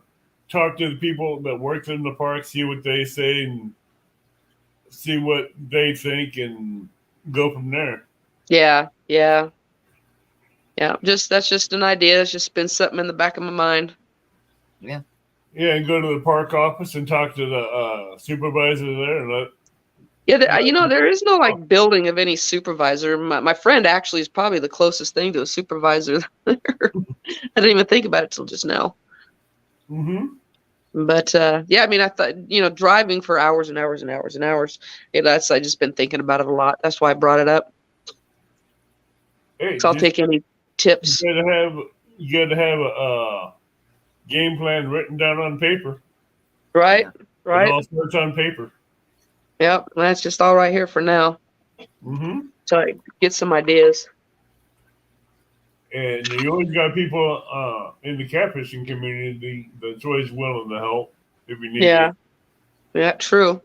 talk to the people that work in the park, see what they say, and see what they think and go from there. Yeah. That's just an idea. It's just been something in the back of my mind. Yeah. Yeah, and go to the park office and talk to the supervisor there and let. Yeah, there is no building of any supervisor. My friend actually is probably the closest thing to a supervisor there. I didn't even think about it till just now. But I mean, I thought driving for hours and hours and hours and hours. I just been thinking about it a lot. That's why I brought it up. Hey, So I'll take any tips. you gotta have a game plan written down on paper. Right, It right. all starts on paper. Yep, that's just all right here for now. Mm-hmm. So I get some ideas. And you always got people in the catfishing community that's always willing to help if you need Yeah, it. yeah, true.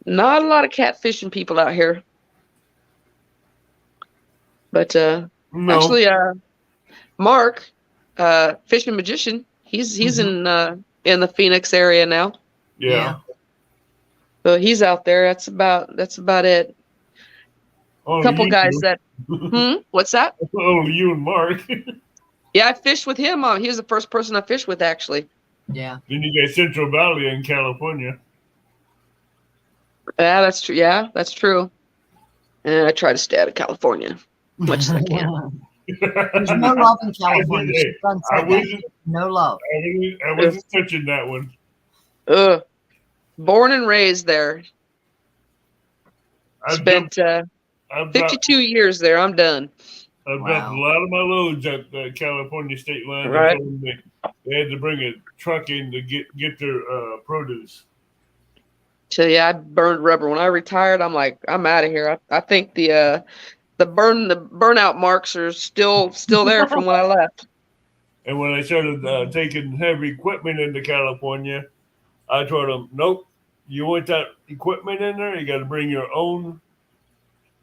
Not a lot of catfishing people out here, but No. actually, Mark, fishing magician, he's in the Phoenix area now. Yeah. So he's out there. That's about it. Oh, Couple you guys two. that. What's that? Only you and Mark. Yeah, I fished with him. He was the first person I fished with, actually. Yeah. Then you got Central Valley in California. Yeah, that's true. Yeah, that's true. And I try to stay out of California as much as I can. There's no love in California. Hey, No love. I wasn't touching that one. Born and raised there. Spent 52 years there. I'm done. I've dumped a lot of my loads at the California state line. Right. They told me they had to bring a truck in to get their produce. So yeah, I burned rubber. When I retired, I'm like, I'm out of here. I think the burnout marks are still there from when I left. And when I started taking heavy equipment into California, I told them, nope, you want that equipment in there, you got to bring your own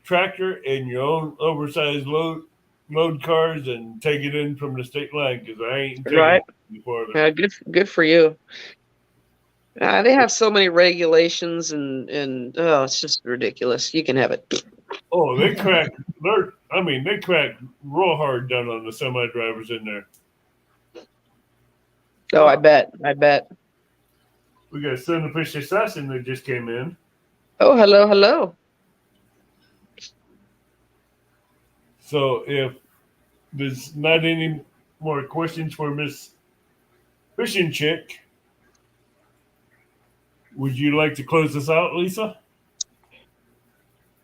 tractor and your own oversized load cars and take it in from the state line because I ain't taking it any farther. Yeah, good for you. They have so many regulations and it's just ridiculous. You can have it. Oh, they crack real hard down on the semi drivers in there. Oh, I bet. We got Son of Fish Assassin that just came in. Oh, hello. So if there's not any more questions for Miss Fishing Chick, would you like to close this out, Lisa?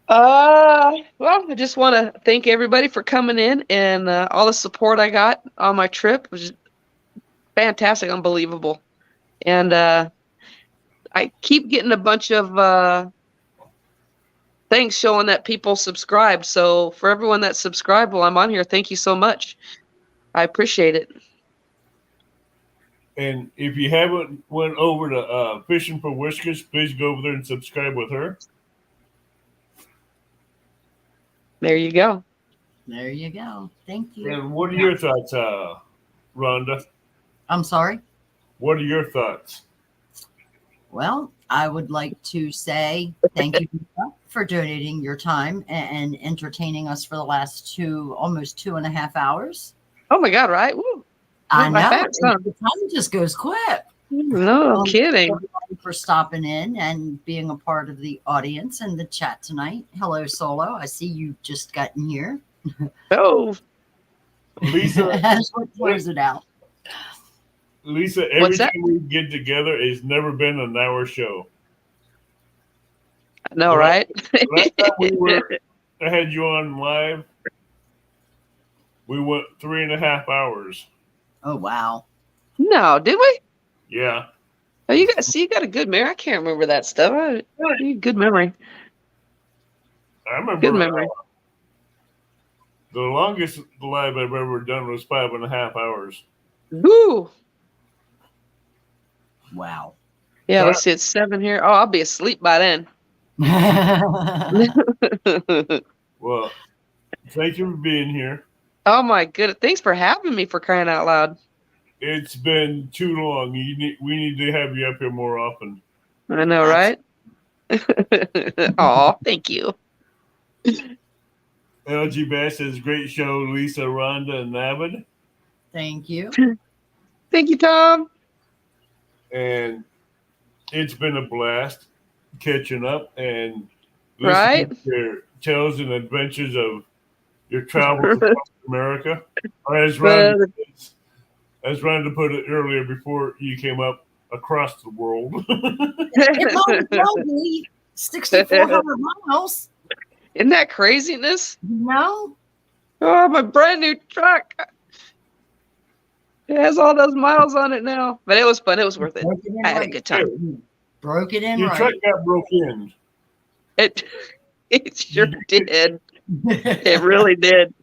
Well, I just want to thank everybody for coming in and all the support I got on my trip was fantastic, unbelievable. And I keep getting a bunch of things showing that people subscribed. So for everyone that subscribed while I'm on here, thank you so much. I appreciate it. And if you haven't went over to Fishing for Whiskers, please go over there and subscribe with her. There you go. Thank you. And what are your thoughts, Rhonda? I'm sorry? What are your thoughts? Well, I would like to say thank you for donating your time and entertaining us for the last almost 2.5 hours. Oh my God, right? Woo. I know. The time just goes quick. No kidding. Everybody for stopping in and being a part of the audience and the chat tonight. Hello, Solo. I see you just got in here. Oh. Lisa. That's what close it out. Lisa, every time we get together, it's never been an hour show. No, right? Last time I had you on live, we went 3.5 hours. Oh, wow. No, did we? Yeah. Oh, you got a good memory. I can't remember that stuff. Good memory. I remember. Good memory. The longest live I've ever done was 5.5 hours. Woo. Wow. Yeah, let's see. It's 7 here. Oh, I'll be asleep by then. Well, thank you for being here. Oh my goodness! Thanks for having me, for crying out loud. It's been too long. We need to have you up here more often. I know, right? Oh, thank you. LG Bass says, great show, Lisa, Rhonda, and Navid. Thank you. Thank you, Tom. And it's been a blast catching up and listening to your tales and adventures of your travels across America. As Rhonda put it earlier before you came up, across the world. It's only 6,400 miles. Isn't that craziness? No. Oh, my brand new truck. It has all those miles on it now. But it was fun. It was worth it. I had a good Hey, time. Broke it in your right. truck got broke in. It sure did. It really did.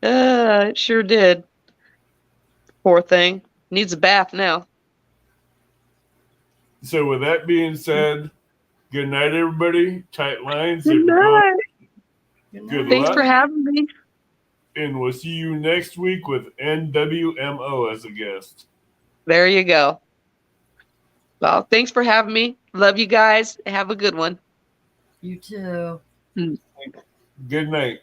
It sure did. Poor thing. Needs a bath now. So with that being said, good night, everybody. Tight lines. Good If you're going, night. good Thanks luck. for having me. And we'll see you next week with NWMO as a guest. There you go. Well, thanks for having me. Love you guys. Have a good one. You too. Good night.